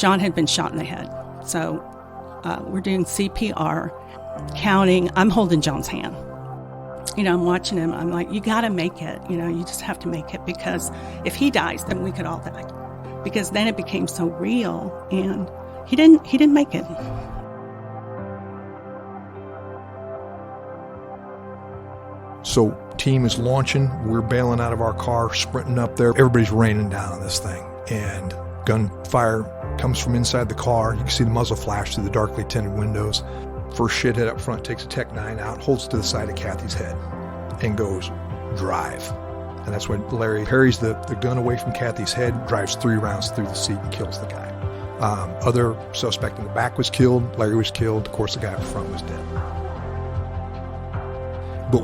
John had been shot in the head. So we're doing CPR, counting. I'm holding John's hand. I'm watching him. I'm like, you got to make it. You just have to make it, because if he dies, then we could all die. Because then it became so real, and he didn't make it. So team is launching. We're bailing out of our car, sprinting up there. Everybody's raining down on this thing, and gunfire comes from inside the car. You can see the muzzle flash through the darkly tinted windows. First shithead up front takes a Tech 9 out, holds it to the side of Kathy's head, and goes, drive. And that's when Larry parries the gun away from Kathy's head, drives 3 rounds through the seat, and kills the guy. Other suspect in the back was killed. Larry was killed. Of course, the guy up front was dead. But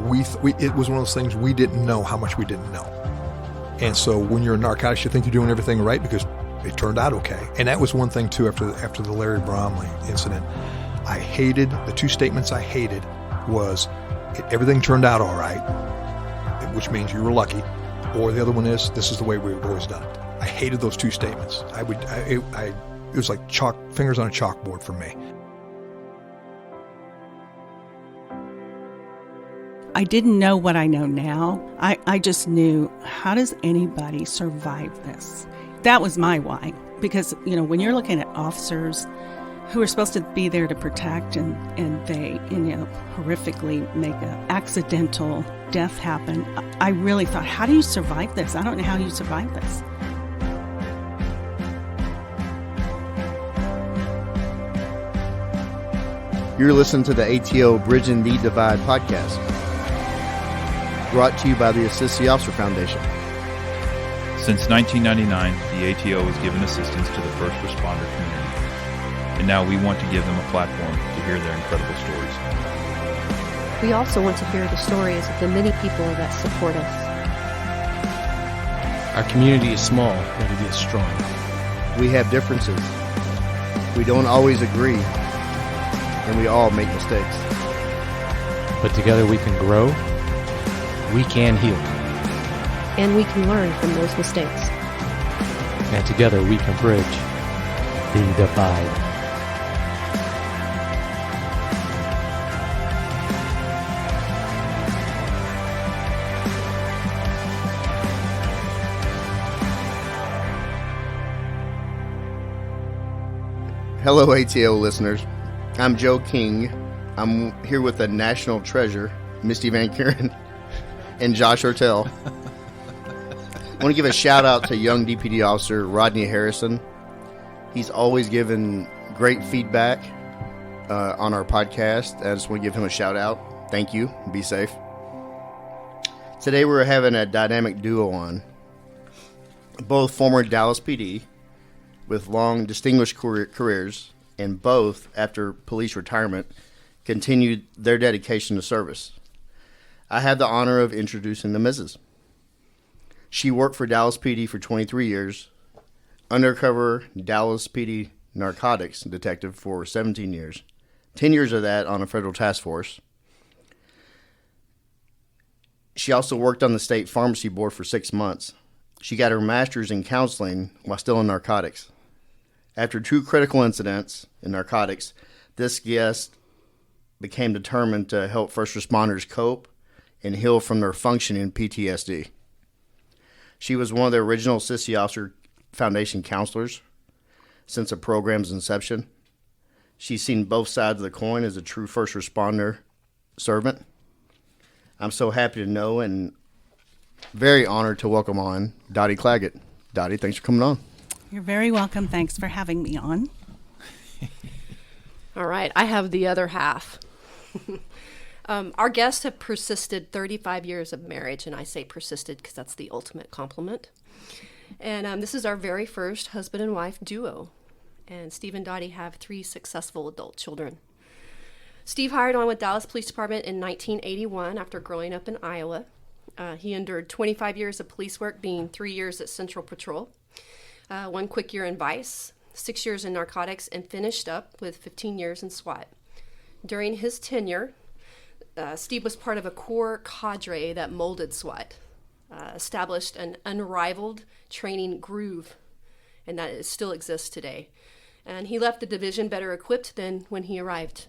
it was one of those things we didn't know how much we didn't know. And so when you're in narcotics, you think you're doing everything right because it turned out okay. And that was one thing, too, after the Larry Bromley incident. I hated, the 2 statements I hated was everything turned out all right, which means you were lucky, or the other one is this is the way we've always done it. I hated those 2 statements. It was like fingers on a chalkboard for me. I didn't know what I know now. I just knew, how does anybody survive this? That was my why. Because, when you're looking at officers who are supposed to be there to protect, and they, horrifically make an accidental death happen, I really thought, how do you survive this? I don't know how you survive this. You're listening to the ATO Bridging the Divide podcast, brought to you by the Assist the Officer Foundation. Since 1999, the ATO has given assistance to the first responder community, and now we want to give them a platform to hear their incredible stories. We also want to hear the stories of the many people that support us. Our community is small, but it is strong. We have differences. We don't always agree, and we all make mistakes. But together we can grow, we can heal. And we can learn from those mistakes. And together we can bridge the divide. Hello, ATO listeners. I'm Joe King. I'm here with a national treasure, Misty Van Kuren, and Josh Ortel. I want to give a shout out to young DPD officer Rodney Harrison. He's always given great feedback on our podcast. I just want to give him a shout out. Thank you. Be safe. Today we're having a dynamic duo on. Both former Dallas PD with long distinguished careers, and both, after police retirement, continued their dedication to service. I have the honor of introducing the Mrs. She worked for Dallas PD for 23 years, undercover Dallas PD narcotics detective for 17 years, 10 years of that on a federal task force. She also worked on the state pharmacy board for 6 months. She got her master's in counseling while still in narcotics. After 2 critical incidents in narcotics, this guest became determined to help first responders cope and heal from their functioning PTSD. She was one of the original Assist the Officer Foundation counselors since the program's inception. She's seen both sides of the coin as a true first responder servant. I'm so happy to know and very honored to welcome on Dottie Claggett. Dottie, thanks for coming on. You're very welcome. Thanks for having me on. All right, I have the other half. Our guests have persisted 35 years of marriage, and I say persisted because that's the ultimate compliment. And this is our very first husband and wife duo. And Steve and Dottie have 3 successful adult children. Steve hired on with Dallas Police Department in 1981 after growing up in Iowa. He endured 25 years of police work, being 3 years at Central Patrol, 1 quick year in Vice, 6 years in narcotics, and finished up with 15 years in SWAT. During his tenure, Steve was part of a core cadre that molded SWAT, established an unrivaled training groove, and that it still exists today. And he left the division better equipped than when he arrived.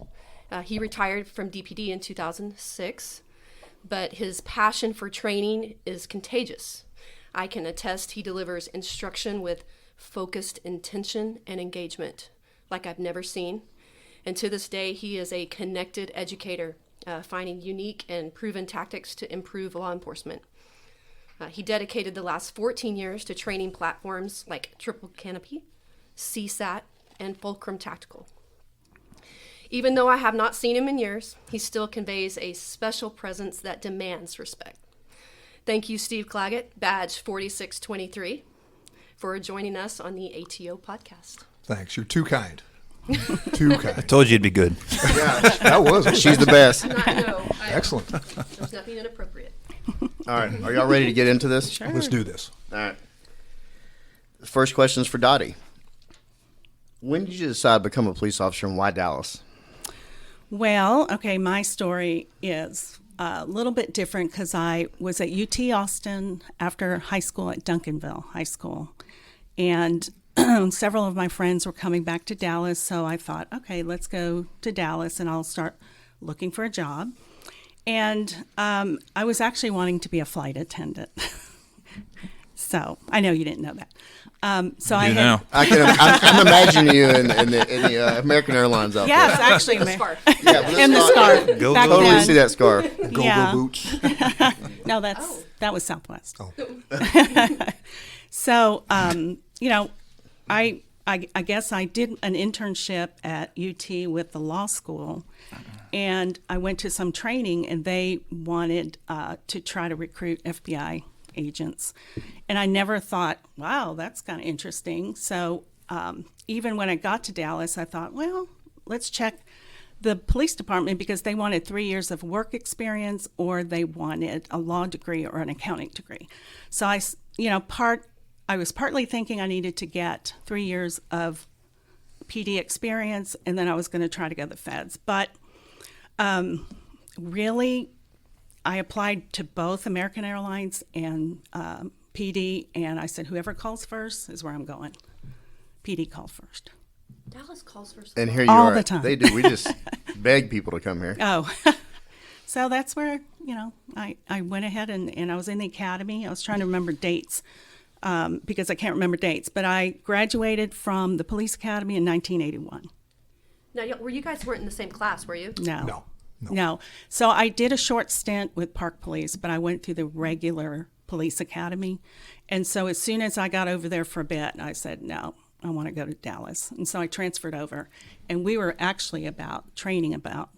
He retired from DPD in 2006, but his passion for training is contagious. I can attest he delivers instruction with focused intention and engagement like I've never seen. And to this day, he is a connected educator, finding unique and proven tactics to improve law enforcement. He dedicated the last 14 years to training platforms like Triple Canopy, CSAT, and Fulcrum Tactical. Even though I have not seen him in years, he still conveys a special presence that demands respect. Thank you, Steve Claggett, badge 4623, for joining us on the ATO podcast. Thanks. You're too kind. Too kind. I told you it'd be good. Yeah, that was. She's the best. Excellent. There's nothing inappropriate. All right. Are y'all ready to get into this? Sure. Let's do this. All right. The first question is for Dottie. When did you decide to become a police officer and why Dallas? Well, okay, my story is a little bit different because I was at UT Austin after high school at Duncanville High School. And several of my friends were coming back to Dallas, so I thought, okay, let's go to Dallas and I'll start looking for a job. And I was actually wanting to be a flight attendant. So I know you didn't know that. So I now. I'm imagining you in the American Airlines outfit. Yes, actually, The scarf. Yeah, with and the scarf. Go, Back go. Totally then. see that scarf. Go-go Yeah. boots. No, that was Southwest. Oh. So, I guess I did an internship at UT with the law school, and I went to some training, and they wanted to try to recruit FBI agents. And I never thought, wow, that's kind of interesting. So even when I got to Dallas, I thought, well, let's check the police department because they wanted 3 years of work experience or they wanted a law degree or an accounting degree. So I was partly thinking I needed to get 3 years of PD experience and then I was going to try to go to the feds. But really, I applied to both American Airlines and PD, and I said, whoever calls first is where I'm going. PD called first. Dallas calls for And here you All are. the time. They do. We just beg people to come here. Oh, so that's where, I went ahead and I was in the academy. I was trying to remember dates because I can't remember dates, but I graduated from the police academy in 1981. Now, you guys weren't in the same class, were you? No. No. So I did a short stint with Park Police, but I went through the regular police academy. And so as soon as I got over there for a bit, I said, no, I want to go to Dallas. And so I transferred over. And we were actually training about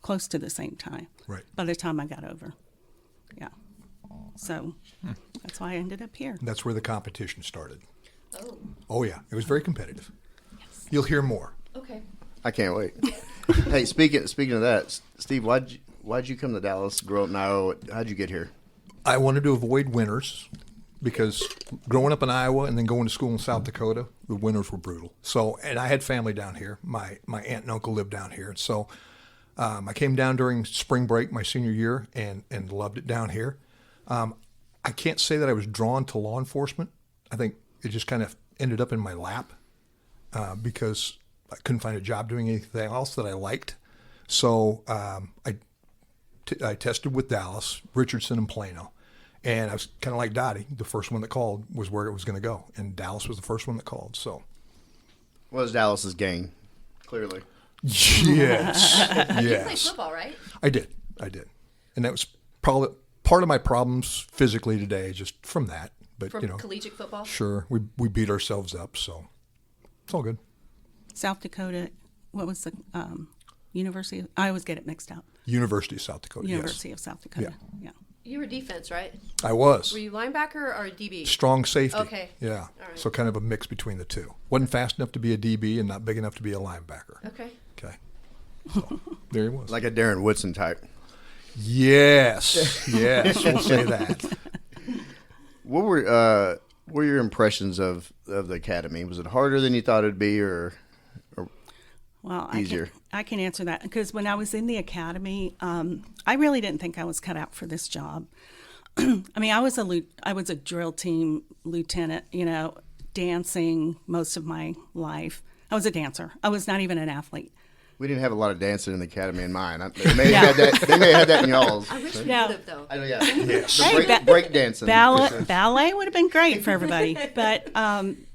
close to the same time. Right. By the time I got over. Yeah. So that's why I ended up here. That's where the competition started. Oh, Oh, yeah. It was very competitive. You'll hear more. okay. I can't wait. Hey, speaking of that, Steve, why'd you come to Dallas? Grow up in Iowa? How'd you get here? I wanted to avoid winters because growing up in Iowa and then going to school in South Dakota, the winters were brutal. So, and I had family down here. My aunt and uncle lived down here. So I came down during spring break my senior year and loved it down here. I can't say that I was drawn to law enforcement. I think it just kind of ended up in my lap because I couldn't find a job doing anything else that I liked. So I tested with Dallas, Richardson, and Plano. And I was kind of like Dottie. The first one that called was where it was going to go. And Dallas was the first one that called. So, Was Dallas's gang, clearly. yes. You played Yes. football, right? I did. And that was probably part of my problems physically today, just from that. But, From collegiate football? sure, we beat ourselves up. So it's all good. South Dakota, what was the University? I always get it mixed up. University of South Dakota, University of South Dakota. Yeah. You were defense, right? yes. I was. Were you linebacker or DB? Strong safety. Okay. Yeah. All right. So kind of a mix between the two. Wasn't fast enough to be a DB and not big enough to be a linebacker. Okay. Okay. So there he was. Like a Darren Woodson type. Yes. Yes. We'll say that. What were your impressions of the academy? Was it harder than you thought it'd be, or Well, easier? I can answer that because when I was in the academy, I really didn't think I was cut out for this job. I mean, I was a drill team lieutenant, dancing most of my life. I was a dancer. I was not even an athlete. We didn't have a lot of dancing in the academy in mine. They may have had that in y'all's. I wish we Yeah. would have, though. I know, yeah. The Hey, break dancing. Ballet would have been great for everybody. But,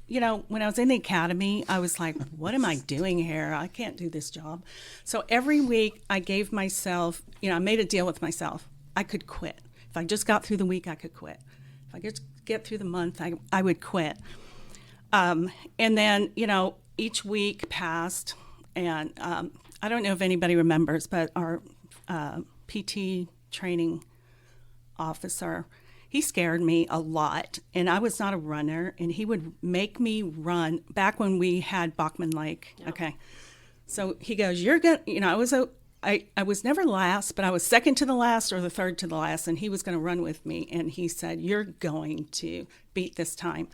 you know, when I was in the academy, I was like, what am I doing here? I can't do this job. So every week I gave myself, you know, I made a deal with myself. I could quit. If I just got through the week, I could quit. If I just get through the month, I would quit. And then, you know, each week passed, and I don't know if anybody remembers, but our PT training officer, he scared me a lot, and I was not a runner, and he would make me run back when we had Bachman Lake. Yep. Okay. So he goes, you're going to, you know, I was never last, but I was second to the last or the third to the last, and he was going to run with me, and he said, you're going to beat this time.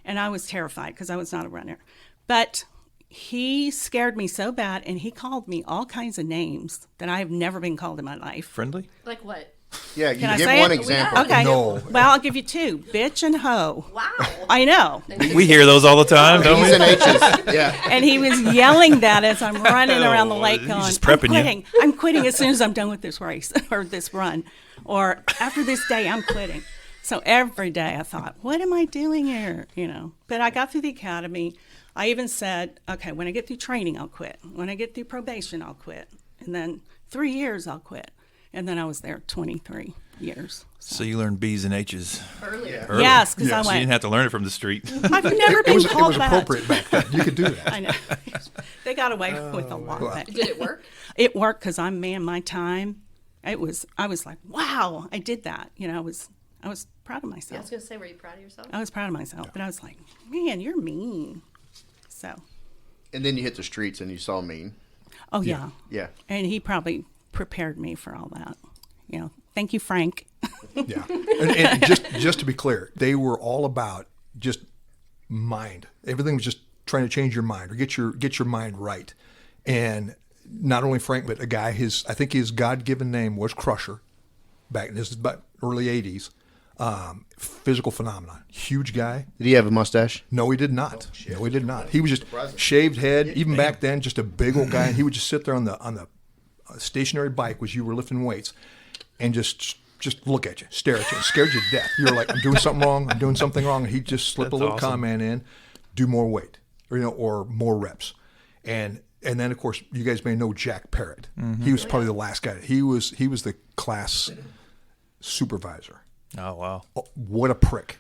And I was terrified because I was not a runner. But he scared me so bad, and he called me all kinds of names that I have never been called in my life. Friendly? Like what? Yeah, Can I give say one it? example. Okay. No. Well, I'll give you two. Bitch and hoe. Wow. I know. We hear those all the time, don't B's we? and H's. Yeah. And he was yelling that as I'm running around the lake he's going, just prepping you. I'm quitting. I'm quitting as soon as I'm done with this race or this run. Or after this day, I'm quitting. So every day I thought, what am I doing here? You know, but I got through the academy. I even said, okay, when I get through training, I'll quit. When I get through probation, I'll quit. And then 3 years, I'll quit. And then I was there 23 years. So you learned B's and H's Earlier. early. Yes, because Yes. I So you didn't went, have to learn it from the street. I've never It been was called that. appropriate back then. You could do that. I know. They got away with a lot. But Did it work? it worked because I'm man my time. I was like, wow, I did that. You know, I was proud of Yeah, I myself. was going to say, were you proud of yourself? I was proud of myself, but I was like, man, you're mean. So, And then you hit the streets and you saw Mean. oh yeah. Yeah. And he probably prepared me for all that. You know, thank you, Frank. Yeah, and just to be clear, they were all about just mind. Everything was just trying to change your mind or get your mind right. And not only Frank, but a guy. I think his God-given name was Crusher. Back in this is about early '80s. Physical phenomenon, huge guy. Did he have a mustache? No, he did not. No, he did not. He was just shaved head. Even back then, just a big old guy. And he would just sit there on the stationary bike as you were lifting weights, and just look at you, stare at you, and scared you to death. You were like, I'm doing something wrong. I'm doing something wrong. And he'd just slip a That's little awesome. comment in, do more weight, or more reps, and then of course you guys may know Jack Parrott. He was probably the last guy. He was the class supervisor. Oh, wow. Oh, what a prick.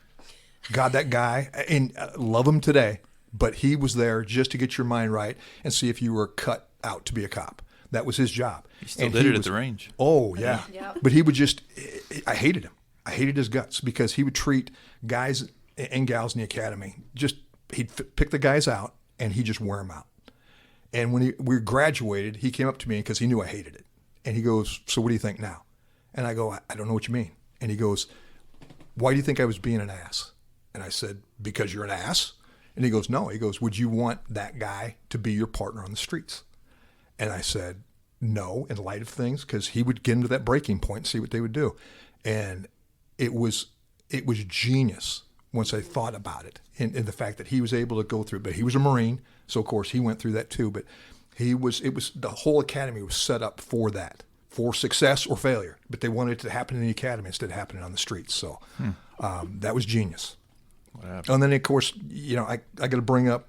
God, that guy, and love him today, but he was there just to get your mind right and see if you were cut out to be a cop. That was his job. He still And did it at was- the range. Oh, yeah. Yep. But he would I hated him. I hated his guts because he would treat guys and gals in the academy, he'd pick the guys out and he'd just wear them out. And when we graduated, he came up to me because he knew I hated it. And he goes, so what do you think now? And I go, I don't know what you mean. And he goes, why do you think I was being an ass? And I said, because you're an ass. And he goes, no. He goes, would you want that guy to be your partner on the streets? And I said, no, in light of things, because he would get into that breaking point and see what they would do. And it was genius once I thought about it, and the fact that he was able to go through. But he was a Marine, so of course he went through that too. But it was the whole academy was set up for that, for success or failure. But they wanted it to happen in the academy instead of happening on the streets. So that was genius. And then of course, I got to bring up.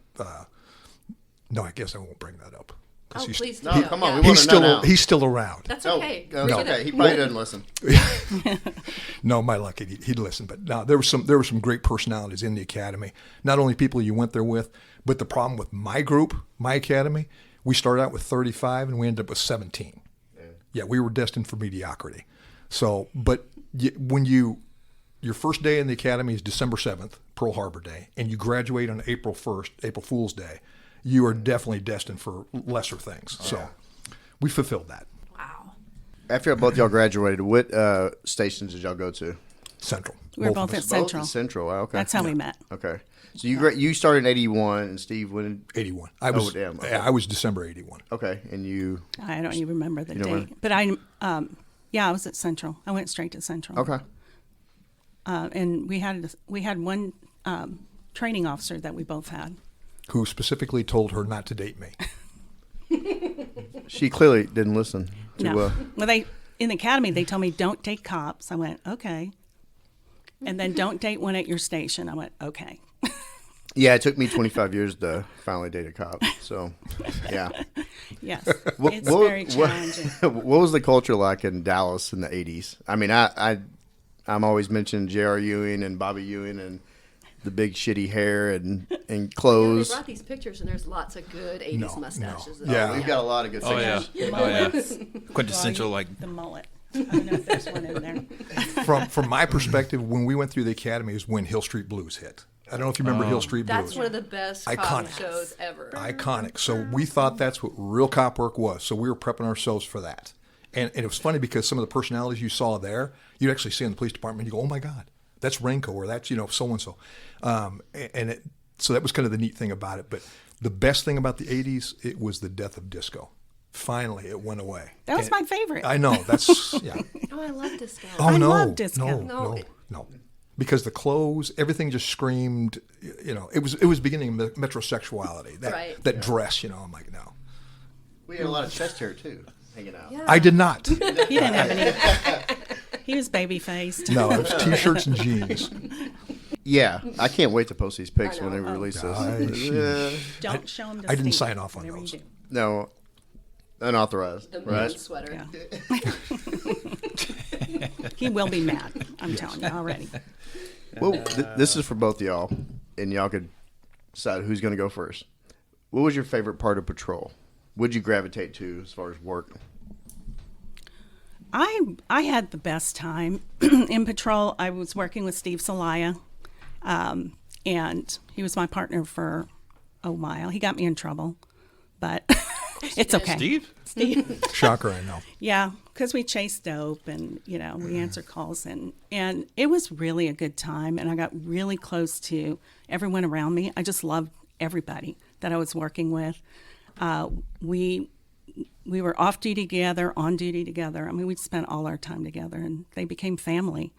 No, I guess I won't bring that up. Oh, please do. No, come on. Yeah. We want to know now. He's still around. That's Oh, okay. okay. He probably doesn't listen. No, my luck, he'd listen. But no, there were some great personalities in the academy. Not only people you went there with, but the problem with my group, my academy, we started out with 35 and we ended up with 17. Yeah, we were destined for mediocrity. So, but when your first day in the academy is December 7th, Pearl Harbor Day, and you graduate on April 1st, April Fool's Day, you are definitely destined for lesser things. So we fulfilled that. Wow. After both y'all graduated, what stations did y'all go to? Central. We were Both of both at us. Central. Both at Central. Okay. That's how we met. Okay. So you started in 81, and Steve went in. 81. I was. damn. Okay. I was December 81. Okay, and you. I don't even remember the You don't date. But I was at Central. I went straight to Central. Okay. And we had one training officer that we both had. who specifically told her not to date me. She clearly didn't listen to. No. Well, in the academy they told me don't date cops. I went okay, and then don't date one at your station. I went okay. Yeah, it took me 25 years to finally date a cop. So, yeah. Yes, it's very challenging. What was the culture like in Dallas in the 80s? I mean, I'm always mentioning J.R. Ewing and Bobby Ewing and the big shitty hair and clothes. They brought these pictures, and there's lots of good 80s mustaches. No. Yeah. We've got a lot of good Oh yeah, pictures. oh yeah. Quintessential like The mullet. I don't know if there's one in there. From my perspective, when we went through the academy is when Hill Street Blues hit. I don't know if you remember Hill Street Blues. That's one of the best cop Iconic. shows ever. Iconic. So we thought that's what real cop work was. So we were prepping ourselves for that. And it was funny because some of the personalities you saw there, you'd actually see in the police department. You go, oh my God, that's Renko, or that's so and so. So that was kind of the neat thing about it. But the best thing about the '80s, it was the death of disco. Finally, it went away. That was my favorite. I know. That's yeah. Oh, I love disco. Oh I no, love disco. no. Because the clothes, everything just screamed. It was beginning of metrosexuality. That dress. I'm like, no. We had a lot of chest hair, too, hanging out. Yeah. I did not. He didn't have any. He was baby faced. No, it was t-shirts and jeans. Yeah, I can't wait to post these pics when they release this. Don't show him. To I didn't Steve, sign off on whatever those. you do. No, unauthorized, The right? moon sweater. Yeah. He will be mad. I'm telling you already. Well, this is for both of y'all, and y'all could decide who's going to go first. What was your favorite part of patrol? What'd you gravitate to as far as work? I had the best time in patrol. I was working with Steve Salaya, and he was my partner for a while. He got me in trouble, but it's okay. Steve? Shocker, I know. Yeah, because we chased dope and, we answered calls. And it was really a good time. And I got really close to everyone around me. I just loved everybody that I was working with. We were off duty together, on duty together. I mean, we spent all our time together, and they became family,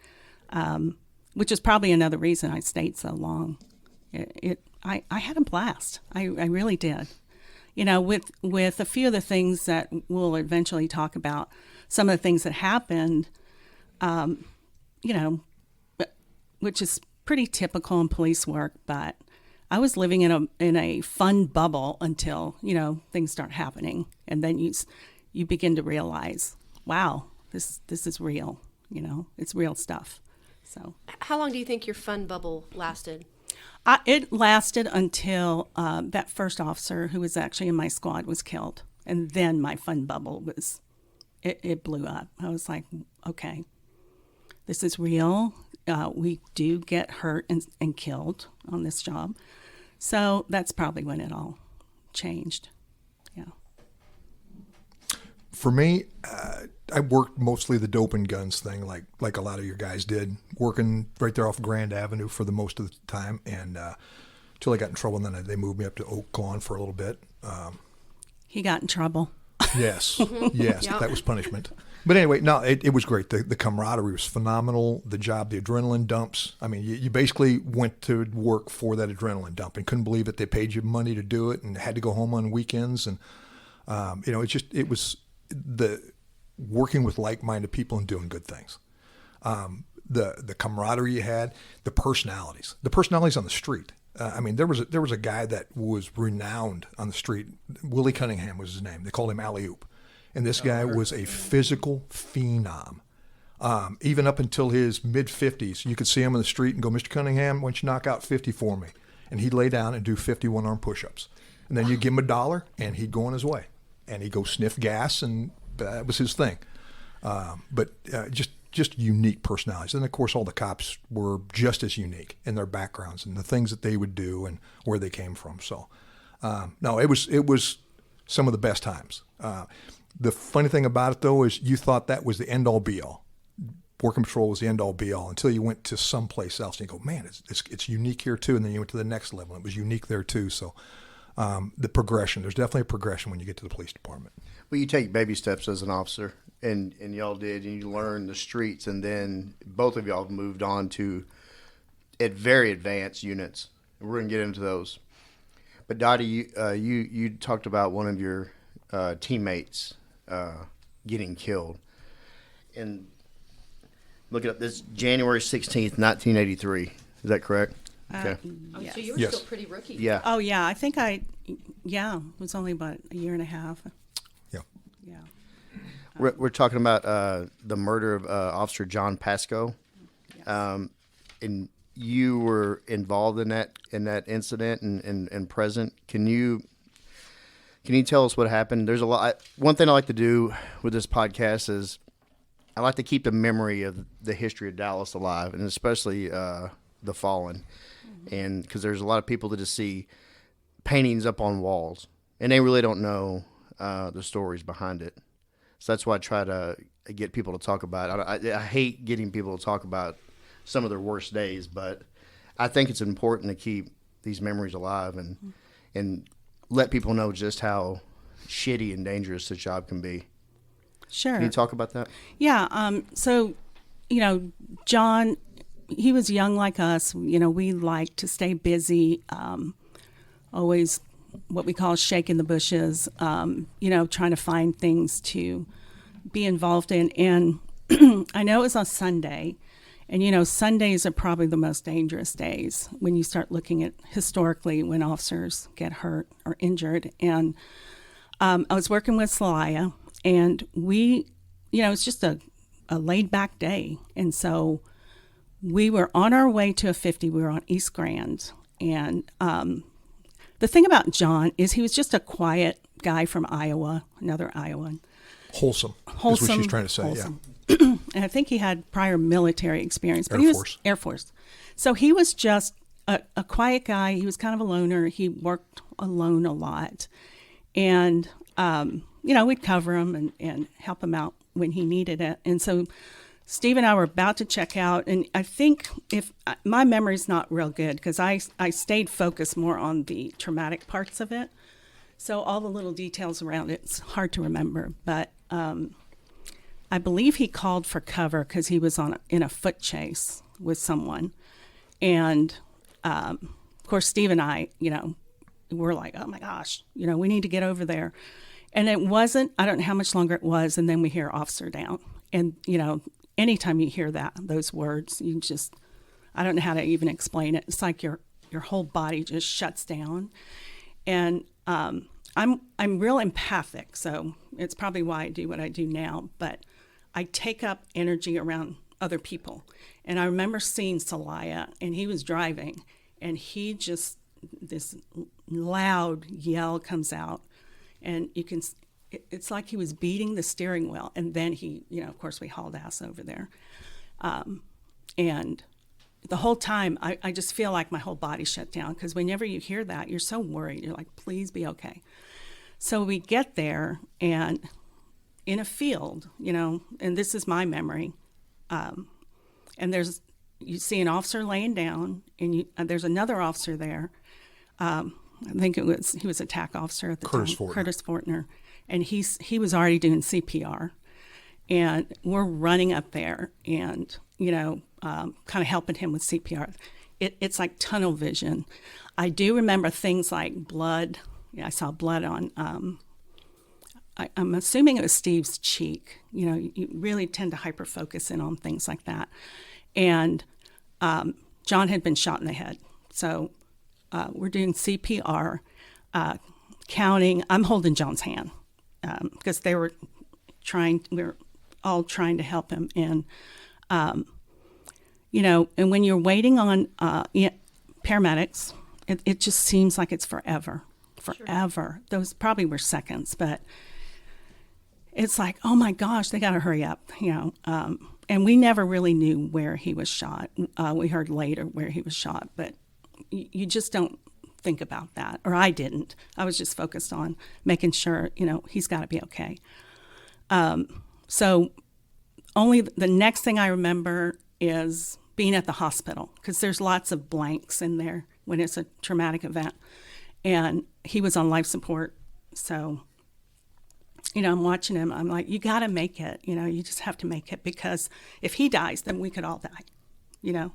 which is probably another reason I stayed so long. I had a blast. I really did. With a few of the things that we'll eventually talk about, some of the things that happened, which is pretty typical in police work, but I was living in a fun bubble until, things start happening. And then you begin to realize, wow, this is real, it's real stuff. So How long do you think your fun bubble lasted? It lasted until that first officer who was actually in my squad was killed. And then my fun bubble it blew up. I was like, okay, this is real. We do get hurt and killed on this job. So that's probably when it all changed. Yeah. For me, I worked mostly the dope and guns thing, like a lot of your guys did, working right there off Grand Avenue for the most of the time, and until I got in trouble, and then they moved me up to Oak Lawn for a little bit. He got in trouble. Yes, yes, Yep. that was punishment. But anyway, no, it was great. The camaraderie was phenomenal. The job, the adrenaline dumps. I mean, you basically went to work for that adrenaline dump and couldn't believe that they paid you money to do it and had to go home on weekends. And, it was the working with like-minded people and doing good things. The camaraderie you had, the personalities on the street. There was a guy that was renowned on the street. Willie Cunningham was his name. They called him Alley-Oop. And this guy was a physical phenom. Even up until his mid-50s, you could see him on the street and go, Mr. Cunningham, why don't you knock out 50 for me? And he'd lay down and do 51 arm push-ups. And then you give him $1, and he'd go on his way. And he'd go sniff gas, and that was his thing. Just unique personalities. And, of course, all the cops were just as unique in their backgrounds and the things that they would do and where they came from. So, it was some of the best times. The funny thing about it, though, is you thought that was the end-all, be-all. Working patrol was the end-all, be-all until you went to someplace else. And you go, man, it's unique here, too. And then you went to the next level. And it was unique there, too. So the progression, there's definitely a progression when you get to the police department. Well, you take baby steps as an officer, and y'all did, and you learn the streets, and then both of y'all have moved on to very advanced units. We're going to get into those. But Dottie, you talked about one of your teammates getting killed, and look it up. This January 16th, 1983. Is that correct? Okay. Oh, Yes. so you were Yes. still pretty rookie. Yeah. Oh, yeah. I think it was only about a year and a half. Yeah. Yeah. We're talking about the murder of Officer John Pascoe, Yes. and you were involved in that incident and present. Can you tell us what happened? There's a lot. One thing I like to do with this podcast is I like to keep the memory of the history of Dallas alive, and especially the fallen, and because there's a lot of people that just see paintings up on walls, and they really don't know the stories behind it. So that's why I try to get people to talk about it. I hate getting people to talk about some of their worst days, but I think it's important to keep these memories alive and let people know just how shitty and dangerous the job can be. Sure. Can you talk about that? Yeah. So, John, he was young like us. We like to stay busy, always what we call shaking the bushes, trying to find things to be involved in. And I know it was on Sunday. And, Sundays are probably the most dangerous days when you start looking at historically when officers get hurt or injured. And I was working with Celia, and we, it's just a laid-back day. And so we were on our way to a 50. We were on East Grand. And the thing about John is he was just a quiet guy from Iowa, another Iowan. Wholesome is what she's trying to say. Wholesome. And I think he had prior military experience. But Air he was Force. Air Force. So he was just a quiet guy. He was kind of a loner. He worked alone a lot. And, we'd cover him and help him out when he needed it. And so Steve and I were about to check out. And I think if my memory's not real good because I stayed focused more on the traumatic parts of it. So all the little details around it's hard to remember. But I believe he called for cover because he was in a foot chase with someone. And, of course, Steve and I, were like, oh, my gosh, we need to get over there. And it wasn't, I don't know how much longer it was, and then we hear officer down. And, anytime you hear those words, you just, I don't know how to even explain it. It's like your whole body just shuts down. And I'm real empathic, so it's probably why I do what I do now. But I take up energy around other people. And I remember seeing Celia, and he was driving, and he just, this loud yell comes out, and you can, it's like he was beating the steering wheel. And then he, of course, we hauled ass over there. And the whole time, I just feel like my whole body shut down because whenever you hear that, you're so worried. You're like, please be okay. So we get there, and in a field, and this is my memory, and you see an officer laying down, and there's another officer there. I think he was a TAC officer at the time, Curtis Fortner, and he was already doing CPR, and we're running up there, and kind of helping him with CPR. It's like tunnel vision. I do remember things like blood. I saw blood on. I'm assuming it was Steve's cheek. You really tend to hyper-focus in on things like that. And John had been shot in the head. So we're doing CPR, counting. I'm holding John's hand because we were all trying to help him. And, and when you're waiting on paramedics, it just seems like it's forever. Sure. Those probably were seconds, but it's like, oh my gosh, they got to hurry up, and we never really knew where he was shot. We heard later where he was shot, but you just don't think about that, or I didn't. I was just focused on making sure, he's got to be okay. So only the next thing I remember is being at the hospital because there's lots of blanks in there when it's a traumatic event. And he was on life support. So, I'm watching him. I'm like, you got to make it. You just have to make it because if he dies, then we could all die,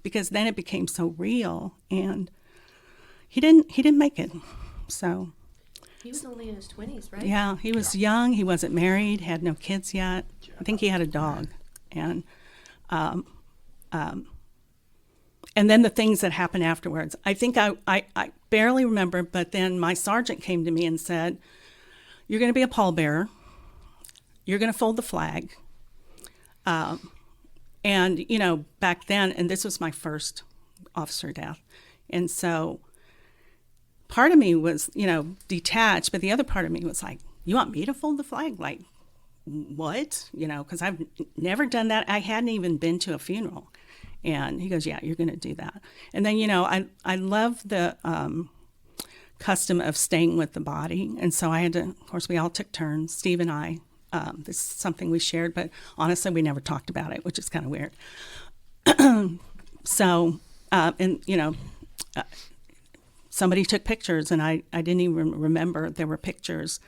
because then it became so real. And, he didn't make it. So He was only in his 20s, right? yeah, he was young. He wasn't married, had no kids yet. I think he had a dog, and then the things that happened afterwards. I think I barely remember, but then my sergeant came to me and said, "You're going to be a pallbearer. You're going to fold the flag." And, back then, and this was my first officer death. And so part of me was, detached, but the other part of me was like, you want me to fold the flag? Like, what? Because I've never done that. I hadn't even been to a funeral. And he goes, yeah, you're going to do that. And then, I love the custom of staying with the body. And so I had to, of course, we all took turns, Steve and I. This is something we shared, but honestly, we never talked about it, which is kind of weird. So, somebody took pictures, and I didn't even remember there were pictures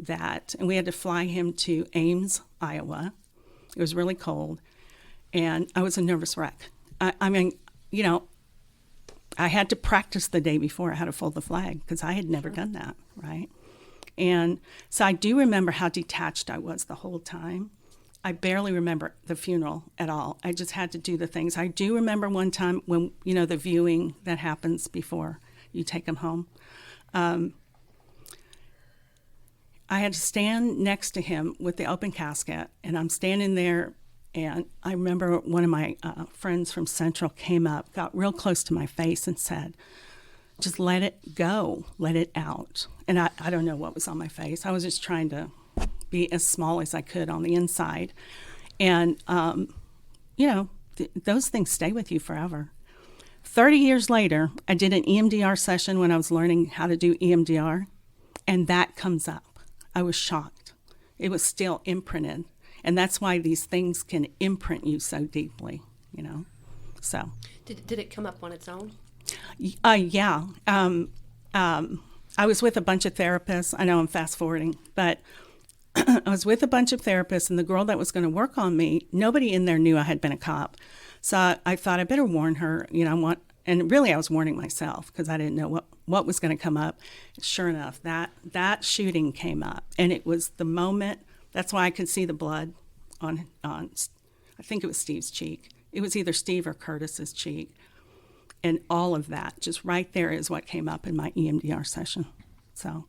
and we had to fly him to Ames, Iowa. It was really cold, and I was a nervous wreck. I mean, I had to practice the day before how to fold the flag because I had never done that, right? And so I do remember how detached I was the whole time. I barely remember the funeral at all. I just had to do the things. I do remember one time when, the viewing that happens before you take them home. I had to stand next to him with the open casket, and I'm standing there, and I remember one of my friends from Central came up, got real close to my face and said, just let it go, let it out. And I don't know what was on my face. I was just trying to be as small as I could on the inside. And, those things stay with you forever. 30 years later, I did an EMDR session when I was learning how to do EMDR, and that comes up. I was shocked. It was still imprinted. And that's why these things can imprint you so deeply, So. Did it come up on its own? Yeah. I was with a bunch of therapists. I know I'm fast forwarding, but I was with a bunch of therapists, and the girl that was going to work on me, nobody in there knew I had been a cop. So I thought I better warn her, and really I was warning myself because I didn't know what was going to come up. Sure enough, that shooting came up, and it was the moment. That's why I could see the blood on I think it was Steve's cheek. It was either Steve or Curtis's cheek. And all of that, just right there, is what came up in my EMDR session. So,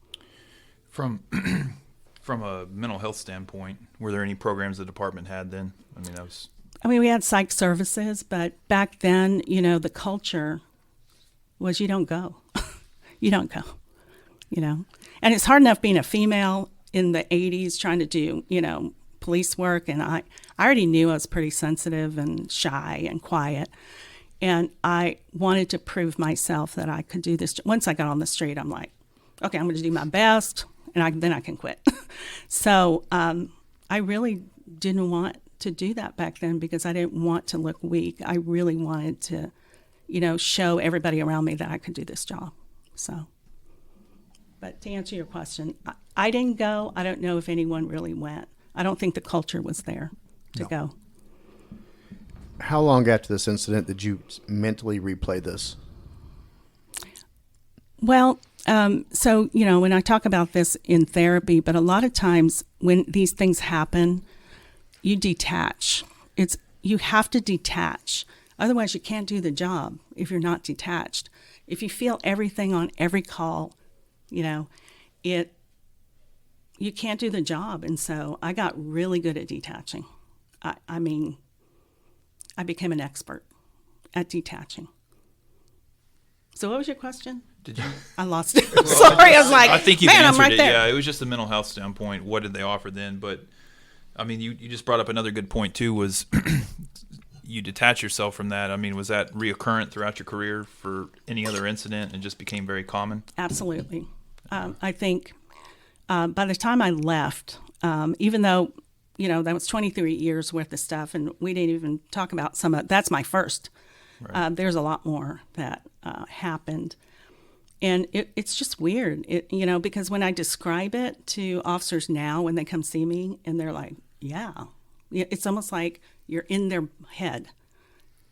from a mental health standpoint, were there any programs the department had then? I mean, we had psych services, but back then, the culture was you don't go, you don't go, And it's hard enough being a female in the 80s trying to do, police work, and I already knew I was pretty sensitive and shy and quiet. And I wanted to prove myself that I could do this. Once I got on the street, I'm like, okay, I'm going to do my best, and then I can quit. So I really didn't want to do that back then because I didn't want to look weak. I really wanted to, show everybody around me that I could do this job. So, but to answer your question, I didn't go. I don't know if anyone really went. I don't think the culture was there to go. How long after this incident did you mentally replay this? Well, so, when I talk about this in therapy, but a lot of times when these things happen, you detach. You have to detach. Otherwise, you can't do the job if you're not detached. If you feel everything on every call, you can't do the job. And so I got really good at detaching. I became an expert at detaching. So what was your question? Did you? I lost it. Sorry, I was like, I think you man, answered I'm right it. there. Yeah, it was just the mental health standpoint. What did they offer then? But, you just brought up another good point, too, was you detach yourself from that. Was that reoccurrent throughout your career for any other incident and just became very common? Absolutely. I think by the time I left, even though that was 23 years worth of stuff, and we didn't even talk about some of that's my first. Right. There's a lot more that happened. And it's just weird, because when I describe it to officers now when they come see me, and they're like, yeah, it's almost like you're in their head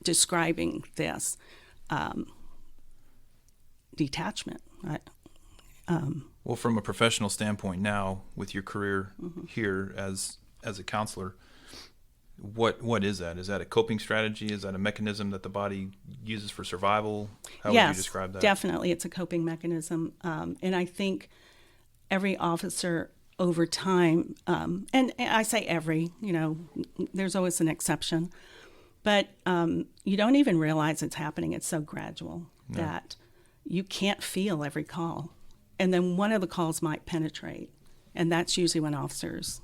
describing this. detachment. Well, from a professional standpoint now, with your career here as a counselor, what is that? Is that a coping strategy? Is that a mechanism that the body uses for survival? How would you describe that? Definitely, it's a coping mechanism, and I think every officer over time, and I say every, there's always an exception, but you don't even realize it's happening. It's so gradual that you can't feel every call. And then one of the calls might penetrate. And that's usually when officers,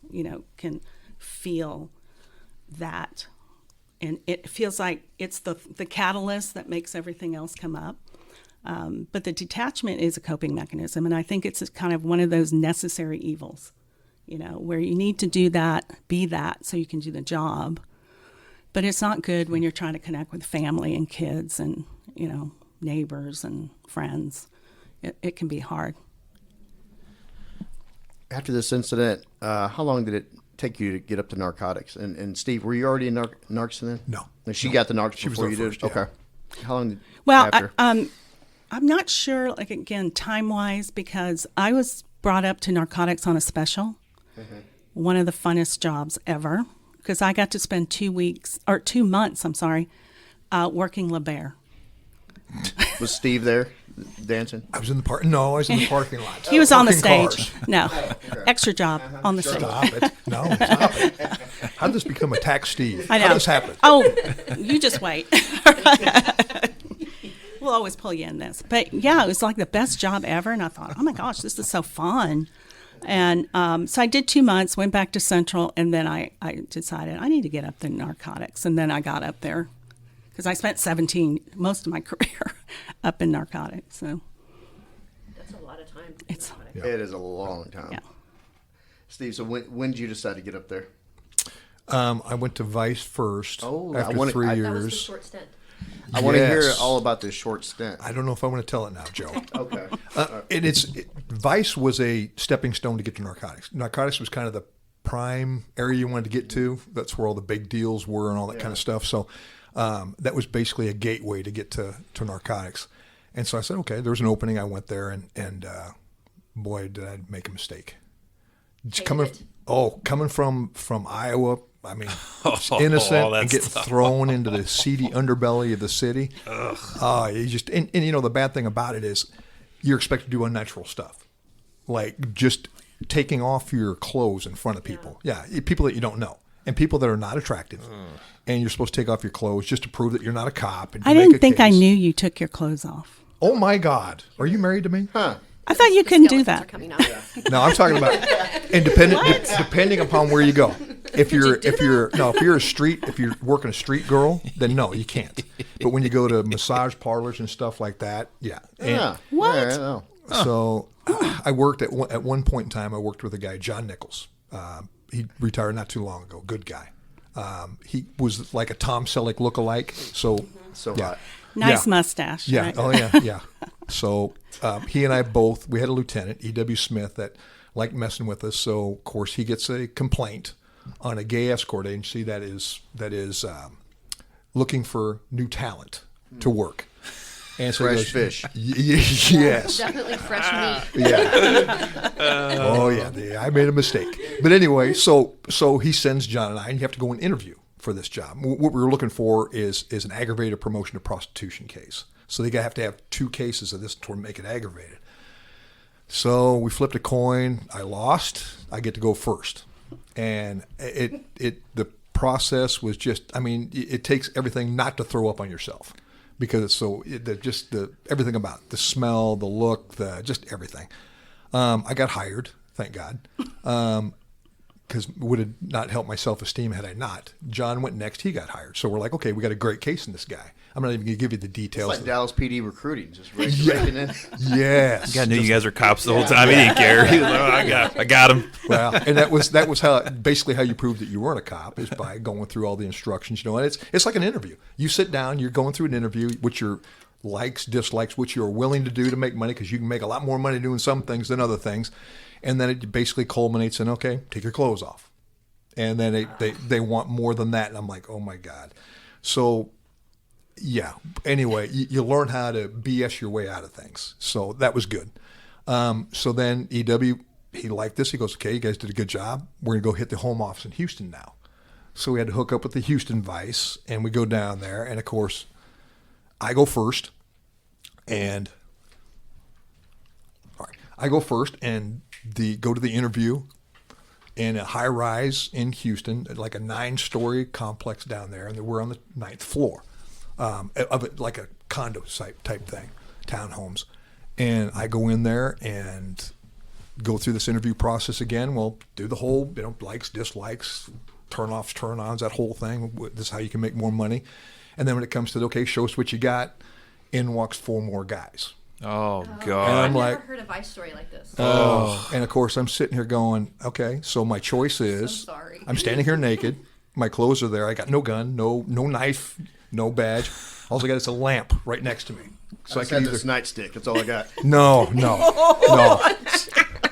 can feel that. And it feels like it's the catalyst that makes everything else come up. But the detachment is a coping mechanism. And I think it's kind of one of those necessary evils, where you need to do that, be that, so you can do the job. But it's not good when you're trying to connect with family and kids and, neighbors and friends. It can be hard. After this incident, how long did it take you to get up to narcotics? And Steve, were you already in narcs then? No. She got the narcs before you first, did? yeah. Okay. How long did Well, after? I'm not sure, again, time-wise, because I was brought up to narcotics on a special, one of the funnest jobs ever, because I got to spend 2 months, working La Bear. Was Steve there dancing? I was in the I was in the parking lot. He was on the Parking stage. cars. No, extra job on the stage. Stop it. No, stop it. How did this become Attack Steve? I know. How did this happen? Oh, you just wait. We'll always pull you in this. But yeah, it was like the best job ever. And I thought, oh my gosh, this is so fun. And so I did 2 months, went back to Central, and then I decided I need to get up to narcotics. And then I got up there because I spent most of my career up in narcotics. So That's a lot of time. It is a long time. Yeah. Steve, so when did you decide to get up there? I went to Vice first Oh, after I wanna- 3 I- That was the years. short stint. I want to hear Yes. all about this short stint. I don't know if I want to tell it now, Joe. Okay. Vice was a stepping stone to get to narcotics. Narcotics was kind of the prime area you wanted to get to. That's where all the big deals were and all that kind of stuff. So that was basically a gateway to get to narcotics. And so I said, okay, there was an opening. I went there, and boy, did I make a mistake. Coming from Iowa, I mean, it's innocent and get thrown into the seedy underbelly of the city. You just and the bad thing about it is you're expected to do unnatural stuff, like just taking off your clothes in front of people. Yeah, people that you don't know and people that are not attractive, and you're supposed to take off your clothes just to prove that you're not a cop. And I didn't think I knew you took your clothes off. Oh my God, are you married to me? Huh. I thought you couldn't do Skeletons are that. coming out. No, I'm talking about depending upon where you go. If you're working a street girl, then no, you can't. But when you go to massage parlors and stuff like that, yeah. And What? Yeah, I know. so I worked at one point in time. I worked with a guy, John Nichols. He retired not too long ago. Good guy. He was like a Tom Selleck lookalike. So Hot. Nice mustache. yeah. Right? Oh yeah. Yeah. So he and I we had a lieutenant, E.W. Smith, that liked messing with us. So of course he gets a complaint on a gay escort agency that is looking for new talent to work. And so Fresh fish. Yes. Definitely fresh meat. Yeah. Oh yeah. I made a mistake. But anyway, so he sends John and I, and you have to go and interview for this job. What we were looking for is an aggravated promotion to prostitution case. So they have to have 2 cases of this to make it aggravated. So we flipped a coin. I lost. I get to go first. And the process was just, it takes everything not to throw up on yourself, because it's everything about it, the smell, the look, just everything. I got hired, thank God, because it would have not helped my self-esteem had I not. John went next. He got hired. So we're like, okay, we got a great case in this guy. I'm not even going to give you the details. It's like Dallas PD recruiting, just raking in. Yes. I knew you guys were cops the whole time. He didn't care. He was like, oh, I got him. Well, and that was basically how you proved that you weren't a cop, is by going through all the instructions. And it's like an interview. You sit down, you're going through an interview, what your likes, dislikes, what you're willing to do to make money, because you can make a lot more money doing some things than other things. And then it basically culminates in, okay, take your clothes off. And then they want more than that. And I'm like, oh my God. So Yeah. Anyway, you learn how to BS your way out of things. So that was good. So then EW, he liked this. He goes, okay, you guys did a good job. We're going to go hit the home office in Houston now. So we had to hook up with the Houston Vice, and we go down there. And, of course, I go first. And go to the interview in a high-rise in Houston, like a 9-story complex down there. And we're on the 9th floor of it, like a condo type thing, townhomes. And I go in there and go through this interview process again. We'll do the whole, likes, dislikes, turn-offs, turn-ons, that whole thing. This is how you can make more money. And then when it comes to, okay, show us what you got, in walks 4 more guys. Oh, God. And I've I'm never heard a Vice story like this. And, of course, I'm sitting here going, okay, so my choice is So sorry. I'm standing here naked. My clothes are there. I got no gun, no knife, no badge. All I got is a lamp right next to me. So I got this nightstick. That's all I got. No.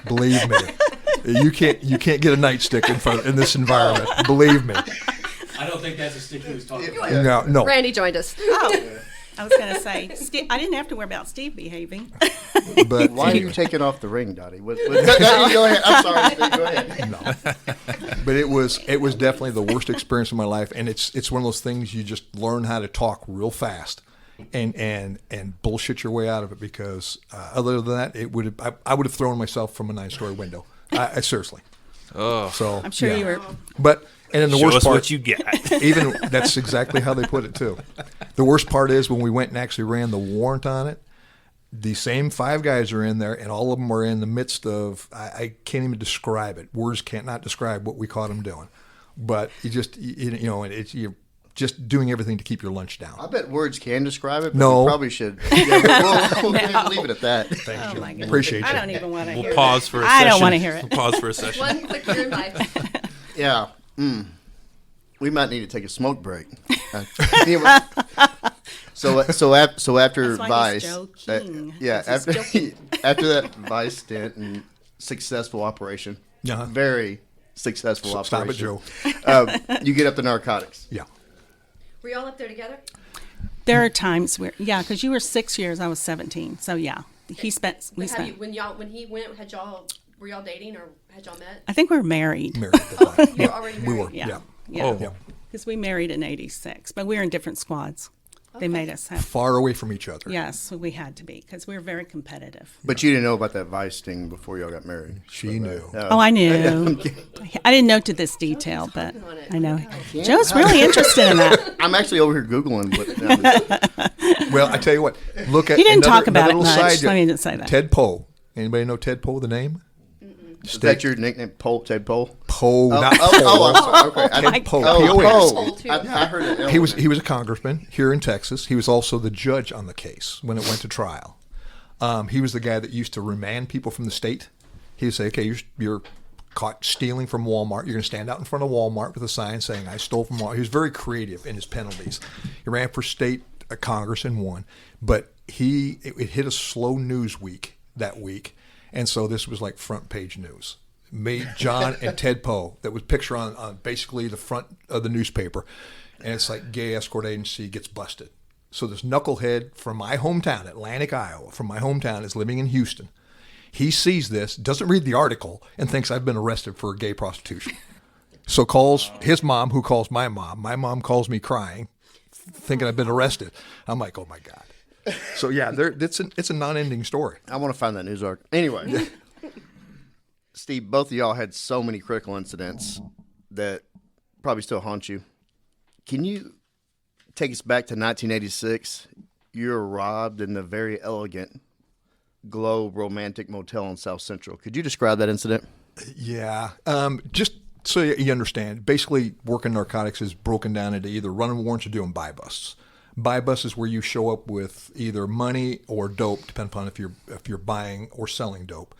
Believe me, you can't get a nightstick in this environment. Believe me. I don't think that's a stick he was talking about. No. Randy joined us. Oh, I was going to say, I didn't have to worry about Steve behaving. But Why are you taking off the ring, Dottie? Go ahead. I'm sorry, Steve. Go ahead. No. But it was definitely the worst experience of my life, and it's one of those things you just learn how to talk real fast, and bullshit your way out of it, because other than that, I would have thrown myself from a 9-story window. I seriously. Oh, So I'm sure you were. But and then the show worst us part, what you got. even that's exactly how they put it too. The worst part is when we went and actually ran the warrant on it. The same 5 guys are in there, and all of them are in the midst of, I can't even describe it. Words can't not describe what we caught them doing. But you're just doing everything to keep your lunch down. I bet words can describe it, but No. we probably should. Yeah, we'll leave it at that. Thank you. my goodness. Appreciate I you. don't even want to hear We'll pause that. for a session. I don't want to hear it. We'll pause for a session. One quick year in life. Yeah. We might need to take a smoke break. Anyway. So after That's why Vice, he's joking. after He's joking. after that Vice stint and successful operation, Uh-huh. very successful Stop it, operation. Joe. You get up to narcotics. Yeah. Were y'all up there together? There are times where, because you were 6 years, I was 17. So, yeah, we spent. When he went, were y'all dating or had y'all met? I think we were married. Married at the time. You were already married. We were. Yeah. Oh. Yeah. Because we married in 86, but we were in different squads. They made us have. Far away from each other. Yes, we had to be because we were very competitive. But you didn't know about that Vice thing before y'all got married. She knew. Oh, I knew. I didn't know to this detail, but I know. Joe's really interested in that. I'm actually over here Googling. But Well, I tell you what. Look at He didn't another- talk about it another much. little side Let me note. just say that. Ted Poe. Anybody know Ted Poe, the name? is that your nickname, Ted Poe? Poe, not I'm Poe. sorry. Okay. Ted Poe. Oh, P-O-E. Poe. too. I heard it. He was a congressman here in Texas. He was also the judge on the case when it went to trial. He was the guy that used to remand people from the state. He would say, okay, you're caught stealing from Walmart. You're going to stand out in front of Walmart with a sign saying, I stole from Walmart. He was very creative in his penalties. He ran for state Congress and won. But it hit a slow news week that week. And so this was like front page news. Me, John, and Ted Poe. That was picture on basically the front of the newspaper. And it's like gay escort agency gets busted. So this knucklehead from my hometown, Atlantic, Iowa, from my hometown, is living in Houston. He sees this, doesn't read the article, and thinks I've been arrested for gay prostitution. So calls his mom, who calls my mom. My mom calls me crying, thinking I've been arrested. I'm like, oh my God. So yeah, it's a non-ending story. I want to find that news article. Anyway, Steve, both of y'all had so many critical incidents that probably still haunt you. Can you take us back to 1986? You were robbed in the very elegant Globe Romantic Motel in South Central. Could you describe that incident? Yeah. Just so you understand, basically working narcotics is broken down into either running warrants or doing buy busts. Buy busts is where you show up with either money or dope, depending upon if you're buying or selling dope.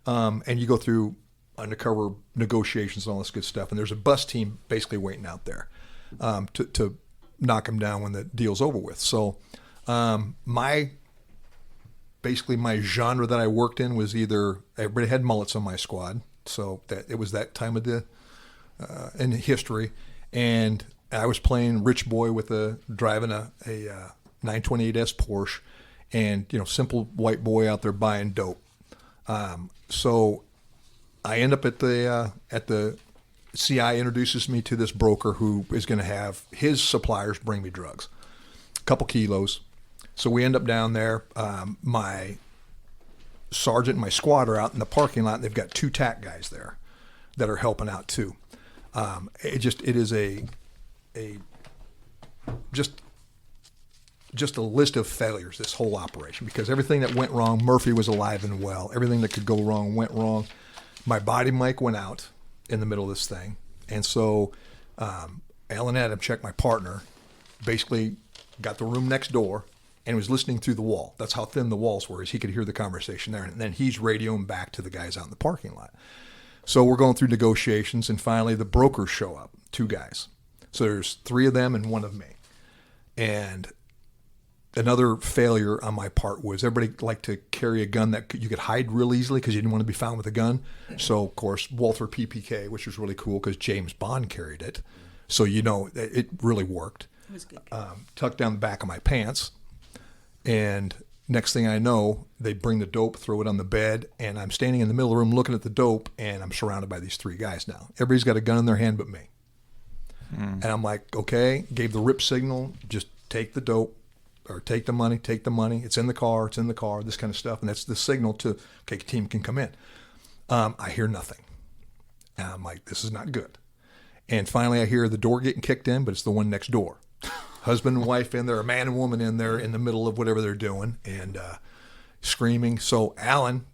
And you go through undercover negotiations and all this good stuff. And there's a bust team basically waiting out there to knock them down when the deal's over with. So my genre that I worked in was either everybody had mullets on my squad, so that it was that time of the in history, and I was playing rich boy with driving a 928S Porsche, and simple white boy out there buying dope. So I end up at the CI introduces me to this broker who is going to have his suppliers bring me drugs, a couple kilos. So we end up down there. My sergeant and my squad are out in the parking lot, and they've got 2 TAC guys there that are helping out too. It is just a list of failures, this whole operation, because everything that went wrong, Murphy was alive and well. Everything that could go wrong went wrong. My body mic went out in the middle of this thing. And so Alan Adamczyk, my partner, basically got the room next door and was listening through the wall. That's how thin the walls were, is he could hear the conversation there. And then he's radioing back to the guys out in the parking lot. So we're going through negotiations, and finally the brokers show up, 2 guys. So there's 3 of them and 1 of me. And another failure on my part was everybody liked to carry a gun that you could hide real easily because you didn't want to be found with a gun. So, of course, Walther PPK, which was really cool because James Bond carried it. So, it really worked. It was good. Tucked down the back of my pants. And next thing I know, they bring the dope, throw it on the bed, and I'm standing in the middle of the room looking at the dope, and I'm surrounded by these 3 guys now. Everybody's got a gun in their hand but me. And I'm like, okay, gave the rip signal, just take the dope. Or take the money, it's in the car, this kind of stuff. And that's the signal to, okay, team can come in. I hear nothing. And I'm like, this is not good. And finally I hear the door getting kicked in, but it's the one next door. Husband and wife in there, a man and woman in there in the middle of whatever they're doing, and screaming. So Alan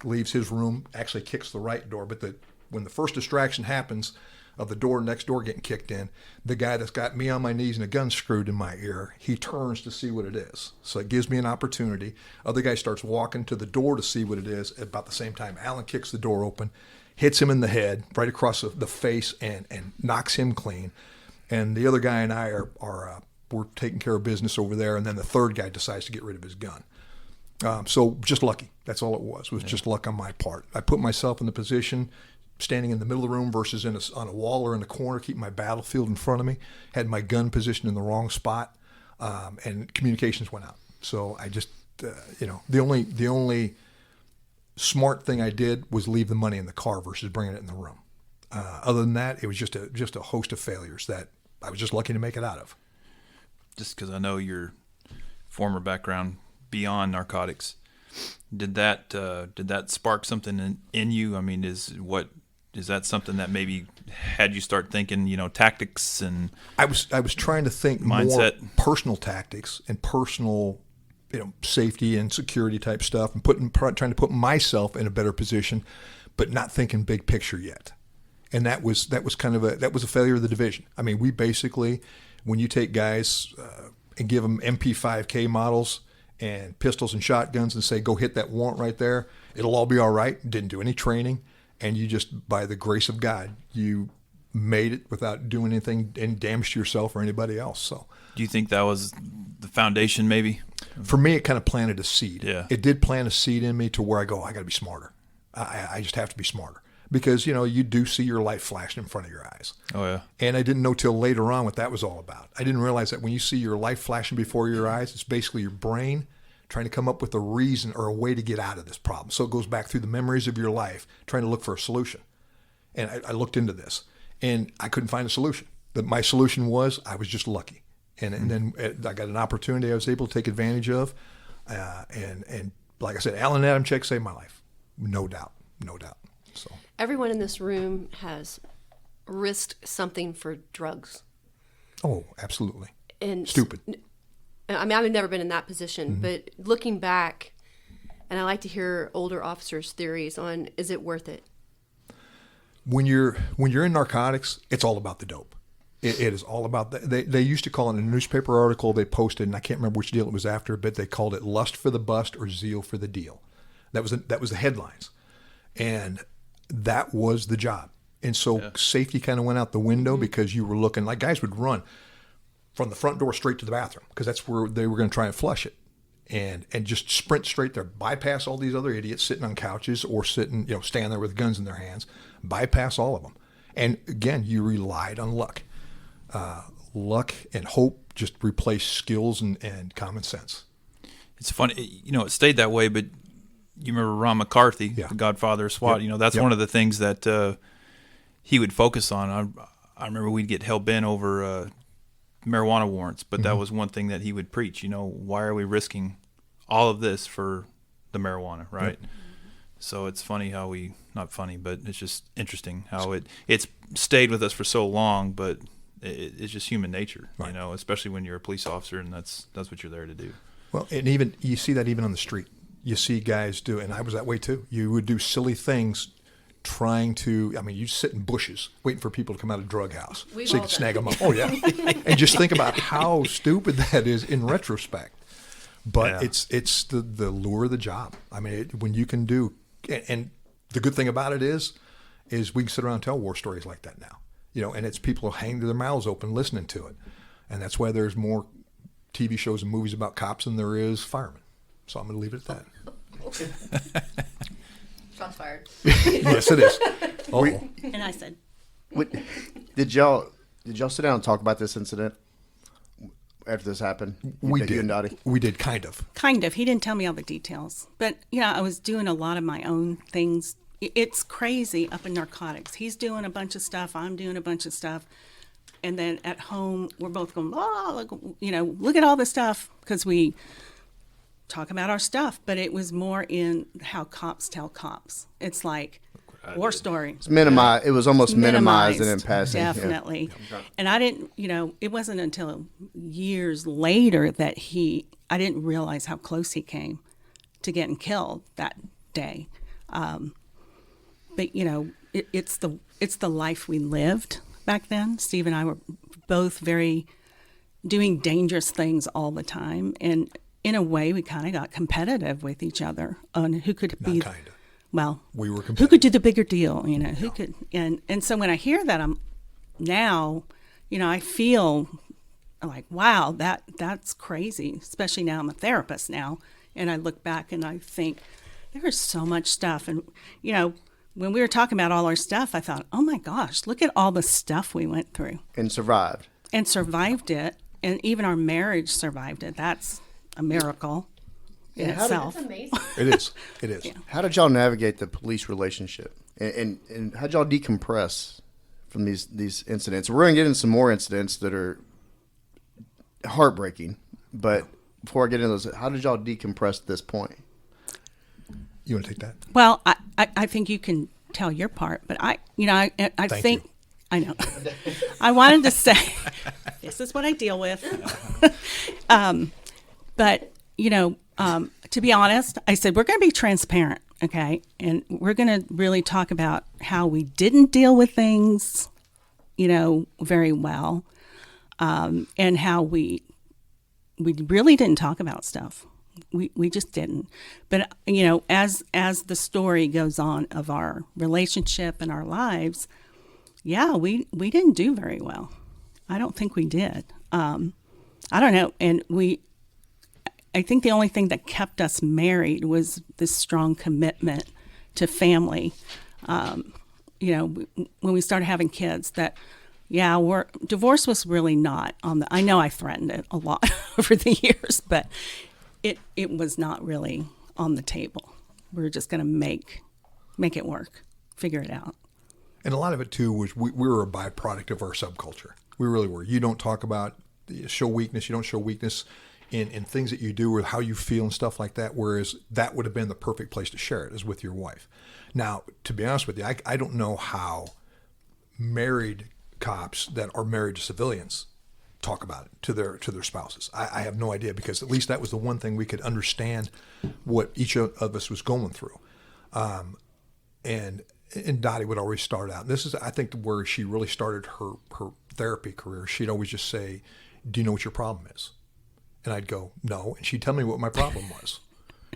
leaves his room, actually kicks the right door, but when the first distraction happens, of the door next door getting kicked in, the guy that's got me on my knees and a gun screwed in my ear, he turns to see what it is. So it gives me an opportunity. Other guy starts walking to the door to see what it is. About the same time, Alan kicks the door open, hits him in the head, right across the face, and knocks him clean. And the other guy and I we're taking care of business over there. And then the third guy decides to get rid of his gun. So just lucky. That's all it was. It was just luck on my part. I put myself in the position, standing in the middle of the room versus on a wall or in a corner, keeping my battlefield in front of me, had my gun positioned in the wrong spot, and communications went out. So I just, the only smart thing I did was leave the money in the car versus bringing it in the room. Other than that, it was just a host of failures that I was just lucky to make it out of. Just because I know your former background beyond narcotics, did that spark something in you? I mean, is that something that maybe had you start thinking, tactics and I was trying to think mindset, more personal tactics and personal, safety and security type stuff, and trying to put myself in a better position, but not thinking big picture yet. And that was kind of a failure of the division. I mean, we basically, when you take guys and give them MP5K models and pistols and shotguns and say, go hit that warrant right there, it'll all be all right. Didn't do any training. And you just, by the grace of God, you made it without doing anything, any damage to yourself or anybody else. So, do you think that was the foundation maybe? For me, it kind of planted a seed. Yeah. It did plant a seed in me to where I go, I got to be smarter. I just have to be smarter. Because, you do see your life flashing in front of your eyes. Oh, yeah. And I didn't know till later on what that was all about. I didn't realize that when you see your life flashing before your eyes, it's basically your brain trying to come up with a reason or a way to get out of this problem. So it goes back through the memories of your life, trying to look for a solution. And I looked into this, and I couldn't find a solution. My solution was I was just lucky. And then I got an opportunity I was able to take advantage of. And like I said, Alan Adamczyk saved my life. No doubt. So everyone in this room has risked something for drugs. Oh, absolutely. And stupid. I mean, I've never been in that position, but looking back, and I like to hear older officers' theories on, is it worth it? When you're in narcotics, it's all about the dope. It is all about that. They used to call it in a newspaper article they posted, and I can't remember which deal it was after, but they called it lust for the bust or zeal for the deal. That was the headlines, and that was the job. And so safety kind of went out the window because you were looking like guys would run from the front door straight to the bathroom because that's where they were going to try and flush it, and just sprint straight there, bypass all these other idiots sitting on couches or sitting, standing there with guns in their hands, bypass all of them. And again, you relied on luck. luck and hope just replace skills and common sense. It's funny, it stayed that way, but you remember Ron McCarthy, Yeah. the godfather of SWAT, Yep. That's Yep. one of the things that he would focus on. I remember we'd get hell-bent over marijuana warrants, but that was one thing that he would preach, why are we risking all of this for the marijuana, right? Yep. So it's funny how not funny, but it's just interesting how it's stayed with us for so long, but it's just human nature, right. Especially when you're a police officer and that's what you're there to do. Well, and even you see that even on the street. You see guys do, and I was that way too. You would do silly things trying to, you sit in bushes waiting for people to come out of a drug house so you can snag them up. Oh, yeah. And just think about how stupid that is in retrospect. But it's the lure of the job. When you can do, and the good thing about it is we can sit around and tell war stories like that now. And it's people hanging their mouths open listening to it. And that's why there's more TV shows and movies about cops than there is firemen. So I'm going to leave it at that. Shots fired. Yes, it is. Oh, And I said, Did y'all sit down and talk about this incident after this happened? we You did. and Dottie? We did, kind of. kind of. He didn't tell me all the details. But, I was doing a lot of my own things. It's crazy up in narcotics. He's doing a bunch of stuff. I'm doing a bunch of stuff. And then at home, we're both going, look at all this stuff, because we talk about our stuff. But it was more in how cops tell cops. It's like war story. It's minimized. It was almost minimized and in passing. Definitely. Yeah. And I didn't, it wasn't until years later that I didn't realize how close he came to getting killed that day. But it's the life we lived back then. Steve and I were both doing dangerous things all the time, and in a way, we kind of got competitive with each other on who could Not be. kind of. Well, We were who competitive. could do the bigger deal? Who could? And so when I hear that, I feel like, wow, that's crazy. Especially now I'm a therapist now, and I look back and I think there is so much stuff. And when we were talking about all our stuff, I thought, oh my gosh, look at all the stuff we went through And survived. and survived it, and even our marriage survived it. That's a miracle in itself. That's amazing. It is. It is. Yeah. How did y'all navigate the police relationship? And how did y'all decompress from these incidents? We're going to get into some more incidents that are heartbreaking. But before I get into those, how did y'all decompress at this point? You want to take that? Well, I think you can tell your part, but I Thank think you. I know. I wanted to say this is what I deal with. But to be honest, I said we're going to be transparent, okay, and we're going to really talk about how we didn't deal with things, very well, and how we really didn't talk about stuff. We just didn't. But, as the story goes on of our relationship and our lives, yeah, we didn't do very well. I don't think we did. I don't know. And I think the only thing that kept us married was this strong commitment to family. When we started having kids, divorce was really not on the, I know I threatened it a lot over the years, but it was not really on the table. We were just going to make it work, figure it out. And a lot of it, too, was we were a byproduct of our subculture. We really were. You don't talk about, show weakness. You don't show weakness in things that you do or how you feel and stuff like that, whereas that would have been the perfect place to share it is with your wife. Now, to be honest with you, I don't know how married cops that are married to civilians talk about it to their spouses. I have no idea, because at least that was the one thing we could understand what each of us was going through. And Dottie would always start out. And this is, I think, where she really started her therapy career. She'd always just say, "Do you know what your problem is?" And I'd go, "No." And she'd tell me what my problem was.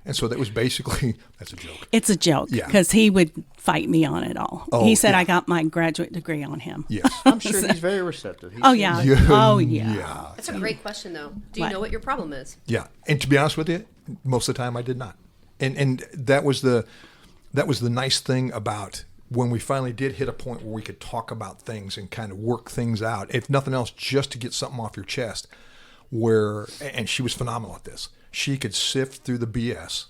And so that was basically, that's a joke. It's a joke, Yeah. because he would fight me on it all. Oh, he said yeah. I got my graduate degree on him. Yes. I'm sure he's very receptive. Oh, yeah. Oh, yeah. Yeah. That's a great question, though. Do you What? know what your problem is? Yeah. And to be honest with you, most of the time I did not. And that was the nice thing about when we finally did hit a point where we could talk about things and kind of work things out, if nothing else, just to get something off your chest, and she was phenomenal at this. She could sift through the BS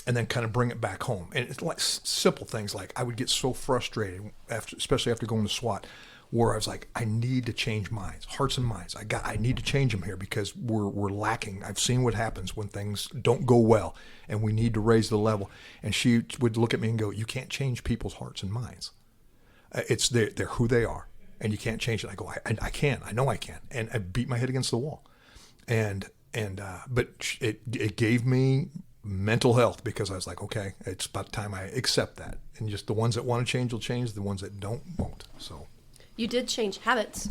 and then kind of bring it back home. And it's like simple things like I would get so frustrated, especially after going to SWAT, where I was like, I need to change minds, hearts and minds. I need to change them here because we're lacking. I've seen what happens when things don't go well, and we need to raise the level. And she would look at me and go, you can't change people's hearts and minds. They're who they are, and you can't change it. I go, I can. I know I can. And I beat my head against the wall. But it gave me mental health because I was like, okay, it's about time I accept that. And just the ones that want to change will change. The ones that don't won't. So. You did change habits.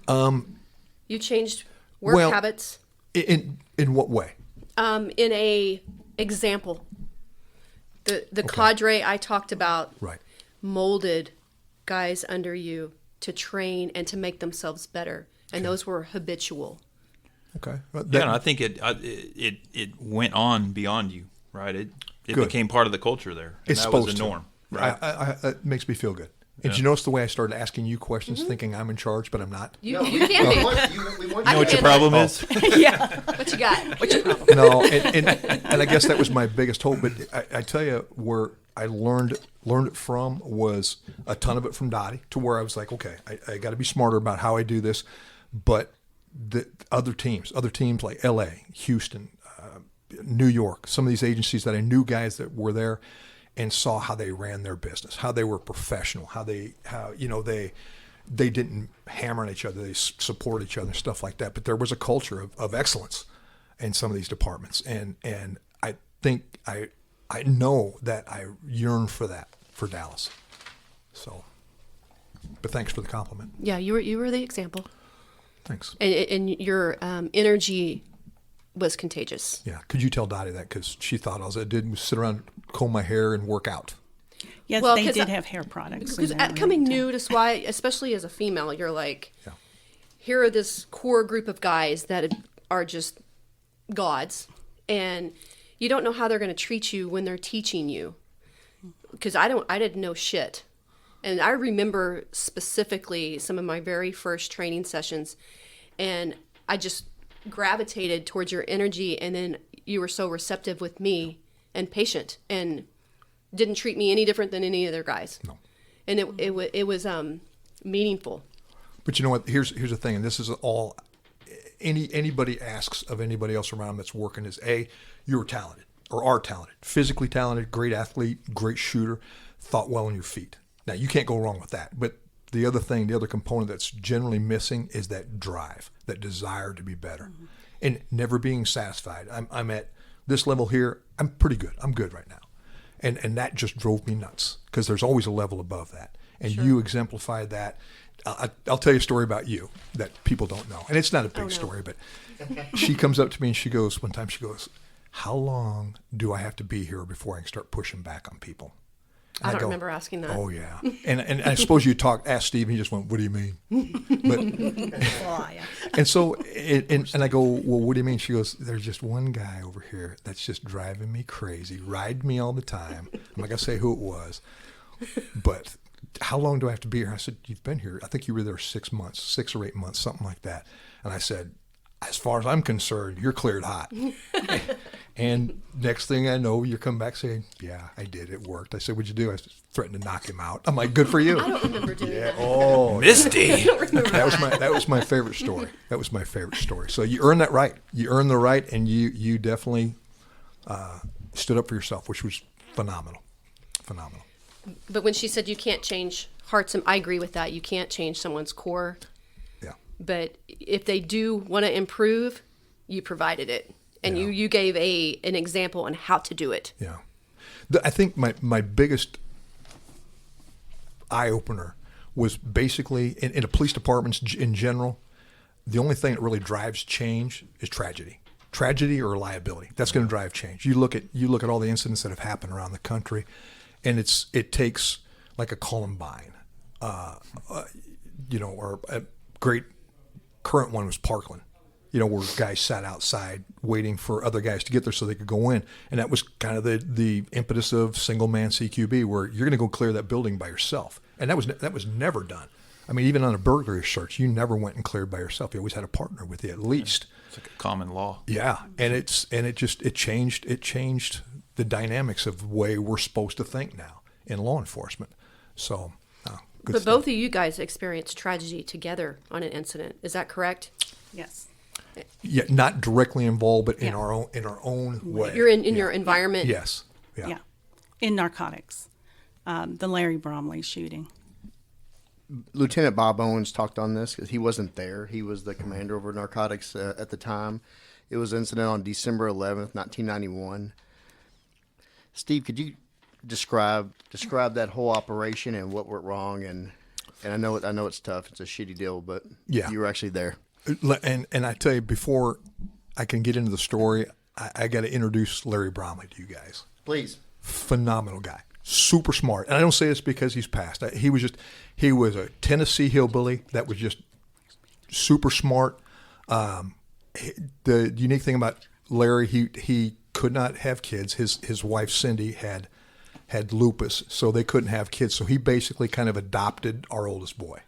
You changed work habits. In what way? In a example. The cadre I talked about molded guys under you to train and to make themselves better. And those were habitual. Okay. And I think it went on beyond you, right? It became part of the culture there. And it's that supposed was the norm. To. Right? It makes me feel good. And did you notice the way I started asking you questions, thinking I'm in charge, but I'm not? You can be. You know what your problem is? Yeah. What you got? What's your problem? No, and I guess that was my biggest hope. But I tell you, where I learned it from was a ton of it from Dottie, to where I was like, okay, I got to be smarter about how I do this. But the other teams like L.A., Houston, New York, some of these agencies that I knew guys that were there, and saw how they ran their business, how they were professional, how they didn't hammer on each other, they support each other, stuff like that. But there was a culture of excellence in some of these departments, and I think I know that I yearn for that for Dallas. So, but thanks for the compliment. Yeah, you were the example. Thanks. And your energy was contagious. Yeah. Could you tell Dottie that? Because she thought all I did was sit around, comb my hair, and work out. Yes, well, they did have hair products. Because coming new to SWAT, especially as a female, you're like, here are this core group of guys that are just gods, and you don't know how they're going to treat you when they're teaching you. Because I didn't know shit. And I remember specifically some of my very first training sessions, and I just gravitated towards your energy, and then you were so receptive with me and patient and didn't treat me any different than any other guys. No. And it was meaningful. But you know what? Here's the thing, and this is all anybody asks of anybody else around that's working is you're talented or are talented, physically talented, great athlete, great shooter, thought well on your feet. Now you can't go wrong with that. But the other component that's generally missing is that drive, that desire to be better, and never being satisfied. I'm at this level here. I'm pretty good. I'm good right now, and that just drove me nuts because there's always a level above that, and you exemplified that. I'll tell you a story about you that people don't know, and it's not a big story, but she comes up to me and she goes, how long do I have to be here before I can start pushing back on people? I don't remember asking that. Oh yeah, and I suppose you asked Steve, and he just went, "What do you mean?" But and so and I go, "Well, what do you mean?" She goes, "There's just one guy over here that's just driving me crazy, riding me all the time. I'm not gonna say who it was, but how long do I have to be here?" I said, "You've been here. I think you were there 6 months, 6 or 8 months, something like that." And I said, "As far as I'm concerned, you're cleared hot." And next thing I know, you come back saying, "Yeah, I did. It worked." I said, "What'd you do?" I threatened to knock him out. I'm like, "Good for you." I don't remember doing that. Oh, Misty. I don't remember that was my favorite story. That was my favorite story. So you earned that right. You earned the right, and you definitely stood up for yourself, which was phenomenal. Phenomenal. But when she said you can't change hearts, I agree with that. You can't change someone's core. Yeah. But if they do want to improve, you provided it. And you gave an example on how to do it. Yeah. I think my biggest eye-opener was basically, in a police departments in general, the only thing that really drives change is tragedy. Tragedy or liability. That's going to drive change. You look at all the incidents that have happened around the country, and it takes like a Columbine, or a great current one was Parkland. where guys sat outside waiting for other guys to get there so they could go in. And that was kind of the impetus of single man CQB, where you're going to go clear that building by yourself. And that was never done. I mean, even on a burglary search, you never went and cleared by yourself. You always had a partner with you at least. It's like a common law. Yeah, and it changed the dynamics of the way we're supposed to think now in law enforcement. So, good But stuff. both of you guys experienced tragedy together on an incident. Is that correct? Yes. Yeah, not directly involved, but in Yeah. our own way. You're in your environment. Yes. Yeah. Yeah. In narcotics. The Larry Bromley shooting. Lieutenant Bob Owens talked on this because he wasn't there. He was the commander over narcotics at the time. It was an incident on December 11th, 1991. Steve, could you describe that whole operation and what went wrong? And I know it's tough. It's a shitty deal, but Yeah. you were actually there. And I tell you, before I can get into the story, I got to introduce Larry Bromley to you guys. Please. Phenomenal guy, super smart. And I don't say this because he's passed. He was a Tennessee hillbilly that was just super smart. The unique thing about Larry, he could not have kids. His wife Cindy had lupus, so they couldn't have kids. So he basically kind of adopted our oldest boy.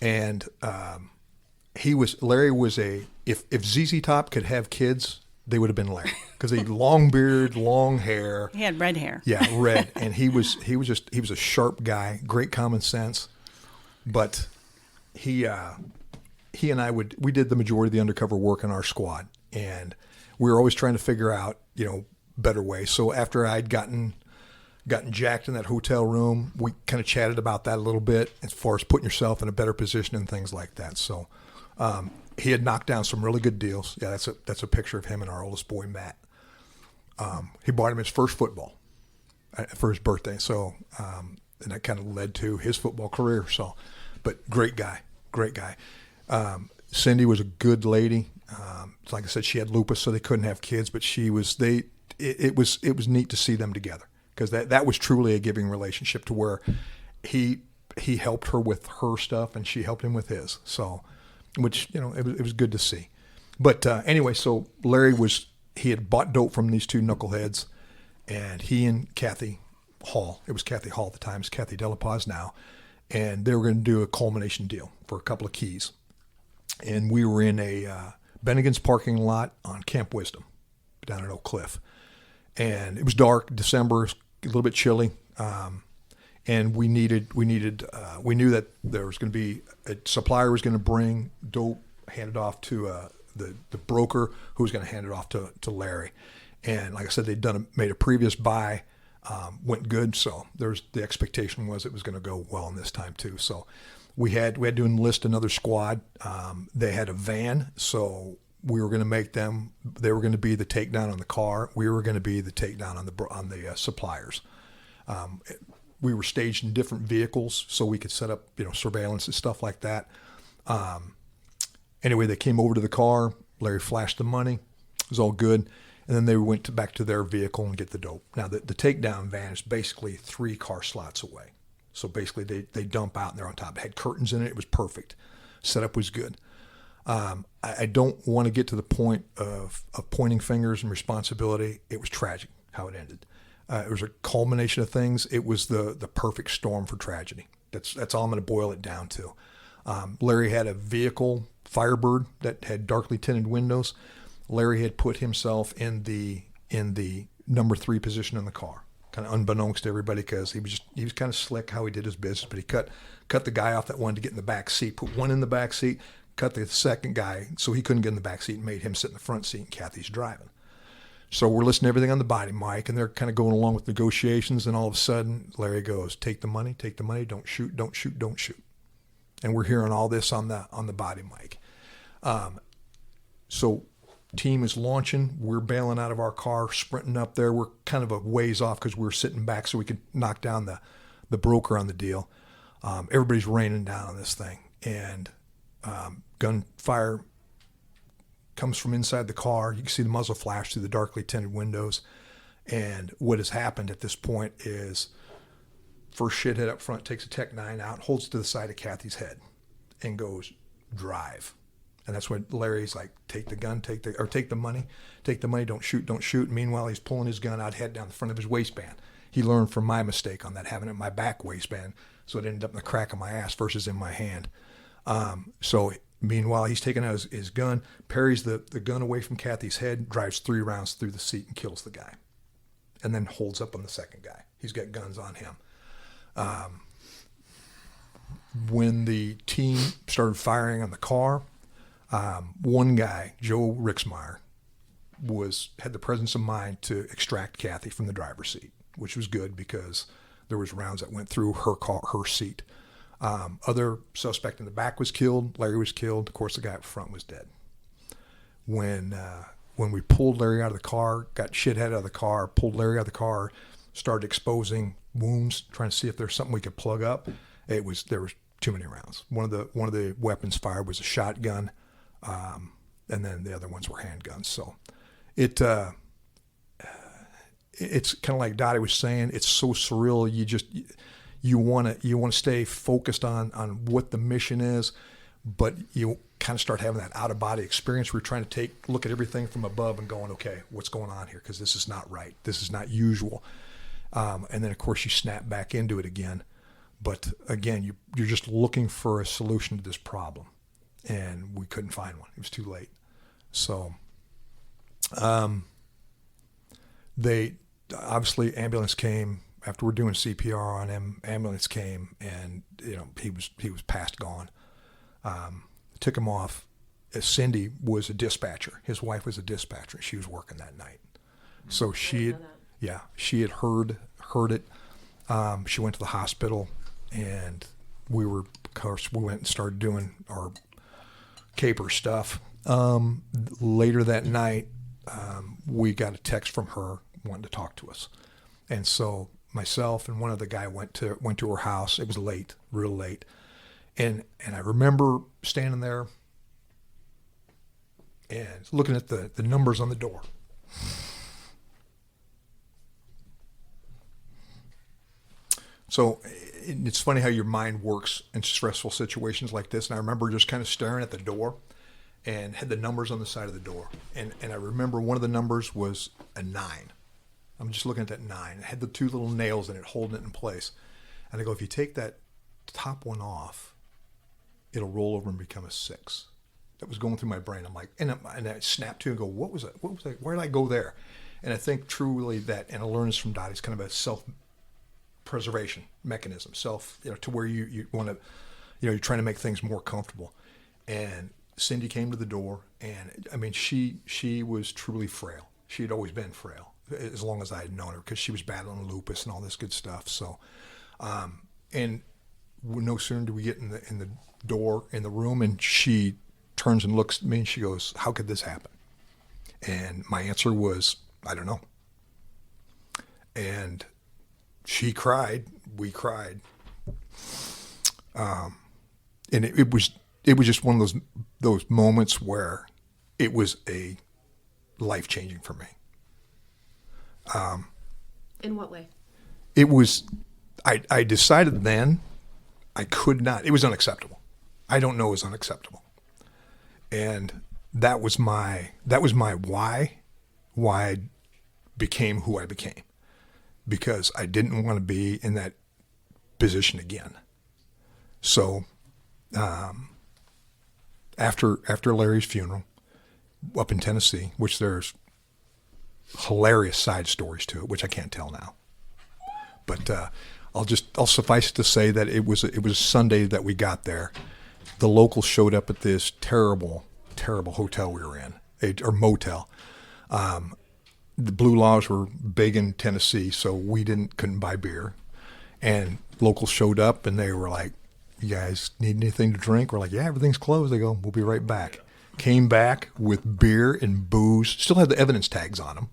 And Larry was if ZZ Top could have kids, they would have been Larry, because he had long beard, long hair. He had red hair. Yeah, red, and he was a sharp guy, great common sense. But he and I we did the majority of the undercover work in our squad, and we were always trying to figure out better ways. So after I'd gotten jacked in that hotel room, we kind of chatted about that a little bit as far as putting yourself in a better position and things like that. So he had knocked down some really good deals. Yeah, that's a picture of him and our oldest boy, Matt. He bought him his first football for his birthday. So, and that kind of led to his football career. So, but great guy. Cindy was a good lady. Like I said, she had lupus, so they couldn't have kids, but it was neat to see them together, because that was truly a giving relationship, to where he helped her with her stuff and she helped him with his. So, which, it was good to see. But anyway, so Larry he had bought dope from these two knuckleheads, and he and Kathy Hall, it was Kathy Hall at the time, it's Kathy Dela Paz now, and they were going to do a culmination deal for a couple of keys. And we were in a Bennigan's parking lot on Camp Wisdom down at Oak Cliff. And it was dark, December, a little bit chilly. And we knew that there was going to be a supplier was going to bring dope, hand it off to the broker, who was going to hand it off to Larry. And like I said, they'd made a previous buy, went good. So the expectation was it was going to go well in this time too. So we had to enlist another squad. They had a van, so we were going to make them. They were going to be the takedown on the car. We were going to be the takedown on the suppliers. We were staged in different vehicles so we could set up, surveillance and stuff like that. Anyway, they came over to the car. Larry flashed the money. It was all good. And then they went back to their vehicle and get the dope. Now, the takedown van is basically 3 car slots away. So basically they dump out and they're on top. It had curtains in it. It was perfect. Setup was good. I don't want to get to the point of pointing fingers and responsibility. It was tragic how it ended. It was a culmination of things. It was the perfect storm for tragedy. That's all I'm going to boil it down to. Larry had a vehicle, Firebird, that had darkly tinted windows. Larry had put himself in the number 3 position in the car, kind of unbeknownst to everybody, because he was kind of slick how he did his business. But he cut the guy off that wanted to get in the back seat, put one in the back seat, cut the second guy so he couldn't get in the back seat, and made him sit in the front seat, and Kathy's driving. So we're listening to everything on the body mic, and they're kind of going along with negotiations, and all of a sudden Larry goes, take the money, don't shoot. And we're hearing all this on the body mic. So team is launching. We're bailing out of our car, sprinting up there. We're kind of a ways off because we were sitting back so we could knock down the broker on the deal. Everybody's raining down on this thing, and gunfire comes from inside the car. You can see the muzzle flash through the darkly tinted windows. And what has happened at this point is, first shithead up front takes a Tech 9 out, holds it to the side of Kathy's head, and goes, drive. And that's when Larry's like, take the gun, take the money, don't shoot. Meanwhile, he's pulling his gun out, head down the front of his waistband. He learned from my mistake on that, having it in my back waistband, so it ended up in the crack of my ass versus in my hand. So meanwhile, he's taking out his gun, parries the gun away from Kathy's head, drives 3 rounds through the seat and kills the guy, and then holds up on the second guy. He's got guns on him. When the team started firing on the car, one guy, Joe Rixmeyer, had the presence of mind to extract Kathy from the driver's seat, which was good because there was rounds that went through her car, her seat. Other suspect in the back was killed. Larry was killed. Of course, the guy up front was dead. When we pulled Larry out of the car, got shithead out of the car, pulled Larry out of the car, started exposing wounds, trying to see if there's something we could plug up. There was too many rounds. One of the weapons fired was a shotgun, and then the other ones were handguns. So it's kind of like Dottie was saying. It's so surreal. You want to stay focused on what the mission is, but you kind of start having that out of body experience where you're trying to look at everything from above and going, okay, what's going on here? Because this is not right. This is not usual. And then of course you snap back into it again. But again, you're just looking for a solution to this problem, and we couldn't find one. It was too late. So, they obviously ambulance came after we're doing CPR on him. Ambulance came, and he was past gone. Took him off. Cindy was a dispatcher. His wife was a dispatcher. She was working that night, so she had heard it. She went to the hospital. And we went and started doing our caper stuff. Later that night, we got a text from her wanting to talk to us. And so myself and one other guy went to her house. It was late, real late. And I remember standing there and looking at the numbers on the door. So it's funny how your mind works in stressful situations like this. And I remember just kind of staring at the door and had the numbers on the side of the door. And I remember one of the numbers was a 9. I'm just looking at that 9. It had the 2 little nails in it holding it in place. And I go, if you take that top one off, it'll roll over and become a 6. That was going through my brain. I'm like, and I snapped to and go, what was that? What was that? Where did I go there? And I think truly that, and I learned this from Dottie, it's kind of a self-preservation mechanism, to where you want to, you're trying to make things more comfortable. And Cindy came to the door, and I mean, she was truly frail. She had always been frail as long as I had known her, because she was battling lupus and all this good stuff. So, and no sooner do we get in the door in the room, and she turns and looks at me and she goes, "How could this happen?" And my answer was, "I don't know." And she cried. We cried. And it was just one of those moments where it was a life-changing for me. In what way? It was, I decided then I could not, it was unacceptable. I don't know it was unacceptable. And that was my why I became who I became. Because I didn't want to be in that position again. So, after Larry's funeral up in Tennessee, which there's hilarious side stories to it, which I can't tell now. But I'll suffice it to say that it was a Sunday that we got there. The locals showed up at this terrible hotel we were in, or motel. The blue laws were big in Tennessee, so we couldn't buy beer. And locals showed up, and they were like, "You guys need anything to drink?" We're like, "Yeah, everything's closed." They go, "We'll be right back." Came back with beer and booze. Still had the evidence tags on them.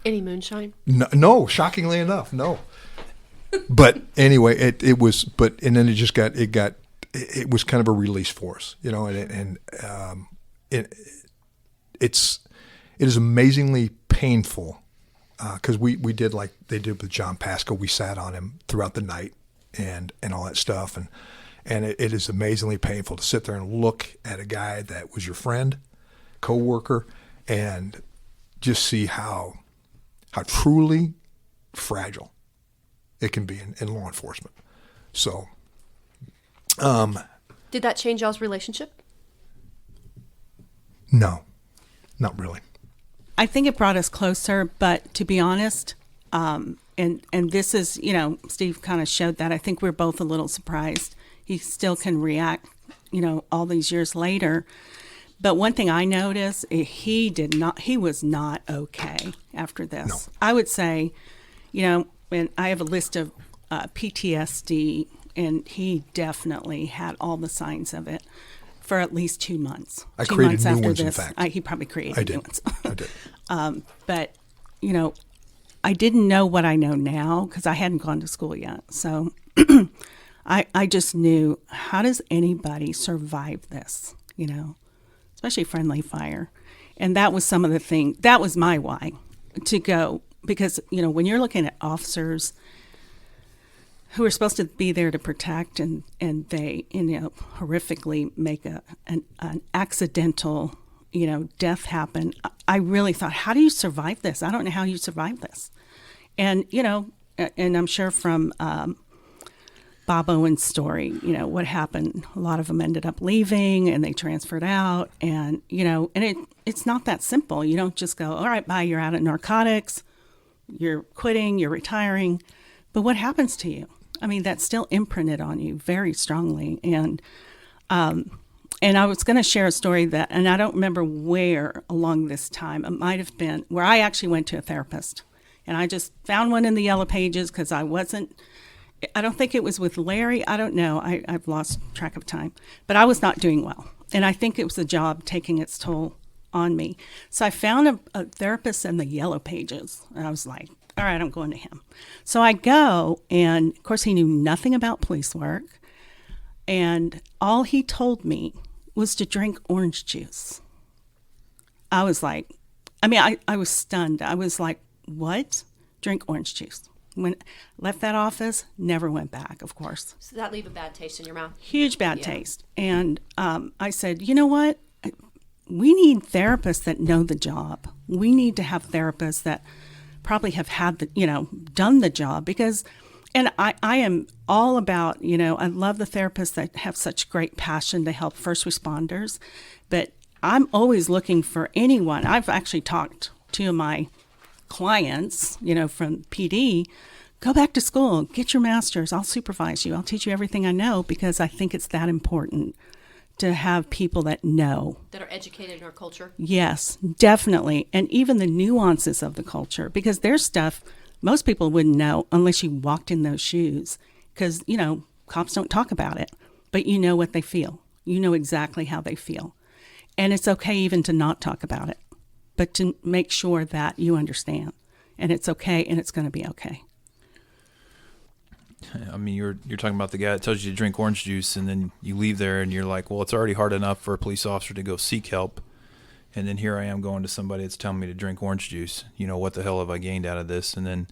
Any moonshine? No, shockingly enough, no. But anyway, it was. But and then it was kind of a release for us, and it is amazingly painful because we did like they did with John Pascoe. We sat on him throughout the night and all that stuff, And it is amazingly painful to sit there and look at a guy that was your friend, co-worker, and just see how truly fragile it can be in law enforcement. So, Did that change y'all's relationship? no, not really. I think it brought us closer, but to be honest, and this is, Steve kind of showed that. I think we're both a little surprised. He still can react, all these years later. But one thing I noticed, he was not okay after this. No. I would say, and I have a list of PTSD, and he definitely had all the signs of it for at least 2 months. I 2 created months new after ones, in this, fact. he probably created I did. new ones. I did. But, I didn't know what I know now because I hadn't gone to school yet. So I just knew, how does anybody survive this, especially friendly fire? And that was some of the things, that was my why to go, because, when you're looking at officers who are supposed to be there to protect and they, horrifically make an accidental, death happen, I really thought, how do you survive this? I don't know how you survive this. And, and I'm sure from Bob Owen's story, what happened, a lot of them ended up leaving and they transferred out. And, and it's not that simple. You don't just go, all right, bye, you're out of narcotics, you're quitting, you're retiring. But what happens to you? I mean, that's still imprinted on you very strongly. And I was going to share a story that, and I don't remember where along this time, it might have been where I actually went to a therapist. And I just found one in the yellow pages because I don't think it was with Larry. I don't know. I've lost track of time. But I was not doing well. And I think it was the job taking its toll on me. So I found a therapist in the yellow pages. And I was like, all right, I'm going to him. So I go, and of course he knew nothing about police work. And all he told me was to drink orange juice. I was like, I was stunned. I was like, what? Drink orange juice. When left that office, never went back, of course. So that leave a bad taste in your mouth? Huge bad taste. And I said, you know what? We need therapists that know the job. We need to have therapists that probably have had done the job, because, and I am all about, I love the therapists that have such great passion to help first responders, but I'm always looking for anyone. I've actually talked to my clients, from PD, go back to school, get your master's, I'll supervise you, I'll teach you everything I know, because I think it's that important to have people that know. That are educated in our culture? Yes, definitely. And even the nuances of the culture, because there's stuff most people wouldn't know unless you walked in those shoes, because, cops don't talk about it, but you know what they feel. You know exactly how they feel. And it's okay even to not talk about it, but to make sure that you understand, and it's okay, and it's going to be okay. I mean, you're talking about the guy that tells you to drink orange juice, and then you leave there and you're like, well, it's already hard enough for a police officer to go seek help. And then here I am going to somebody that's telling me to drink orange juice. What the hell have I gained out of this? And then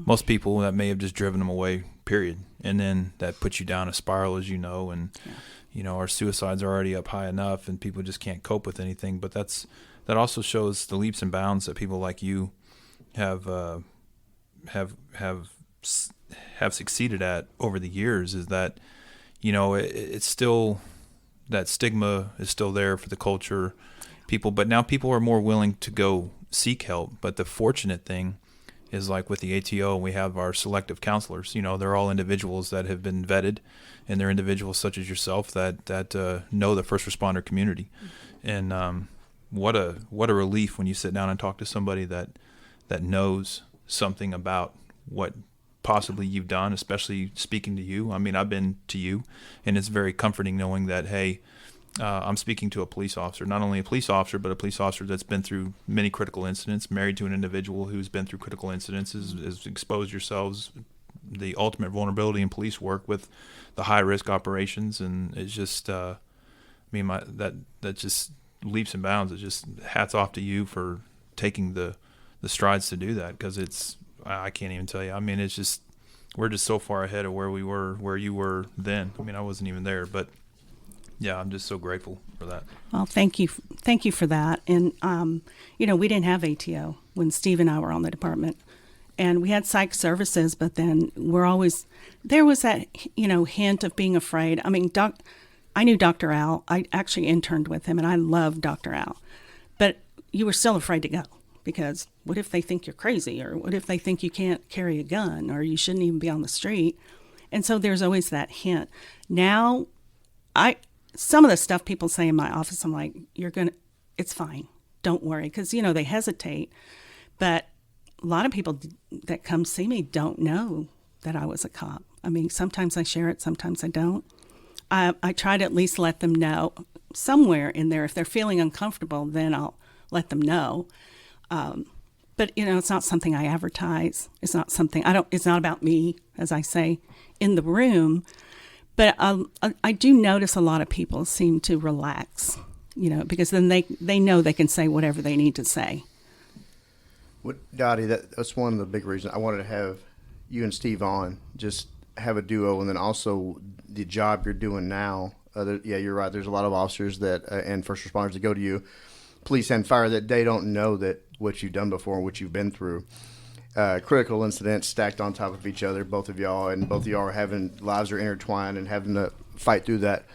most people, that may have just driven them away, period. And then that puts you down a spiral, as you know. And, our suicides are already up high enough and people just can't cope with anything. But that also shows the leaps and bounds that people like you have succeeded at over the years, is that, it's still, that stigma is still there for the culture, people, but now people are more willing to go seek help. But the fortunate thing is, like with the ATO, we have our selective counselors. They're all individuals that have been vetted, and they're individuals such as yourself that know the first responder community. And what a relief when you sit down and talk to somebody that knows something about what possibly you've done, especially speaking to you. I mean, I've been to you, and it's very comforting knowing that, hey, I'm speaking to a police officer, not only a police officer, but a police officer that's been through many critical incidents, married to an individual who's been through critical incidents, has exposed yourselves the ultimate vulnerability in police work with the high risk operations. And it's just, that just leaps and bounds. It's just hats off to you for taking the strides to do that, because I can't even tell you. I mean, it's just, we're just so far ahead of where you were then. I mean, I wasn't even there, but yeah, I'm just so grateful for that. Well, thank you for that. And we didn't have ATO when Steve and I were on the department, and we had psych services, but then there was that hint of being afraid. I mean, I knew Dr. Al. I actually interned with him, and I loved Dr. Al, but you were still afraid to go, because what if they think you're crazy, or what if they think you can't carry a gun, or you shouldn't even be on the street? And so there's always that hint. Now, some of the stuff people say in my office, I'm like, it's fine. Don't worry. Because, they hesitate. But a lot of people that come see me don't know that I was a cop. I mean, sometimes I share it, sometimes I don't. I try to at least let them know somewhere in there. If they're feeling uncomfortable, then I'll let them know. But, it's not something I advertise. It's not something, it's not about me, as I say, in the room. But I do notice a lot of people seem to relax, because then they know they can say whatever they need to say. Dottie, that's one of the big reasons I wanted to have you and Steve on, just have a duo, and then also the job you're doing now. You're right. There's a lot of officers and first responders that go to you, police and fire, that they don't know that what you've done before and what you've been through. Critical incidents stacked on top of each other, both of y'all, and both of y'all are having lives are intertwined and having to fight through that.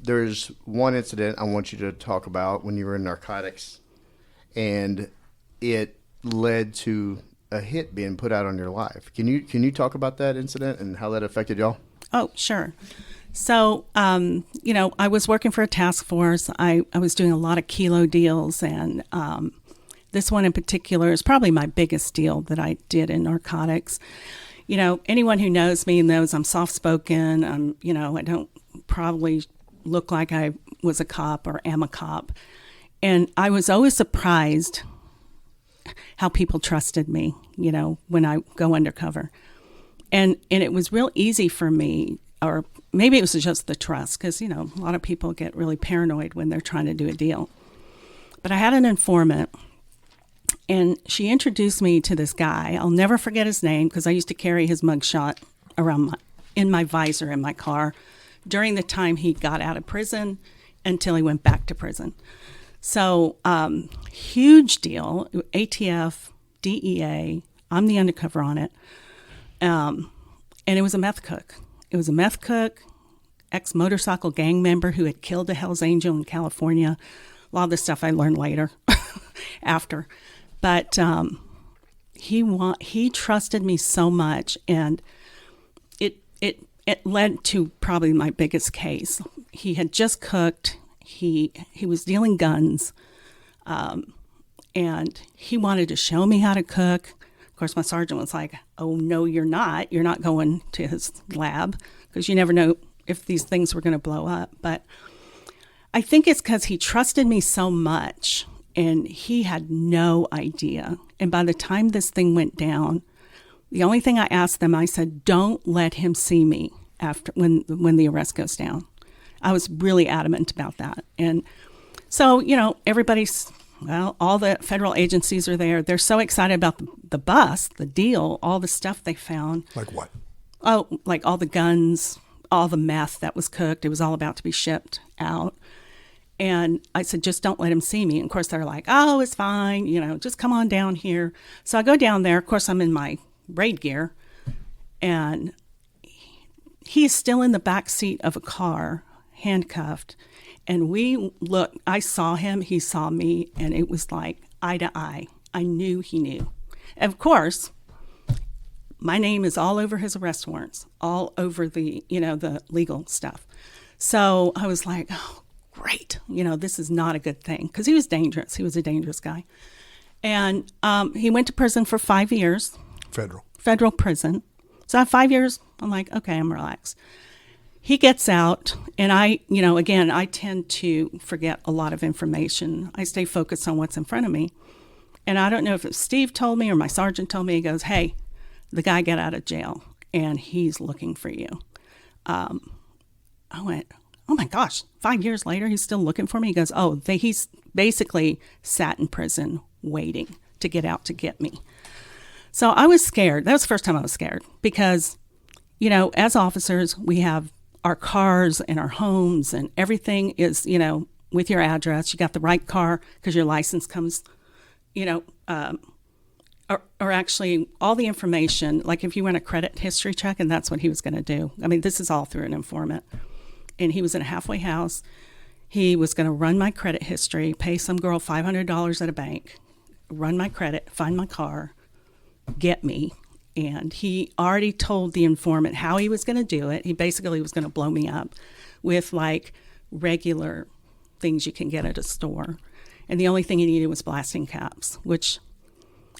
There's one incident I want you to talk about when you were in narcotics, and it led to a hit being put out on your life. Can you talk about that incident and how that affected y'all? Oh, sure. So, I was working for a task force. I was doing a lot of kilo deals, and this one in particular is probably my biggest deal that I did in narcotics. Anyone who knows me knows I'm soft-spoken. I don't probably look like I was a cop or am a cop. And I was always surprised how people trusted me, when I go undercover. And it was real easy for me, or maybe it was just the trust, because, a lot of people get really paranoid when they're trying to do a deal. But I had an informant, and she introduced me to this guy. I'll never forget his name, because I used to carry his mugshot around in my visor in my car during the time he got out of prison until he went back to prison. So, huge deal, ATF, DEA, I'm the undercover on it. And it was a meth cook. It was a meth cook, ex-motorcycle gang member who had killed a Hells Angel in California. A lot of this stuff I learned later, after. But he trusted me so much, and it led to probably my biggest case. He had just cooked. He was dealing guns, and he wanted to show me how to cook. Of course, my sergeant was like, "Oh no, you're not. You're not going to his lab, because you never know if these things were going to blow up." But I think it's because he trusted me so much, and he had no idea. And by the time this thing went down, the only thing I asked them, I said, "Don't let him see me after when the arrest goes down." I was really adamant about that. And so, all the federal agencies are there. They're so excited about the bust, the deal, all the stuff they found. Like what? Oh, like all the guns, all the meth that was cooked. It was all about to be shipped out. And I said, just don't let him see me. And of course, they're like, "Oh, it's fine. Just come on down here." So I go down there. Of course, I'm in my raid gear. And he is still in the back seat of a car, handcuffed. And I saw him, he saw me, and it was like eye to eye. I knew he knew. And of course, my name is all over his arrest warrants, all over the legal stuff. So I was like, oh, great. This is not a good thing, because he was dangerous. He was a dangerous guy. And he went to prison for 5 years. Federal prison. So I have 5 years. I'm like, okay, I'm relaxed. He gets out, and I tend to forget a lot of information. I stay focused on what's in front of me. And I don't know if Steve told me or my sergeant told me. He goes, "Hey, the guy got out of jail, and he's looking for you." I went, "Oh my gosh, 5 years later, he's still looking for me?" He goes, "Oh, he's basically sat in prison waiting to get out to get me." So I was scared. That was the first time I was scared because, you know, as officers, we have our cars and our homes and everything is, you know, with your address. You got the right car because your license comes, you know, or actually all the information, like if you run a credit history check, and that's what he was going to do. I mean, this is all through an informant. And he was in a halfway house. He was going to run my credit history, pay some girl $500 at a bank, run my credit, find my car, get me. And he already told the informant how he was going to do it. He basically was going to blow me up with like regular things you can get at a store. And the only thing he needed was blasting caps, which,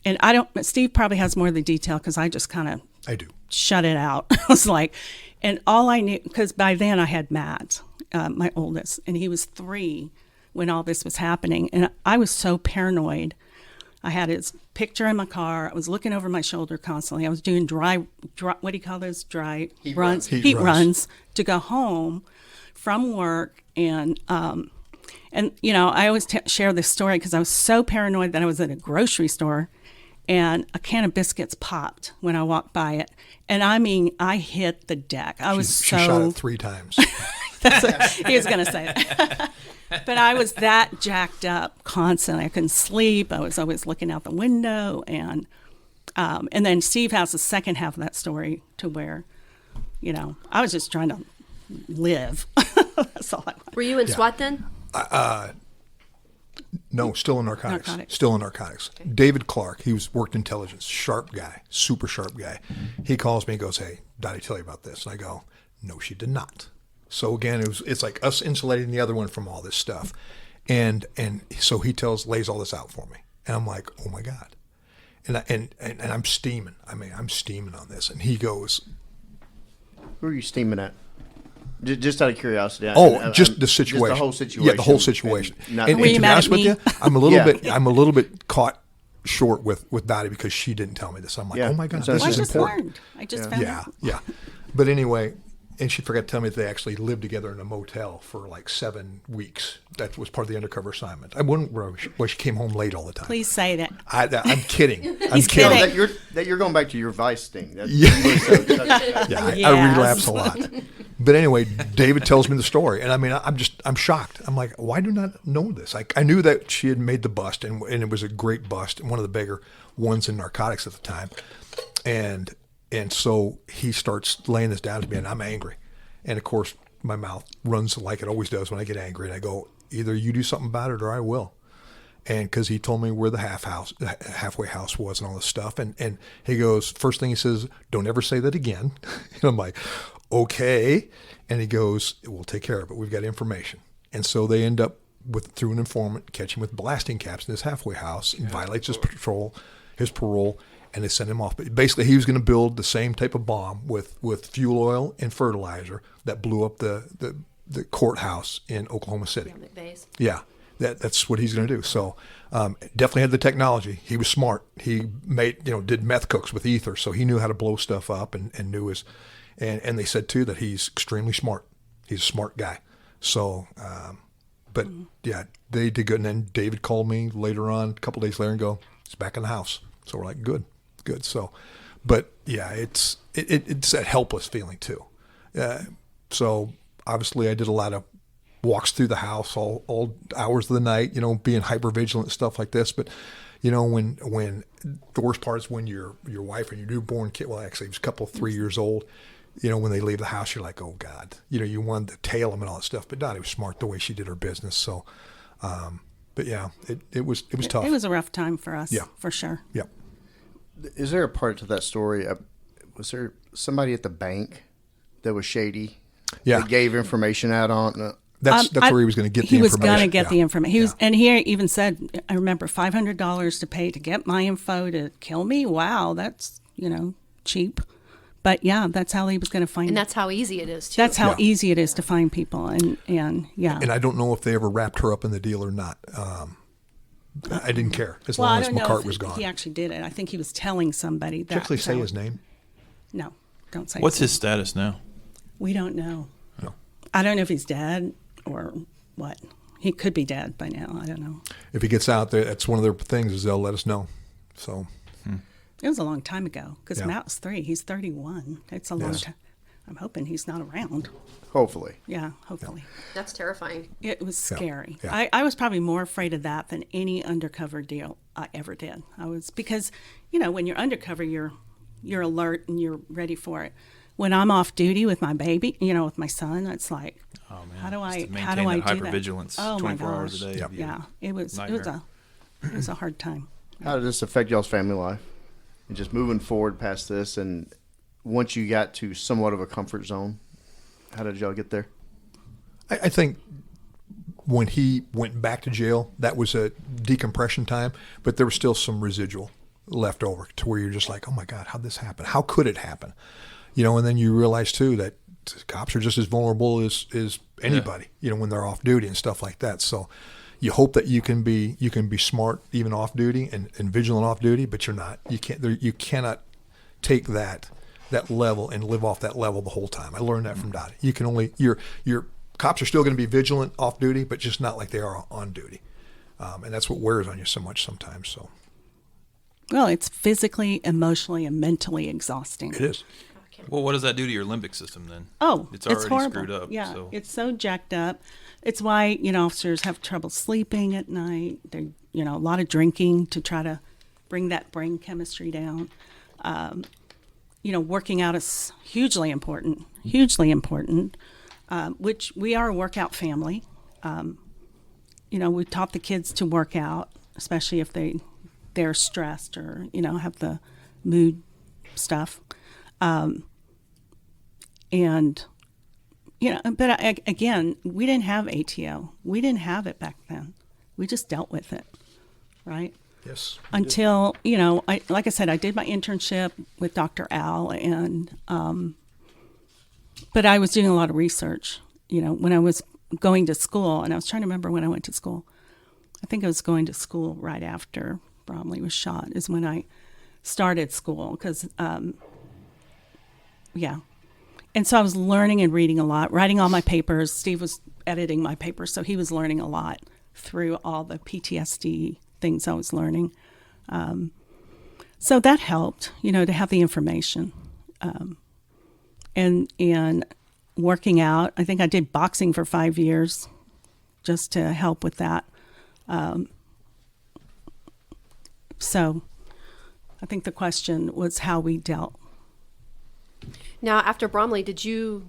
and I don't, Steve probably has more of the detail because I just kind of I do. shut it out. I was like, and all I knew, because by then I had Matt, my oldest, and he was 3 when all this was happening. And I was so paranoid. I had his picture in my car. I was looking over my shoulder constantly. I was doing dry what do you call those? Dry runs? Heat runs to go home from work. And you know, I always share this story because I was so paranoid that I was at a grocery store and a can of biscuits popped when I walked by it. And I mean, I hit the deck. She shot it 3 times. That's what he was going to say. But I was that jacked up constantly. I couldn't sleep. I was always looking out the window. And then Steve has the second half of that story to where, you know, I was just trying to live. That's all I wanted. Were you in SWAT then? No, still in narcotics. Still in narcotics. Okay. David Clark, he worked intelligence, sharp guy, super sharp guy. He calls me and goes, "Hey, Dottie, tell you about this." And I go, "No, she did not." So again, it's like us insulating the other one from all this stuff. And so he lays all this out for me. And I'm like, "Oh my God." And I'm steaming. I mean, I'm steaming on this. And he goes, "Who are you steaming at?" Just out of curiosity. Just the situation. Just the whole situation. Yeah, the whole situation. And to be honest with you, I'm a little bit caught short with Dottie because she didn't tell me this. I'm like, oh my God, this is important. I just found out. Yeah. But anyway, and she forgot to tell me that they actually lived together in a motel for like 7 weeks. That was part of the undercover assignment. I wouldn't worry. Well, she came home late all the time. Please say that. I'm kidding. He's kidding. That you're going back to your Vice thing. I relapse a lot. But anyway, David tells me the story, and I mean, I'm shocked. I'm like, why do I not know this? I knew that she had made the bust, and it was a great bust, and one of the bigger ones in narcotics at the time. And so he starts laying this down to me, and I'm angry. And of course, my mouth runs like it always does when I get angry, and I go, either you do something about it or I will. And because he told me where the halfway house was and all this stuff. And he goes, first thing he says, "Don't ever say that again." And I'm like, okay. And he goes, "We'll take care of it. We've got information." And so they end up through an informant, catch him with blasting caps in his halfway house, and violates his parole, and they send him off. But basically, he was going to build the same type of bomb with fuel oil and fertilizer that blew up the courthouse in Oklahoma City. Yeah, McVeigh's. Yeah. That's what he's going to do. So definitely had the technology. He was smart. He did meth cooks with ether, so he knew how to blow stuff up and knew his. And they said too that he's extremely smart. He's a smart guy. So, but yeah, they did good. And then David called me later on, a couple days later, and go, "He's back in the house." So we're like, good. So, but yeah, it's that helpless feeling too. So obviously, I did a lot of walks through the house all hours of the night, being hyper vigilant and stuff like this. But when the worst part is when your wife and your newborn kid, well, actually, he was a couple 3 years old. When they leave the house, you're like, oh God, you wanted to tail them and all that stuff. But Dottie was smart the way she did her business. So, but yeah, it was tough. It was a rough time for us. Yeah, for sure. Yeah. Is there a part to that story? Was there somebody at the bank that was shady? Yeah. That gave information out on. That's where he was going to get the information. He was going to get the information. And he even said, I remember $500 to pay to get my info to kill me. Wow, that's cheap. But yeah, that's how he was going to find. And that's how easy it is too. That's how easy it is to find people. And yeah. And I don't know if they ever wrapped her up in the deal or not. I didn't care as long as McCart was gone. He actually did it. I think he was telling somebody that. Did you actually say his name? No, don't say. What's his status now? We don't know. No. I don't know if he's dead or what. He could be dead by now. I don't know. If he gets out there, that's one of their things is they'll let us know. So. It was a long time ago because Yeah. Matt's 3. He's 31. It's a long Yes. time. I'm hoping he's not around. Hopefully. Yeah, hopefully. That's terrifying. It was scary. Yeah. I was probably more afraid of that than any undercover deal I ever did. I was because, when you're undercover, you're alert and you're ready for it. When I'm off duty with my baby, with my son, it's like, Oh man, how do I Just to how do maintain I that do that? hypervigilance Oh my 24 hours a gosh. day. Yep. Yeah, it was Nightmare. a hard time. How did this affect y'all's family life? And just moving forward past this, and once you got to somewhat of a comfort zone, how did y'all get there? I think when he went back to jail, that was a decompression time, but there was still some residual left over to where you're just like, oh my God, how'd this happen? How could it happen? And then you realize too that cops are just as vulnerable as anybody, when they're off duty and stuff like that. So you hope that you can be smart even off duty and vigilant off duty, but you're not. You cannot take that level and live off that level the whole time. I learned that from Dottie. You can only your cops are still going to be vigilant off duty, but just not like they are on duty, and that's what wears on you so much sometimes. So Well, it's physically, emotionally, and mentally exhausting. it is. Well, what does that do to your limbic system then? Oh, it's already horrible. screwed up. Yeah, So. it's so jacked up. It's why officers have trouble sleeping at night. They a lot of drinking to try to bring that brain chemistry down. Working out is hugely important. Which we are a workout family. We taught the kids to work out, especially if they're stressed or have the mood stuff. Again, we didn't have ATO. We didn't have it back then. We just dealt with it, right? Yes. Until, like I said, I did my internship with Dr. Al, but I was doing a lot of research, when I was going to school, and I was trying to remember when I went to school. I think I was going to school right after Bromley was shot is when I started school because, And so I was learning and reading a lot, writing all my papers. Steve was editing my papers, so he was learning a lot through all the PTSD things I was learning. So that helped, to have the information. And working out, I think I did boxing for 5 years just to help with that. So I think the question was how we dealt. Now, after Bromley, you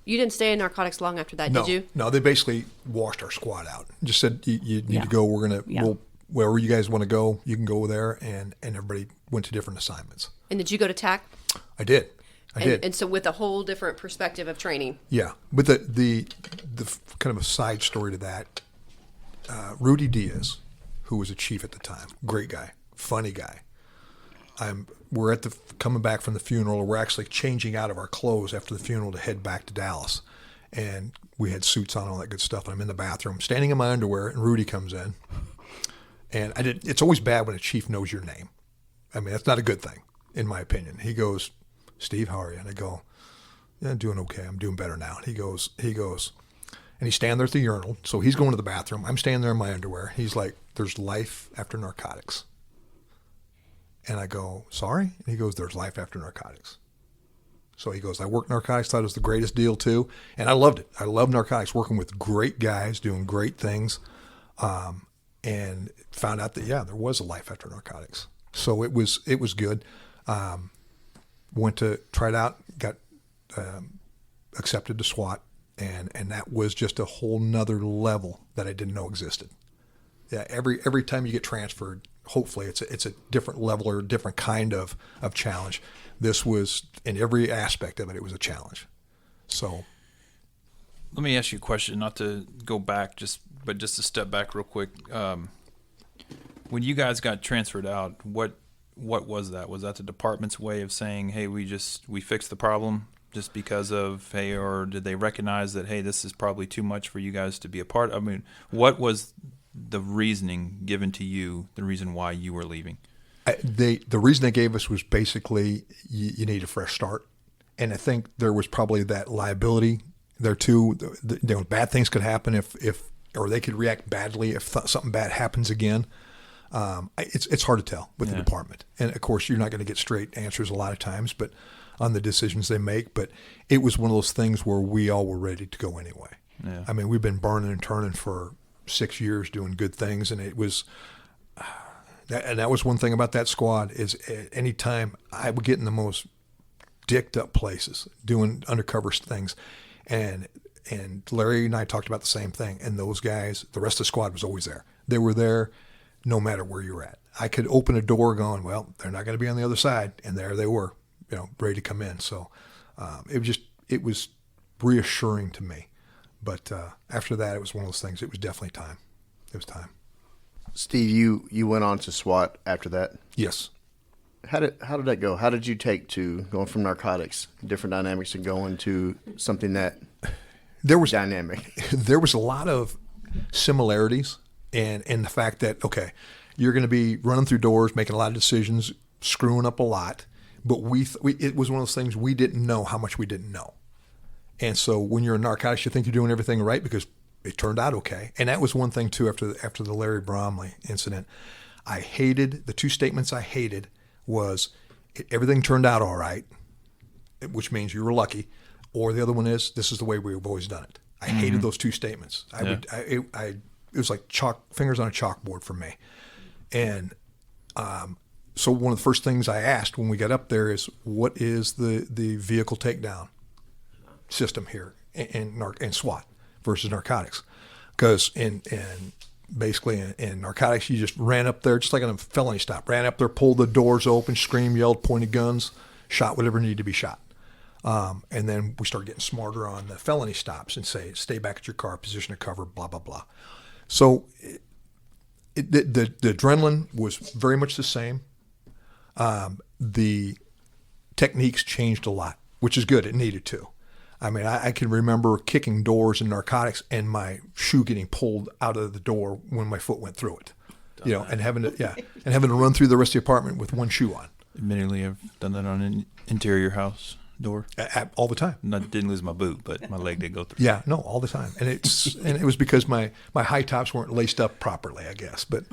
didn't stay in narcotics long after that, No, did you? no, they basically washed our squad out. Just said you need to go. We're gonna wherever you guys want to go, you can go there, and everybody went to different assignments. And did you go to TAC? I did. I did. And so with a whole different perspective of training. Yeah, but the kind of a side story to that, Rudy Diaz, who was a chief at the time, great guy, funny guy. We're coming back from the funeral. We're actually changing out of our clothes after the funeral to head back to Dallas, and we had suits on and all that good stuff. And I'm in the bathroom, standing in my underwear, and Rudy comes in, and it's always bad when a chief knows your name. I mean, that's not a good thing, in my opinion. He goes, "Steve, how are you?" And I go, "Yeah, I'm doing okay. I'm doing better now." And he goes, and he's standing there at the urinal. So he's going to the bathroom. I'm standing there in my underwear. He's like, "There's life after narcotics." And I go, "Sorry?" And he goes, "There's life after narcotics." So he goes, "I worked narcotics, thought it was the greatest deal too." And I loved it. I love narcotics, working with great guys, doing great things. And found out that, there was a life after narcotics. So it was good. Went to try it out, got accepted to SWAT, and that was just a whole nother level that I didn't know existed. Yeah, every time you get transferred, hopefully it's a different level or a different kind of challenge. This was, in every aspect of it, it was a challenge. So Let me ask you a question, not to go back, but just to step back real quick. When you guys got transferred out, what was that? Was that the department's way of saying, "Hey, we fixed the problem just because of, hey," or did they recognize that, "Hey, this is probably too much for you guys to be a part"? I mean, what was the reasoning given to you, the reason why you were leaving? The reason they gave us was basically you need a fresh start. And I think there was probably that liability there too. Bad things could happen or they could react badly if something bad happens again. It's hard to tell with the department. And, of course, you're not going to get straight answers a lot of times but on the decisions they make. But it was one of those things where we all were ready to go anyway. Yeah. I mean, we've been burning and turning for 6 years doing good things, and it was that was one thing about that squad is any time I would get in the most dicked up places doing undercover things, and Larry and I talked about the same thing, and those guys, the rest of the squad was always there. They were there no matter where you were at. I could open a door going, well, they're not going to be on the other side, and there they were, ready to come in. So it was reassuring to me. But after that, it was one of those things. It was definitely time. It was time. Steve, you went on to SWAT after that. Yes. How did that go? How did you take to going from narcotics, different dynamics, and going to something that dynamic? There was a lot of similarities, and the fact that you're going to be running through doors, making a lot of decisions, screwing up a lot, but it was one of those things we didn't know how much we didn't know. And so when you're in narcotics, you think you're doing everything right because it turned out okay. And that was one thing, too, after the Larry Bromley incident. I hated, the two statements I hated was everything turned out all right, which means you were lucky, or the other one is this is the way we've always done it. I hated those two statements. It was like fingers on a chalkboard for me. And so one of the first things I asked when we got up there is, what is the vehicle takedown system here in SWAT versus narcotics? Because basically in narcotics, you just ran up there, just like in a felony stop, ran up there, pulled the doors open, screamed, yelled, pointed guns, shot whatever needed to be shot. And then we started getting smarter on the felony stops and say, stay back at your car, position of cover, blah, blah, blah. So the adrenaline was very much the same. The techniques changed a lot, which is good. It needed to. I mean, I can remember kicking doors in narcotics and my shoe getting pulled out of the door when my foot went through it, and having to run through the rest of the apartment with one shoe on. Admittedly, I've done that on an interior house door all the time. I didn't lose my boot, but my leg did go through. Yeah, no, all the time, and it was because my high tops weren't laced up properly, I guess. But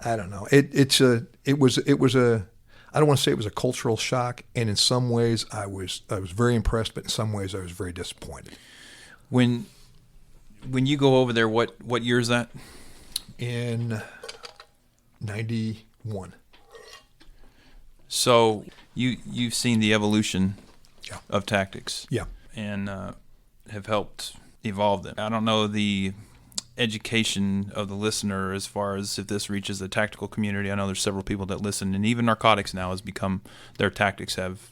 I don't know. It was a. I don't want to say it was a cultural shock, and in some ways I was very impressed, but in some ways I was very disappointed. When you go over there, what year is that? In 91. So you've seen the evolution of tactics, and have helped evolve them. I don't know the education of the listener as far as if this reaches the tactical community. I know there's several people that listen, and even narcotics now has become, their tactics have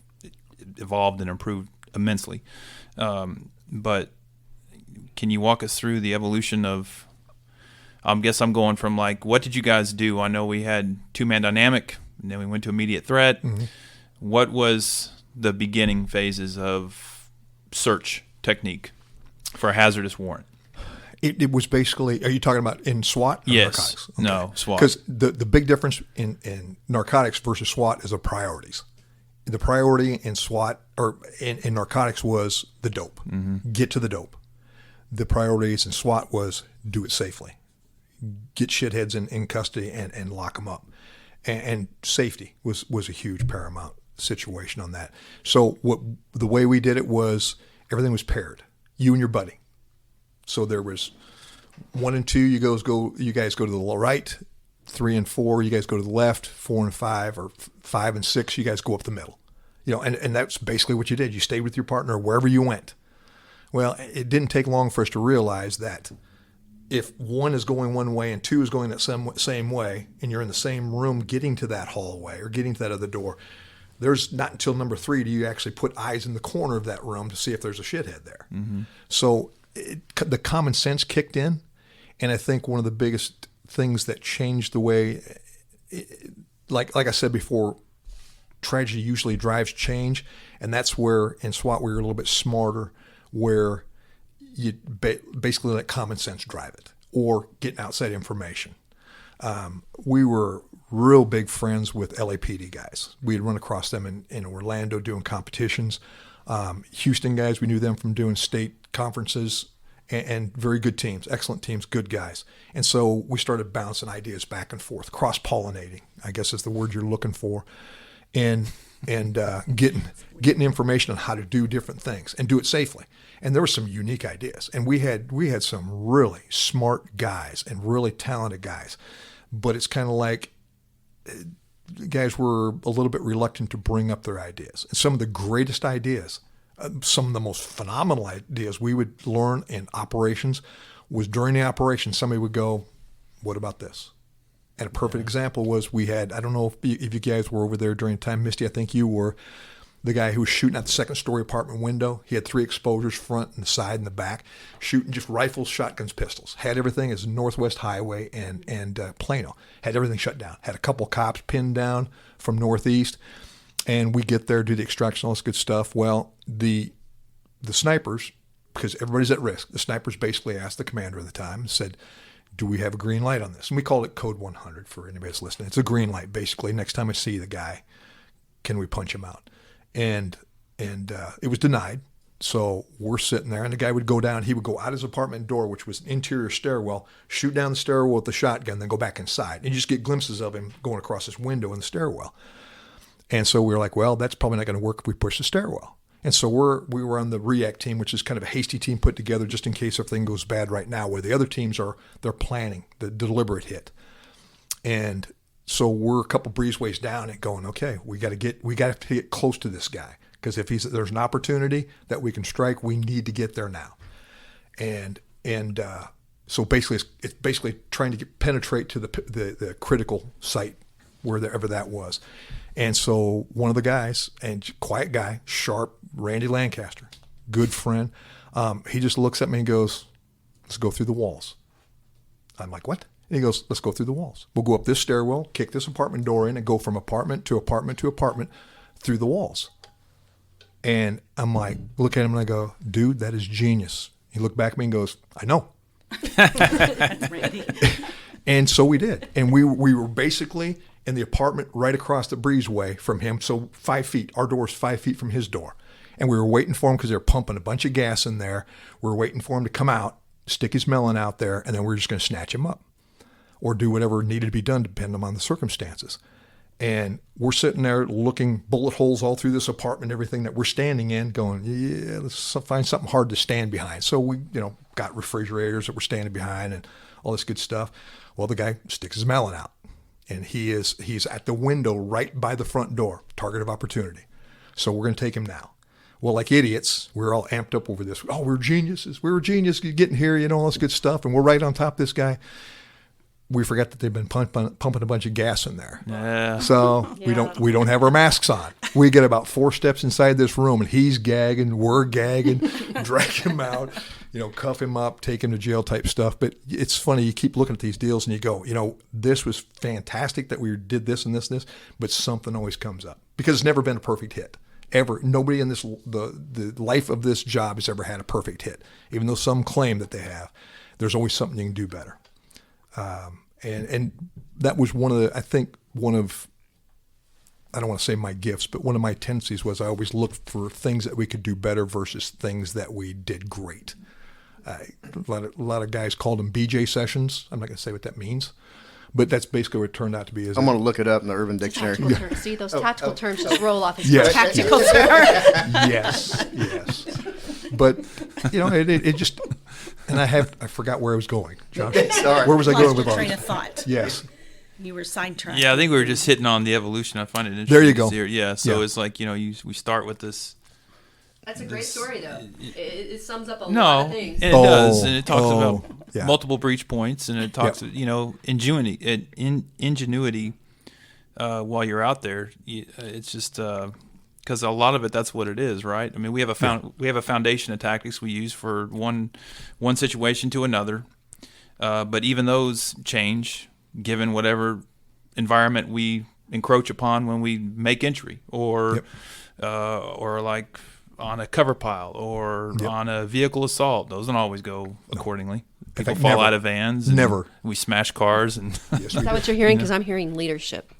evolved and improved immensely. But can you walk us through the evolution of, I guess I'm going from what did you guys do? I know we had two-man dynamic, and then we went to immediate threat. Mm-hmm. What was the beginning phases of search technique for a hazardous warrant? It was basically, are you talking about in SWAT or yes. narcotics? Okay. No, SWAT. Because the big difference in narcotics versus SWAT is the priorities. The priority in SWAT or in narcotics was the dope. Mm-hmm. Get to the dope. The priorities in SWAT was do it safely. Get shitheads in custody and lock them up. And safety was a huge paramount situation on that. So the way we did it was everything was paired. You and your buddy. So there was 1 and 2, you guys go to the right. 3 and 4, you guys go to the left. 4 and 5, or 5 and 6, you guys go up the middle. And that's basically what you did. You stayed with your partner wherever you went. Well, it didn't take long for us to realize that if 1 is going one way and 2 is going that same way, and you're in the same room getting to that hallway or getting to that other door, there's not until number 3 do you actually put eyes in the corner of that room to see if there's a shithead there. Mm-hmm. So the common sense kicked in, and I think one of the biggest things that changed the way, like I said before, tragedy usually drives change, and that's where in SWAT we were a little bit smarter, where you basically let common sense drive it, or getting outside information. We were real big friends with LAPD guys. We had run across them in Orlando doing competitions. Houston guys, we knew them from doing state conferences, and very good teams, excellent teams, good guys. And so we started bouncing ideas back and forth, cross-pollinating, I guess is the word you're looking for, and getting information on how to do different things and do it safely. And there were some unique ideas, and we had some really smart guys and really talented guys, but it's kind of like guys were a little bit reluctant to bring up their ideas. And some of the greatest ideas, some of the most phenomenal ideas we would learn in operations was during the operation, somebody would go, what about this? And a perfect example was we had, I don't know if you guys were over there during the time, Misty, I think you were, the guy who was shooting at the second-story apartment window. He had 3 exposures, front and the side and the back, shooting just rifles, shotguns, pistols. Had everything as Northwest Highway and Plano. Had everything shut down. Had a couple cops pinned down from Northeast. And we get there, do the extraction, all this good stuff. Well, the snipers, because everybody's at risk, the snipers basically asked the commander at the time and said, do we have a green light on this? And we called it Code 100 for anybody that's listening. It's a green light, basically. Next time I see the guy, can we punch him out? And it was denied. So we're sitting there, and the guy would go down. He would go out his apartment door, which was an interior stairwell, shoot down the stairwell with the shotgun, then go back inside. And you just get glimpses of him going across this window in the stairwell. And so we were like, well, that's probably not going to work if we push the stairwell. And so we were on the react team, which is kind of a hasty team put together just in case everything goes bad right now, where the other teams they're planning the deliberate hit. And so we're a couple breezeways down and going, okay, we got to get close to this guy, because if there's an opportunity that we can strike, we need to get there now. And so basically it's basically trying to penetrate to the critical site wherever that was. And so one of the guys, and quiet guy, sharp, Randy Lancaster, good friend, he just looks at me and goes, let's go through the walls. I'm like, what? And he goes, let's go through the walls. We'll go up this stairwell, kick this apartment door in, and go from apartment to apartment to apartment through the walls. And I'm like, look at him and I go, dude, that is genius. He looked back at me and goes, I know. And so we did. And we were basically in the apartment right across the breezeway from him. So 5 feet, our door's 5 feet from his door. And we were waiting for him because they were pumping a bunch of gas in there. We were waiting for him to come out, stick his melon out there, and then we were just going to snatch him up or do whatever needed to be done depending on the circumstances. And we're sitting there looking bullet holes all through this apartment, everything that we're standing in, going, yeah, let's find something hard to stand behind. So we, got refrigerators that we're standing behind and all this good stuff. Well, the guy sticks his melon out, and he's at the window right by the front door, target of opportunity. So we're going to take him now. Well, like idiots, we're all amped up over this. Oh, we're geniuses. We were geniuses getting here, all this good stuff, and we're right on top of this guy. We forgot that they've been pumping a bunch of gas in there. Yeah. So we don't have our masks on. We get about 4 steps inside this room, and he's gagging, we're gagging, drag him out, cuff him up, take him to jail type stuff. But it's funny, you keep looking at these deals and you go, this was fantastic that we did this and this and this, but something always comes up because it's never been a perfect hit. Ever. Nobody in the life of this job has ever had a perfect hit. Even though some claim that they have, there's always something you can do better. And that was one of I don't want to say my gifts, but one of my tendencies was I always looked for things that we could do better versus things that we did great. A lot of guys called them BJ sessions. I'm not going to say what that means, but that's basically what it turned out to be. I'm going to look it up in the Urban Dictionary. Terms. See, those tactical terms just roll off as yes. tactical terms. Yes. But, it just, and I forgot where I was going. Josh, sorry. Where was I going with all train this? of thought. Yes. You were sidetracked. Yeah, I think we were just hitting on the evolution. I find it interesting. There you go. Yeah, so Yeah. it's like, we start with this. That's a great story, though. It sums up a lot No, of and things. it does, and it talks about yeah. multiple breach points, and it talks, ingenuity while you're out there. It's just because a lot of it, that's what it is, right? I mean, we have a foundation of tactics we use for one situation to another, but even those change given whatever environment we encroach upon when we make entry, or like on a cover pile or on a vehicle assault. Those don't always go accordingly. People fall out of vans. And we smash cars. And Is that what you're hearing? Because I'm hearing leadership.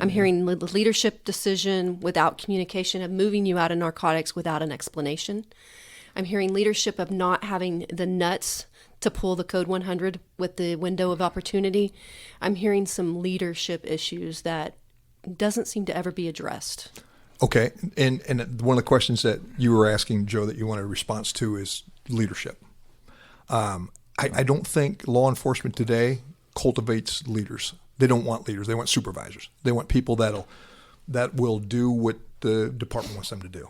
I'm hearing the leadership decision without communication of moving you out of narcotics without an explanation. I'm hearing leadership of not having the nuts to pull the Code 100 with the window of opportunity. I'm hearing some leadership issues that doesn't seem to ever be addressed. Okay, and one of the questions that you were asking, Joe, that you wanted a response to is leadership. I don't think law enforcement today cultivates leaders. They don't want leaders. They want supervisors. They want people that will do what the department wants them to do,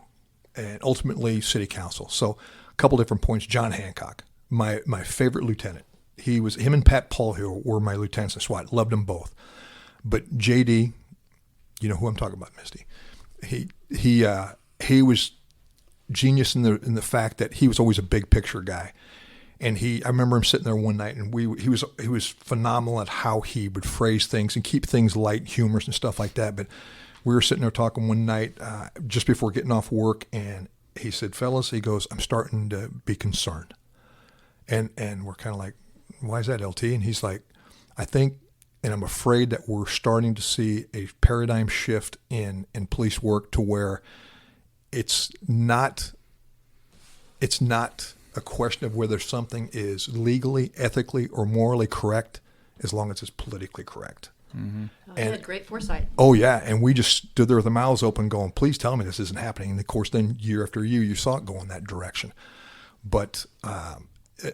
and ultimately city council. So a couple different points. John Hancock, my favorite lieutenant. Him and Pat Paul here were my lieutenants in SWAT. Loved them both. But JD, you know who I'm talking about, Misty. He was genius in the fact that he was always a big picture guy. And I remember him sitting there one night, and he was phenomenal at how he would phrase things and keep things light, humorous, and stuff like that. But we were sitting there talking one night just before getting off work, and he said, "Fellas," he goes, "I'm starting to be concerned." And we're kind of like, "Why is that, LT?" And he's like, "I think, and I'm afraid that we're starting to see a paradigm shift in police work to where it's not a question of whether something is legally, ethically, or morally correct, as long as it's politically correct." Mm-hmm. And had great foresight. Oh yeah, and we just stood there with our mouths open, going, "Please tell me this isn't happening." And of course, then year after year, you saw it go in that direction. But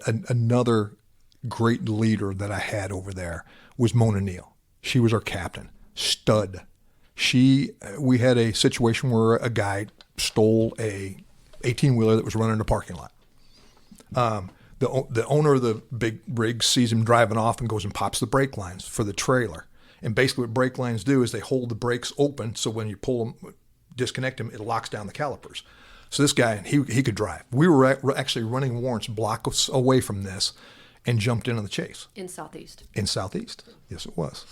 another great leader that I had over there was Mona Neal. She was our captain, stud. We had a situation where a guy stole a 18-wheeler that was running in the parking lot. The owner of the big rig sees him driving off and goes and pops the brake lines for the trailer. And basically what brake lines do is they hold the brakes open, so when you pull them, disconnect them, it locks down the calipers. So this guy, he could drive. We were actually running warrants blocks away from this and jumped in on the chase. In Southeast. In Southeast. Yes, it was.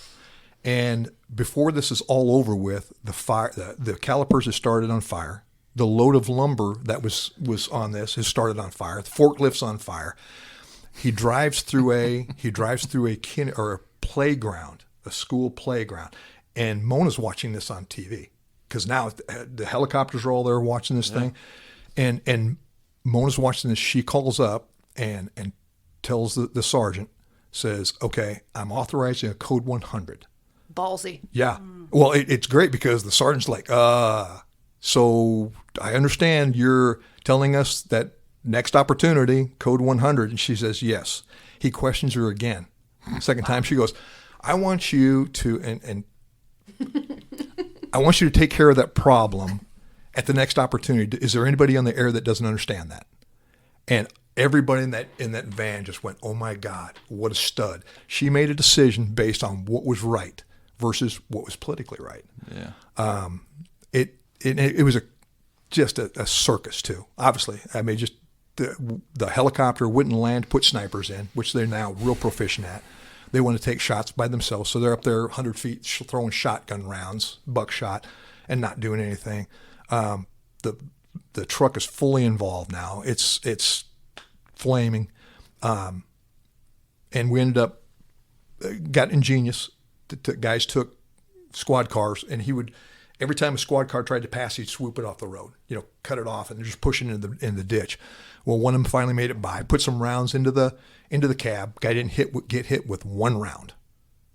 And before this is all over with, the calipers had started on fire. The load of lumber that was on this has started on fire. The forklift's on fire. He drives through a playground, a school playground, and Mona's watching this on TV because now the helicopters are all there watching this thing, and Mona's watching this. She calls up and tells the sergeant, says, "Okay, I'm authorizing a code 100." Ballsy. Yeah. Well, it's great because the sergeant's like, so I understand you're telling us that next opportunity, code 100. And she says, yes. He questions her again. Second time she goes, I want you to, I want you to take care of that problem at the next opportunity. Is there anybody on the air that doesn't understand that? And everybody in that van just went, oh my God, what a stud. She made a decision based on what was right versus what was politically right. Yeah. It was just a circus too. Obviously, I mean, just the helicopter wouldn't land, put snipers in, which they're now real proficient at. They want to take shots by themselves, so they're up there 100 feet throwing shotgun rounds, buckshot, and not doing anything. The truck is fully involved now. It's flaming, and we ended up got ingenious. The guys took squad cars, and he would. Every time a squad car tried to pass, he'd swoop it off the road, cut it off, and they're just pushing it in the ditch. Well, one of them finally made it by, put some rounds into the cab. Guy didn't get hit with one round,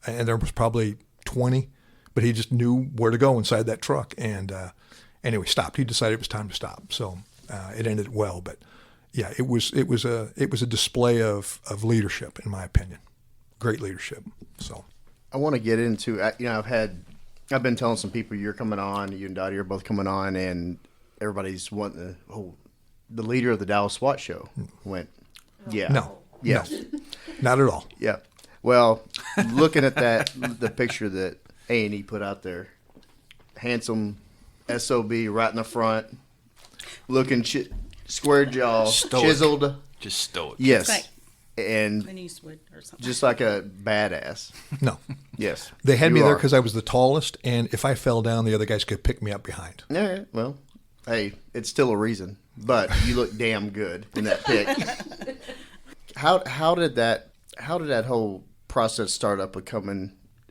and there was probably 20, but he just knew where to go inside that truck. And anyway, stopped. He decided it was time to stop, so it ended well. But yeah, it was a display of leadership, in my opinion, great leadership. So I want to get into I've been telling some people you're coming on, you and Dottie are both coming on, and everybody's wanting the leader of the Dallas SWAT show went, yeah. No. Yes. No, not at all. Yeah. Well, looking at the picture that A&E put out there, handsome SOB right in the front, looking square jaw, Stoic. chiseled. Just stoic. Yes. Like and Clint Eastwood or something. just like a badass. No. Yes. They had You me there are. because I was the tallest, and if I fell down, the other guys could pick me up behind. Yeah, well, hey, it's still a reason, but you look damn good in that pic. How did that whole process start up with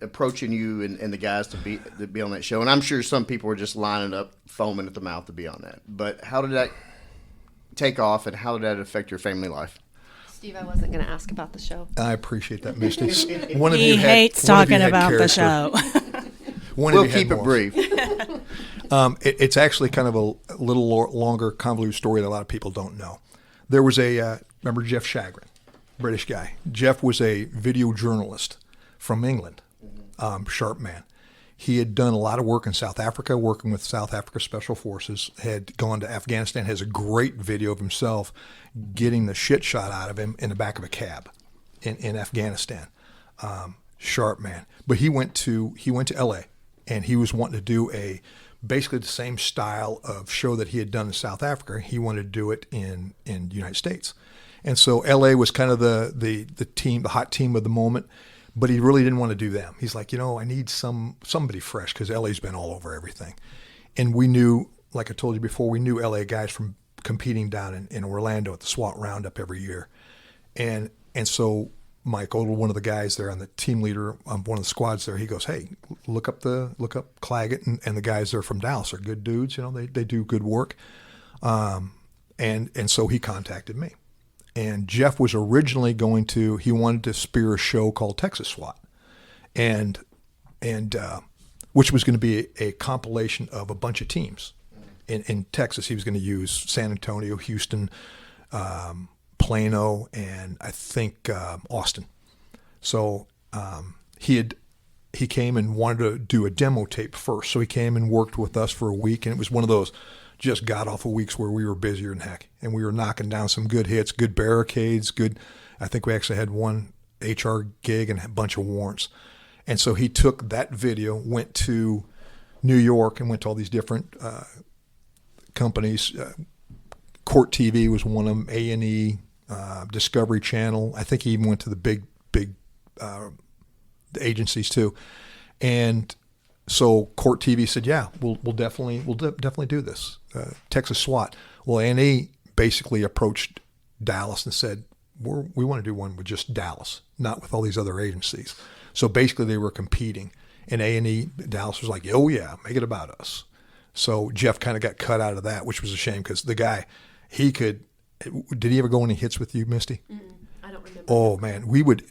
approaching you and the guys to be on that show? And I'm sure some people were just lining up, foaming at the mouth to be on that. But how did that take off, and how did that affect your family life? Steve, I wasn't going to ask about the show. I appreciate that, Misty. One of He you had- hates one of you talking had about the character. show. One of We'll you had keep it more. brief. It's actually kind of a little longer, convoluted story that a lot of people don't know. There was remember Jeff Chagrin, British guy. Jeff was a video journalist from England, sharp man. He had done a lot of work in South Africa, working with South Africa Special Forces, had gone to Afghanistan, has a great video of himself getting the shit shot out of him in the back of a cab in Afghanistan. Sharp man. But he went to LA, and he was wanting to do basically the same style of show that he had done in South Africa. He wanted to do it in the United States. And so LA was kind of the team, the hot team of the moment. But he really didn't want to do them. He's like, I need somebody fresh because LA's been all over everything. And we knew, like I told you before, we knew LA guys from competing down in Orlando at the SWAT Roundup every year. And so Mike Odell, one of the guys there, and the team leader on one of the squads there, he goes, hey, look up Claggett and the guys there from Dallas are good dudes. They do good work. And so he contacted me. And Jeff was originally he wanted to spear a show called Texas SWAT, and which was going to be a compilation of a bunch of teams in Texas. He was going to use San Antonio, Houston, Plano, and I think Austin. So he came and wanted to do a demo tape first. So he came and worked with us for a week, and it was one of those just got off of weeks where we were busier than heck, and we were knocking down some good hits, good barricades, good. I think we actually had one HR gig and a bunch of warrants. And so he took that video, went to New York, and went to all these different companies. Court TV was one of them, A&E, Discovery Channel. I think he even went to the big agencies too. And so Court TV said, "Yeah, we'll definitely do this." Texas SWAT. Well, A&E basically approached Dallas and said, "We want to do one with just Dallas, not with all these other agencies." So basically, they were competing, and A&E Dallas was like, "Oh yeah, make it about us." So Jeff kind of got cut out of that, which was a shame because the guy, he could. Did he ever go any hits with you, Misty? I don't remember. Oh man, we would.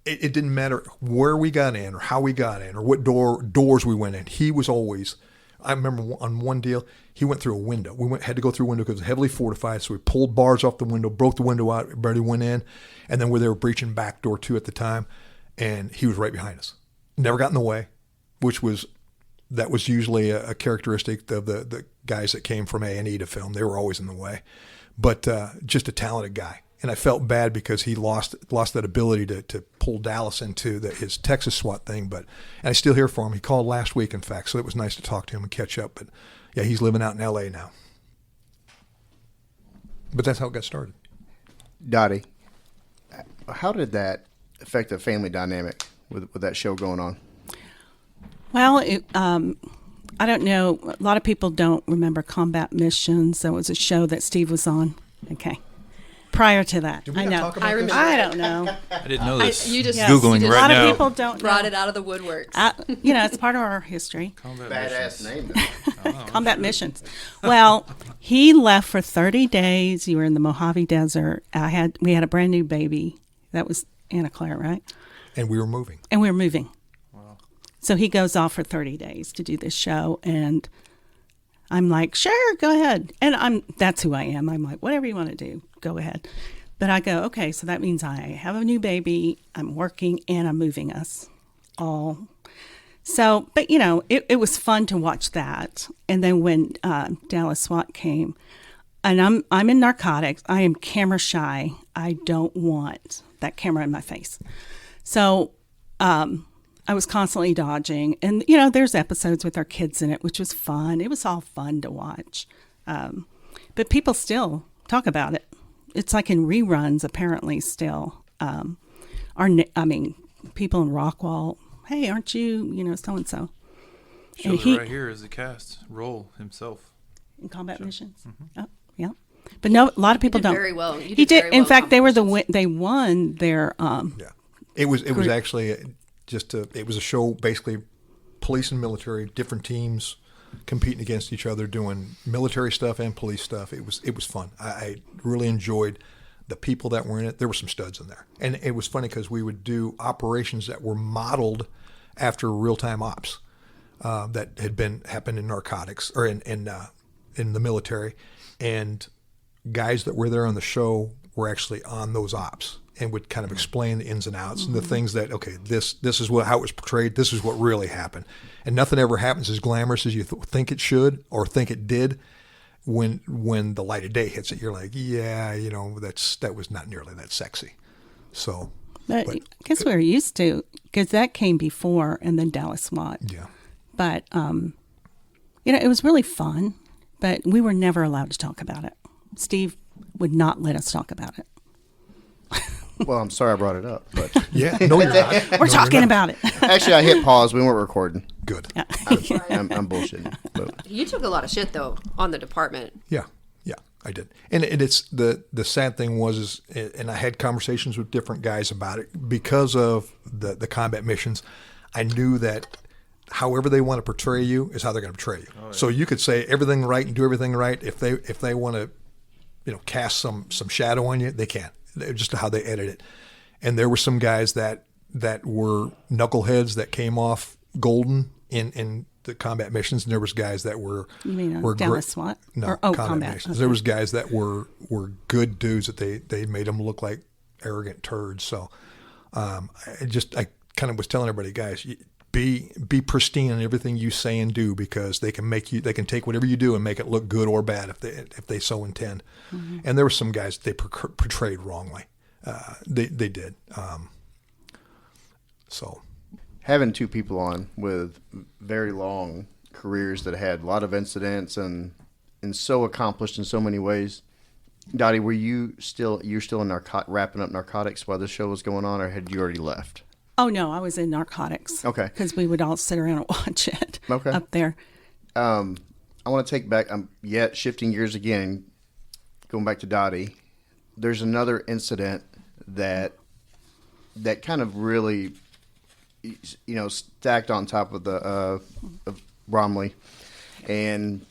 It didn't matter where we got in or how we got in or what doors we went in. He was always. I remember on one deal, he went through a window. Had to go through a window because it was heavily fortified. So we pulled bars off the window, broke the window out, everybody went in, and then they were breaching back door 2 at the time, and he was right behind us. Never got in the way, that was usually a characteristic of the guys that came from A&E to film. They were always in the way, but just a talented guy. And I felt bad because he lost that ability to pull Dallas into his Texas SWAT thing. And I still hear from him. He called last week, in fact, so it was nice to talk to him and catch up. But yeah, he's living out in L.A. now. But that's how it got started. Dottie, how did that affect the family dynamic with that show going on? Well, I don't know. A lot of people don't remember Combat Missions. That was a show that Steve was on. Okay. Prior to that, Did we I not know. talk about I this? remember. I don't know. I didn't know this. you just- Googling you just- A right lot now. of people don't Brought know. it out of the woodworks. It's part of our history. Combat Badass missions. name. Combat Missions. Well, he left for 30 days. You were in the Mojave Desert. We had a brand new baby. That was Anna Claire, right? And we were moving. And we were moving. Wow. So he goes off for 30 days to do this show, and I'm like, sure, go ahead. And that's who I am. I'm like, whatever you want to do, go ahead. But I go, okay, so that means I have a new baby, I'm working, and I'm moving us all. So, but it was fun to watch that. And then when Dallas SWAT came, and I'm in narcotics, I am camera shy. I don't want that camera in my face. So I was constantly dodging. And, there's episodes with our kids in it, which was fun. It was all fun to watch. But people still talk about it. It's like in reruns, apparently, still. People in Rockwall, hey, aren't you, so-and-so. Shows it right here is the cast role himself. In Combat Missions? Mm-hmm. Oh, yeah. But no, a lot of people did don't. very well. You He did did. very In well fact, in they competitions. won their. Yeah. It was actually it was a show, basically police and military, different teams, competing against each other, doing military stuff and police stuff. It was fun. I really enjoyed the people that were in it. There were some studs in there, and it was funny because we would do operations that were modeled after real-time ops that had happened in narcotics or in the military, and guys that were there on the show were actually on those ops and would kind of explain the ins and outs and the things that, okay, this is how it was portrayed. This is what really happened. And nothing ever happens as glamorous as you think it should or think it did. When the light of day hits it, you're like, yeah, that was not nearly that sexy. So, but I guess we were used to, because that came before and then Dallas SWAT. Yeah. But, it was really fun, but we were never allowed to talk about it. Steve would not let us talk about it. Well, I'm sorry I brought it up, but yeah, no, you're not. We're talking about it. Actually, I hit pause. We weren't recording. Good. Yeah. I'm bullshitting. But. You took a lot of shit though on the department. Yeah, I did. And it's the sad thing was, and I had conversations with different guys about it because of the combat missions. I knew that however they want to portray you is how they're going to portray you. Oh, yeah. So you could say everything right and do everything right. If they want to, cast some shadow on you, they can. Just how they edit it. And there were some guys that were knuckleheads that came off golden in the combat missions, and there was guys that were Dallas SWAT? No, or, combat missions. Okay. There was guys that were good dudes that they made them look like arrogant turds. So I kind of was telling everybody, guys, be pristine in everything you say and do, because they can take whatever you do and make it look good or bad if they so intend. Mm-hmm. And there were some guys that they portrayed wrongly. They did. So having two people on with very long careers that had a lot of incidents and so accomplished in so many ways. Dottie, were you're still in wrapping up narcotics while the show was going on, or had you already left? Oh, no, I was in narcotics. Okay. Because we would all sit around and watch it up there. I want to take back, shifting gears again, going back to Dottie. There's another incident that kind of really, stacked on top of of Bromley and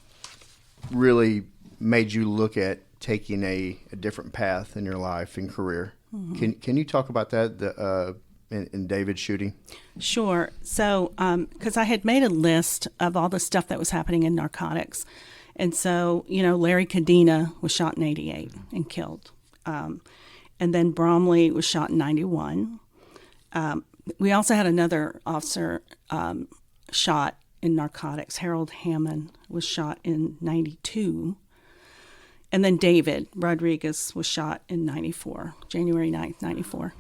really made you look at taking a different path in your life and career. Mm-hmm. Can you talk about that? In David's shooting? Sure. So, because I had made a list of all the stuff that was happening in narcotics. And so, Larry Cadena was shot in 88 and killed. And then Bromley was shot in 91. We also had another officer shot in narcotics. Harold Hammond was shot in 92. And then David Rodriguez was shot in 94, January 9th, 94.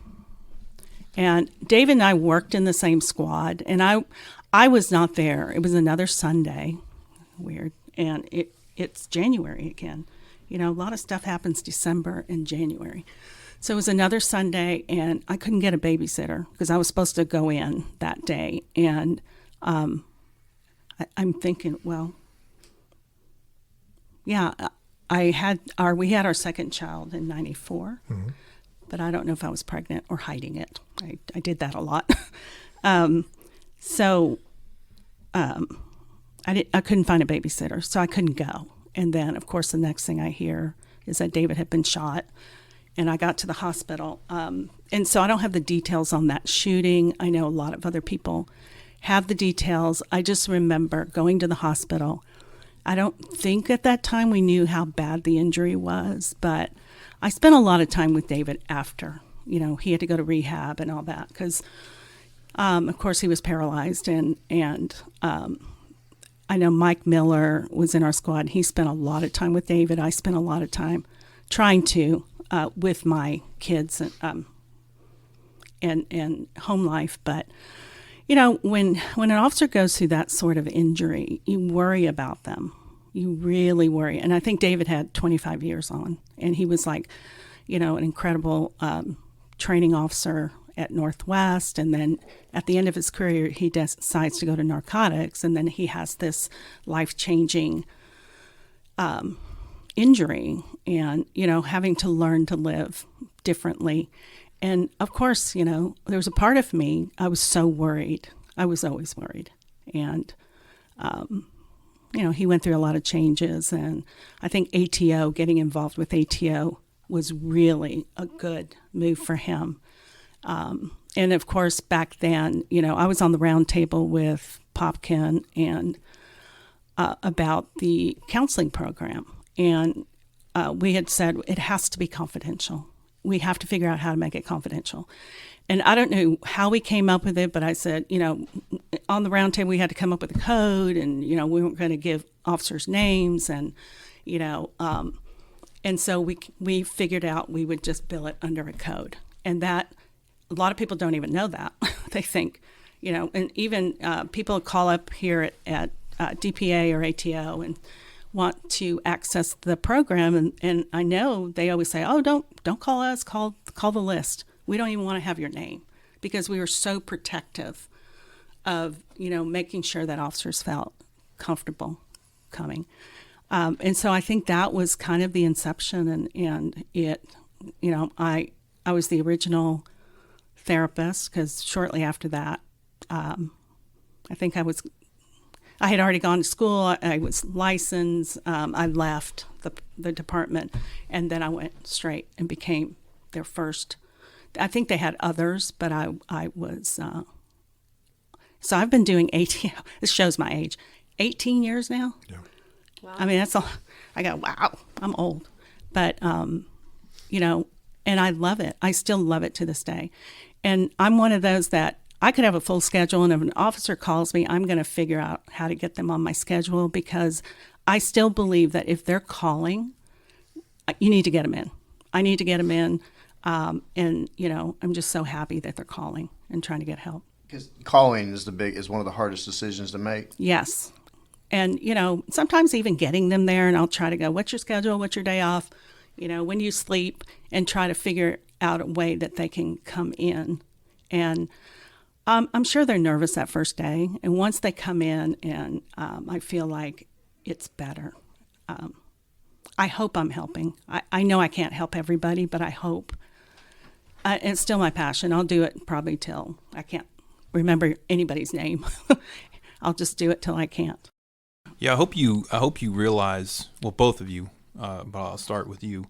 And David and I worked in the same squad, and I was not there. It was another Sunday, weird, and it's January again. A lot of stuff happens December and January. So it was another Sunday, and I couldn't get a babysitter because I was supposed to go in that day. And I'm thinking, well, yeah, we had our second child in 94. Mm-hmm. But I don't know if I was pregnant or hiding it. I did that a lot. I couldn't find a babysitter, so I couldn't go. And then, of course, the next thing I hear is that David had been shot, and I got to the hospital. And so I don't have the details on that shooting. I know a lot of other people have the details. I just remember going to the hospital. I don't think at that time we knew how bad the injury was, but I spent a lot of time with David after. He had to go to rehab and all that because, of course, he was paralyzed. And I know Mike Miller was in our squad. He spent a lot of time with David. I spent a lot of time trying to with my kids and home life. But, when an officer goes through that sort of injury, you worry about them. You really worry. And I think David had 25 years on, and he was like, an incredible training officer at Northwest. And then at the end of his career, he decides to go to narcotics. And then he has this life-changing injury and, having to learn to live differently. And of course, there was a part of me, I was so worried. I was always worried. And, he went through a lot of changes, and I think ATO, getting involved with ATO was really a good move for him. And of course, back then, I was on the round table with Popkin and about the counseling program. And we had said it has to be confidential. We have to figure out how to make it confidential. And I don't know how we came up with it, but I said, on the round table, we had to come up with a code, and, we weren't going to give officers names, and, and so we figured out we would just bill it under a code. And that, a lot of people don't even know that. They think, and even people call up here at DPA or ATO and want to access the program, and I know they always say, "Oh, don't call us, call the list. We don't even want to have your name," because we were so protective of making sure that officers felt comfortable coming. And so I think that was kind of the inception, and it, I was the original therapist, because shortly after that, I think I had already gone to school. I was licensed. I left the department, and then I went straight and became their first. I think they had others, but I was. So I've been doing 18. This shows my age. 18 years now. Yeah. Wow. I mean, that's all. I go, wow, I'm old, but and I love it. I still love it to this day, and I'm one of those that I could have a full schedule, and if an officer calls me, I'm going to figure out how to get them on my schedule, because I still believe that if they're calling, you need to get them in. I need to get them in, and I'm just so happy that they're calling and trying to get help. Because calling is one of the hardest decisions to make. Yes. And, sometimes even getting them there, and I'll try to go, what's your schedule? What's your day off? When do you sleep? And try to figure out a way that they can come in. And I'm sure they're nervous that first day. And once they come in, and I feel like it's better. I hope I'm helping. I know I can't help everybody, but I hope. It's still my passion. I'll do it probably till I can't remember anybody's name. I'll just do it till I can't. Yeah, I hope you realize, well, both of you, but I'll start with you.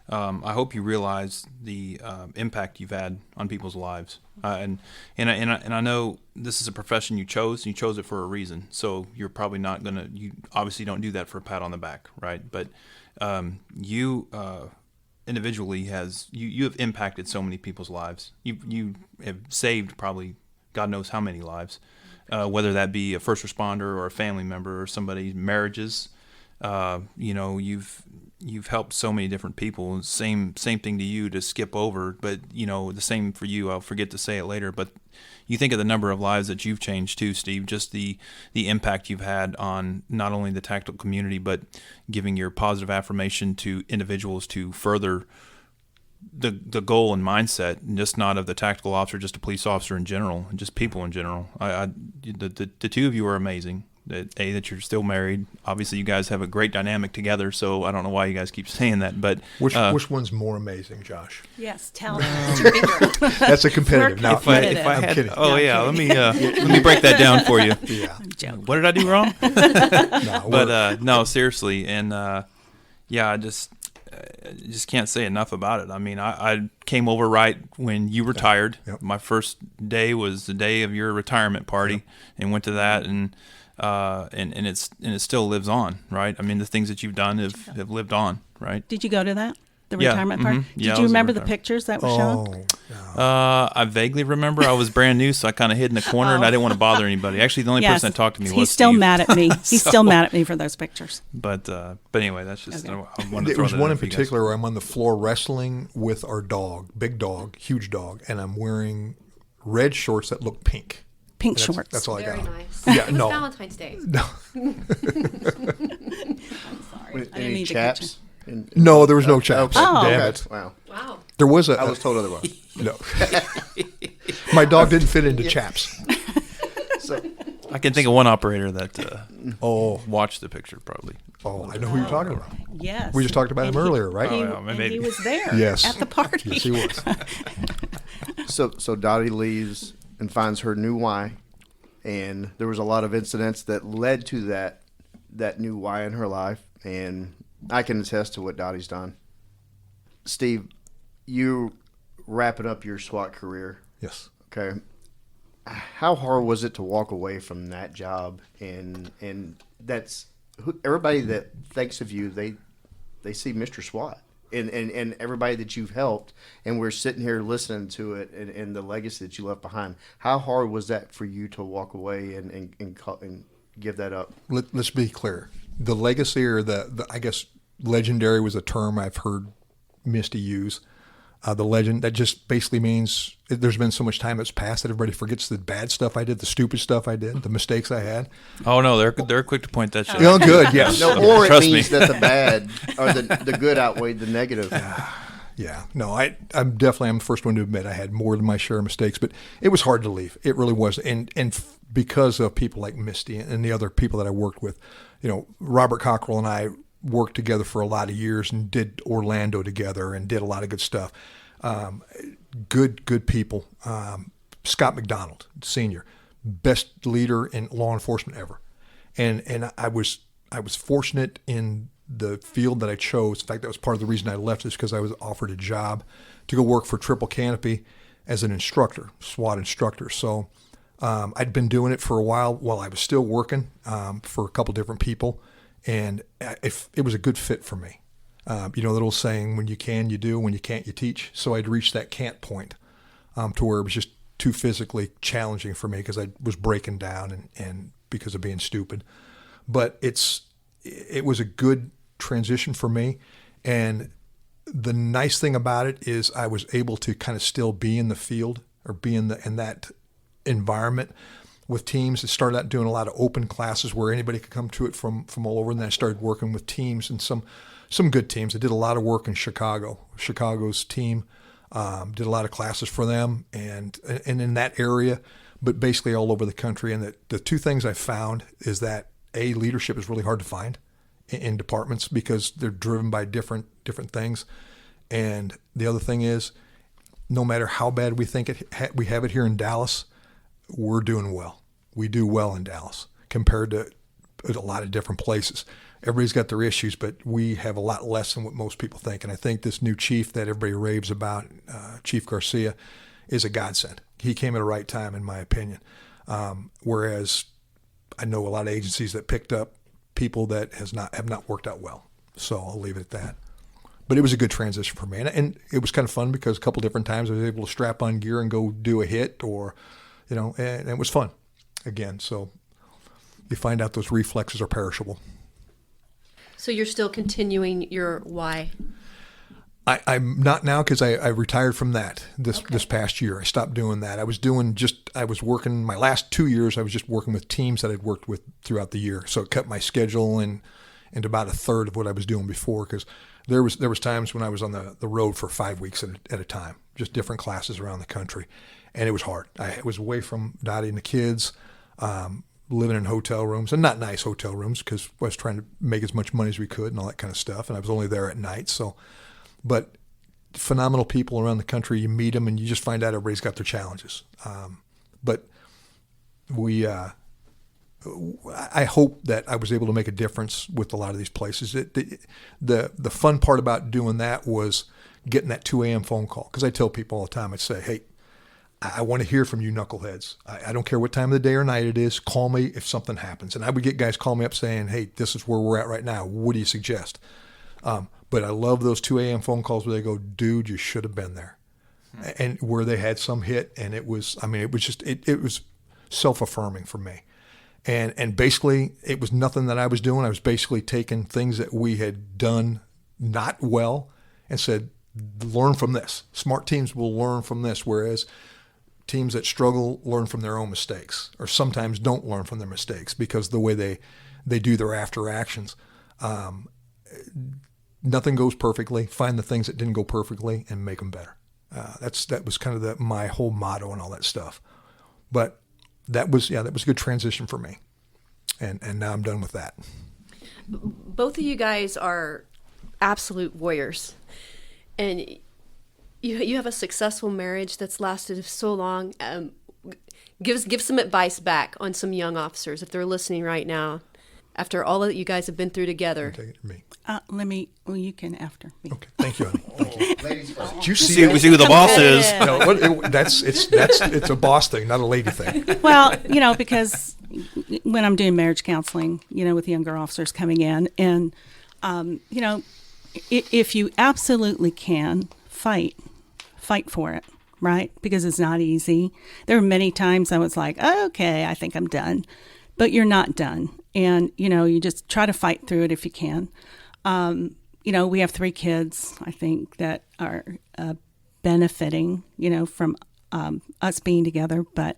I hope you realize the impact you've had on people's lives, and I know this is a profession you chose. And you chose it for a reason. So you're probably not gonna. You obviously don't do that for a pat on the back, right? But you individually you have impacted so many people's lives. You have saved probably God knows how many lives, whether that be a first responder or a family member or somebody's marriages. You've helped so many different people. Same thing to you to skip over, but the same for you. I'll forget to say it later, but you think of the number of lives that you've changed too, Steve. Just the impact you've had on not only the tactical community, but giving your positive affirmation to individuals to further the goal and mindset, just not of the tactical officer, just a police officer in general, and just people in general. The two of you are amazing. That you're still married. Obviously, you guys have a great dynamic together, so I don't know why you guys keep saying that. But which one's more amazing, Josh? Yes, tell me. That's a competitive. Now, If I I'm kidding. Oh No, yeah, I'm let me break that down for you. Yeah. I'm joking. What did I do wrong? No, But no, seriously, and I just can't say enough about it. I mean, I came over right when you retired. Yep. My first day was the day of your retirement party, and went to that, and it still lives on, right? I mean, the things that you've done have lived on, right? Did you go to that? The Yeah, retirement party? mhm. Yeah, I Did you was in remember the retirement. pictures that were shown? Oh, I vaguely remember. I was brand new, so I kind of hid in the corner, and I didn't want to bother anybody. Actually, the only Yes. person that talked to me was He's still Steve. mad at me. He's So- still mad at me for those pictures. But anyway, that's just Okay. I wanted to there throw was that one in for you guys. particular where I'm on the floor wrestling with our dog, big dog, huge dog, and I'm wearing red shorts that look pink. Pink That's- shorts. That's all I Very got. nice. Yeah, It was no. Valentine's Day. No, Sorry. I didn't Any mean to chaps? no, there was no chaps. Oh. Damn Okay. it. Wow. Wow. There was I was told otherwise. no. My dog didn't fit into chaps. So, I can think of one operator that Oh, watched the picture probably. I know who you're talking about. Yes. We just talked about And him earlier, right? He, Oh, yeah, and maybe. he was there Yes. at the party. Yes, he was. so Dottie leaves and finds her new why, and there was a lot of incidents that led to that that new why in her life, and I can attest to what Dottie's done. Steve, you wrapping up your SWAT career. Yes. Okay. How hard was it to walk away from that job? And that's everybody that thinks of you, they see Mr. SWAT and everybody that you've helped, and we're sitting here listening to it and the legacy that you left behind. How hard was that for you to walk away and give that up? Let's be clear. The legacy, or the I guess legendary was a term I've heard Misty use. The legend, that just basically means there's been so much time that's passed that everybody forgets the bad stuff I did, the stupid stuff I did, the mistakes I had. Oh no, they're quick to point that shit. Oh, good, yes. No, or it Trust means me. that the bad or the good outweighed the negative. Yeah, no, I'm the first one to admit I had more than my share of mistakes, but it was hard to leave. It really was, and because of people like Misty and the other people that I worked with, Robert Cockrell and I worked together for a lot of years and did Orlando together and did a lot of good stuff. Good people. Scott McDonald, Sr., best leader in law enforcement ever, and I was fortunate in the field that I chose. In fact, that was part of the reason I left, is because I was offered a job to go work for Triple Canopy as an instructor, SWAT instructor. So I'd been doing it for a while I was still working for a couple different people, and it was a good fit for me. The old saying, when you can, you do, when you can't, you teach. So I'd reached that can't point to where it was just too physically challenging for me because I was breaking down and because of being stupid. But it was a good transition for me. And the nice thing about it is I was able to kind of still be in the field or be in that environment with teams. I started out doing a lot of open classes where anybody could come to it from all over. And then I started working with teams and some good teams. I did a lot of work in Chicago's team, did a lot of classes for them and in that area, but basically all over the country. And the two things I found is that leadership is really hard to find in departments because they're driven by different things. And the other thing is, no matter how bad we think we have it here in Dallas, we're doing well. We do well in Dallas compared to a lot of different places. Everybody's got their issues, but we have a lot less than what most people think. And I think this new chief that everybody raves about, Chief Garcia, is a godsend. He came at a right time, in my opinion. Whereas I know a lot of agencies that picked up people that have not worked out well. So I'll leave it at that. But it was a good transition for me. And it was kind of fun because a couple different times I was able to strap on gear and go do a hit and it was fun again. So you find out those reflexes are perishable. So you're still continuing your why? I'm not now because I retired from that this past year. I stopped doing that. I was working my last 2 years. I was just working with teams that I'd worked with throughout the year. So it cut my schedule into about a third of what I was doing before, because there was times when I was on the road for 5 weeks at a time, just different classes around the country. And it was hard. I was away from Dottie and the kids, living in hotel rooms, and not nice hotel rooms because I was trying to make as much money as we could and all that kind of stuff. And I was only there at night. But phenomenal people around the country, you meet them and you just find out everybody's got their challenges. But I hope that I was able to make a difference with a lot of these places. The fun part about doing that was getting that 2 a.m. phone call. Because I tell people all the time, I'd say, hey, I want to hear from you knuckleheads. I don't care what time of the day or night it is. Call me if something happens. And I would get guys call me up saying, hey, this is where we're at right now. What do you suggest? But I love those 2 a.m. phone calls where they go, dude, you should have been there. And where they had some hit. And it was self-affirming for me. And basically it was nothing that I was doing. I was basically taking things that we had done not well and said, learn from this. Smart teams will learn from this. Whereas teams that struggle learn from their own mistakes, or sometimes don't learn from their mistakes because the way they do their after actions. Nothing goes perfectly. Find the things that didn't go perfectly and make them better. That was kind of my whole motto and all that stuff. But that was a good transition for me. And now I'm done with that. Both of you guys are absolute warriors. And you have a successful marriage that's lasted so long. Give some advice back on some young officers if they're listening right now. After all that you guys have been through together. Take it from me. Well, you can after me. Okay, thank you, honey. Thank you. Ladies first. Did you see See, we that? see who the boss is. No, it's a boss thing, not a lady thing. Well, because when I'm doing marriage counseling, with younger officers coming in, and, if you absolutely can, fight for it, right? Because it's not easy. There were many times I was like, okay, I think I'm done. But you're not done. And, you just try to fight through it if you can. We have 3 kids, I think, that are benefiting, from us being together. But,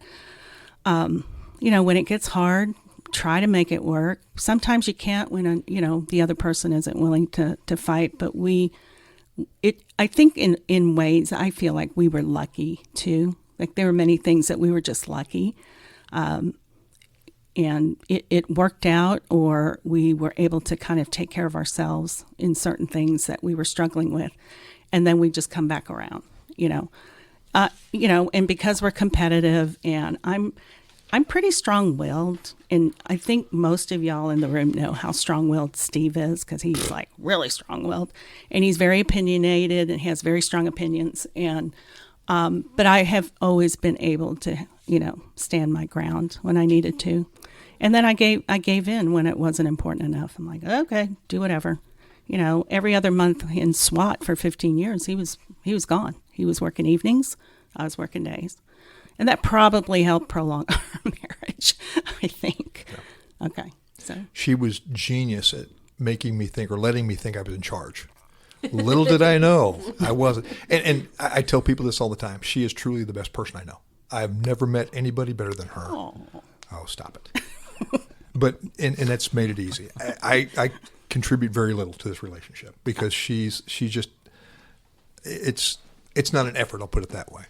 when it gets hard, try to make it work. Sometimes you can't when, the other person isn't willing to fight. But I think in ways, I feel like we were lucky, too. Like there were many things that we were just lucky. And it worked out, or we were able to kind of take care of ourselves in certain things that we were struggling with. And then we just come back around, and because we're competitive, and I'm pretty strong-willed, and I think most of y'all in the room know how strong-willed Steve is, because he's like really strong-willed, and he's very opinionated and has very strong opinions. And but I have always been able to, stand my ground when I needed to. And then I gave in when it wasn't important enough. I'm like, okay, do whatever. Every other month in SWAT for 15 years, he was gone. He was working evenings. I was working days. And that probably helped prolong our marriage, I think. Yeah. Okay. So she was genius at making me think, or letting me think I was in charge. Little did I know I wasn't. And I tell people this all the time. She is truly the best person I know. I've never met anybody better than her. Oh, stop it. But and that's made it easy. I contribute very little to this relationship because she's just it's not an effort, I'll put it that way.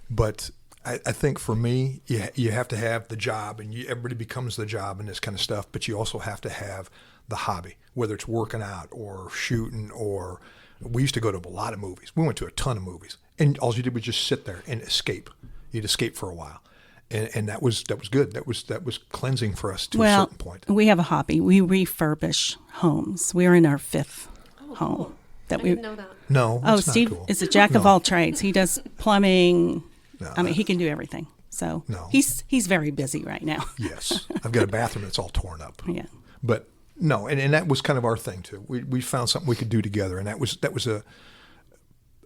But I think for me, you have to have the job, and everybody becomes the job and this kind of stuff. But you also have to have the hobby, whether it's working out or shooting, or we used to go to a lot of movies. We went to a ton of movies, and all you did was just sit there and escape. You'd escape for a while. And that was good. That was cleansing for us to a certain point. We have a hobby. We refurbish homes. We're in our 5th home. Cool. I didn't know that. No. Oh, Steve is a jack of all trades. He does plumbing. No, he can do everything. So he's very busy right now. Yes, I've got a bathroom that's all torn up. Yeah, but no, and that was kind of our thing too. We found something we could do together, and that was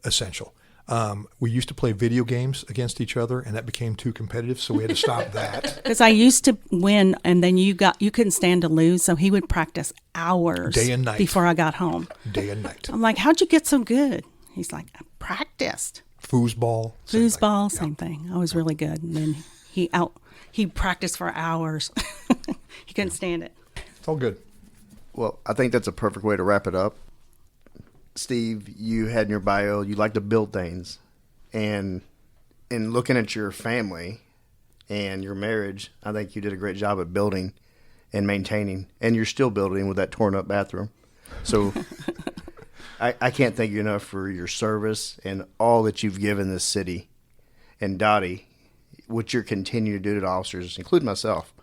essential. We used to play video games against each other, and that became too competitive, so we had to stop that. Because I used to win, and then you couldn't stand to lose, so he would practice hours day and night before I got home. Day and night. I'm like, how'd you get so good? He's like, I practiced. Foosball, same thing. I was really good, and then he practiced for hours. He couldn't stand it. It's all good. Well, I think that's a perfect way to wrap it up. Steve, you had in your bio, you like to build things. And in looking at your family and your marriage, I think you did a great job at building and maintaining. And you're still building with that torn up bathroom. So I can't thank you enough for your service and all that you've given this city. And Dottie, what you're continuing to do to officers, including myself.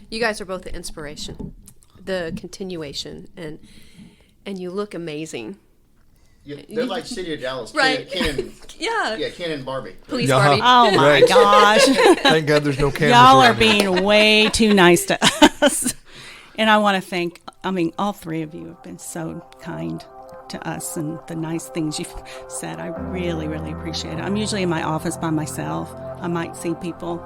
You guys are both the inspiration, the continuation, and you look amazing. Yeah, they're like City of Dallas. Right. Ken Yeah, Ken and Barbie. Police Barbie. Oh my gosh. Thank God there's no cameras. Y'all are around here. being way too nice to us. And I want to thank, all 3 of you have been so kind to us, and the nice things you've said. I really, really appreciate it. I'm usually in my office by myself. I might see people,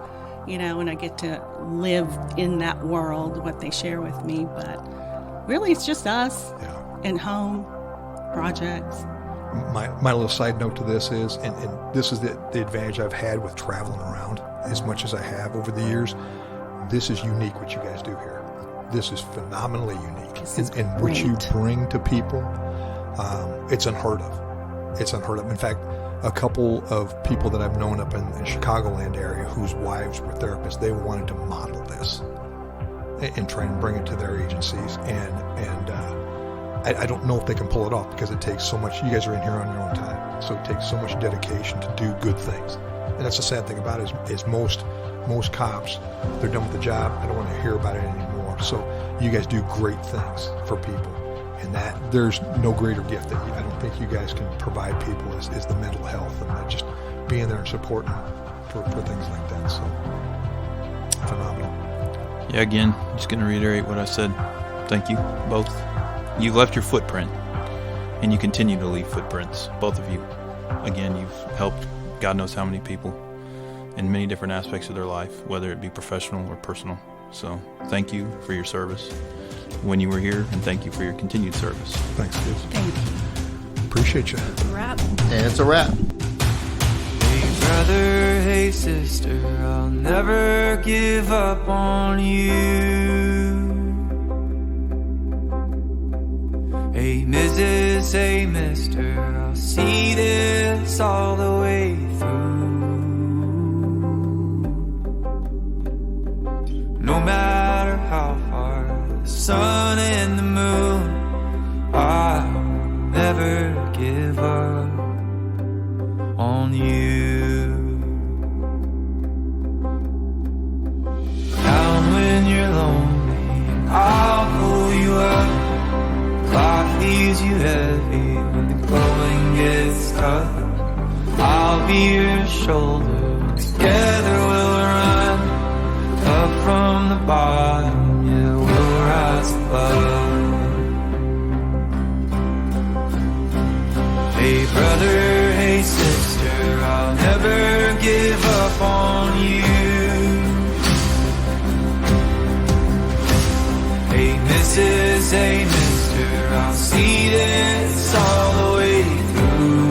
and I get to live in that world, what they share with me. But really, it's just us and home, projects. My little side note to this is, and this is the advantage I've had with traveling around as much as I have over the years, this is unique what you guys do here. This is phenomenally unique. And what you bring to people, it's unheard of. It's unheard of. In fact, a couple of people that I've known up in the Chicagoland area whose wives were therapists, they wanted to model this and try and bring it to their agencies. And I don't know if they can pull it off because it takes so much. You guys are in here on your own time, so it takes so much dedication to do good things. And that's the sad thing about it is most cops, they're done with the job. I don't want to hear about it anymore. So You guys do great things for people. And that there's no greater gift that I don't think you guys can provide people is the mental health and just being there and supporting for things like that. So phenomenal. Yeah, again, just going to reiterate what I said. Thank you, both. You left your footprint, and you continue to leave footprints, both of you. Again, you've helped God knows how many people in many different aspects of their life, whether it be professional or personal. So thank you for your service when you were here, and thank you for your continued service. Thanks, kids. Thank you. Appreciate you. Wrap. And it's a wrap. Hey brother, hey sister, I'll never give up on you. Hey Mrs., hey mister, I'll see this all the way through. No matter how far the sun and the moon, I'll never give up on you. Down when you're lonely, I'll pull you up. Life leaves you heavy when the going gets tough. I'll be your shoulder, together we'll run up from the bottom, yeah, we'll rise above. Hey brother, hey sister, I'll never give up on you. Hey Mrs., hey mister, I'll see this all the way through.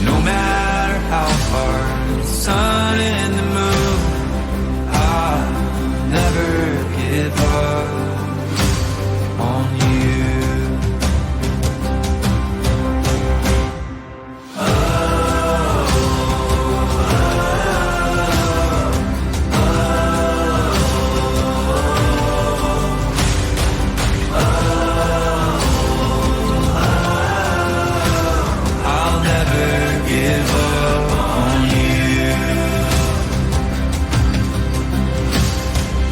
No matter how far the sun and the moon, I'll never give up on you. I'll never give up on you.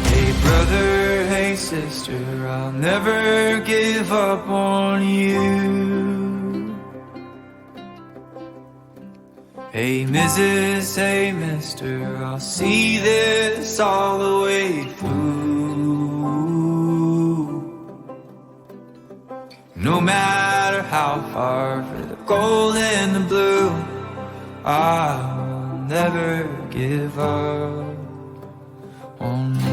Hey brother, hey sister, I'll never give up on you. Hey Mrs., hey mister, I'll see this all the way through. No matter how far, for the gold and the blue, I'll never give up on you.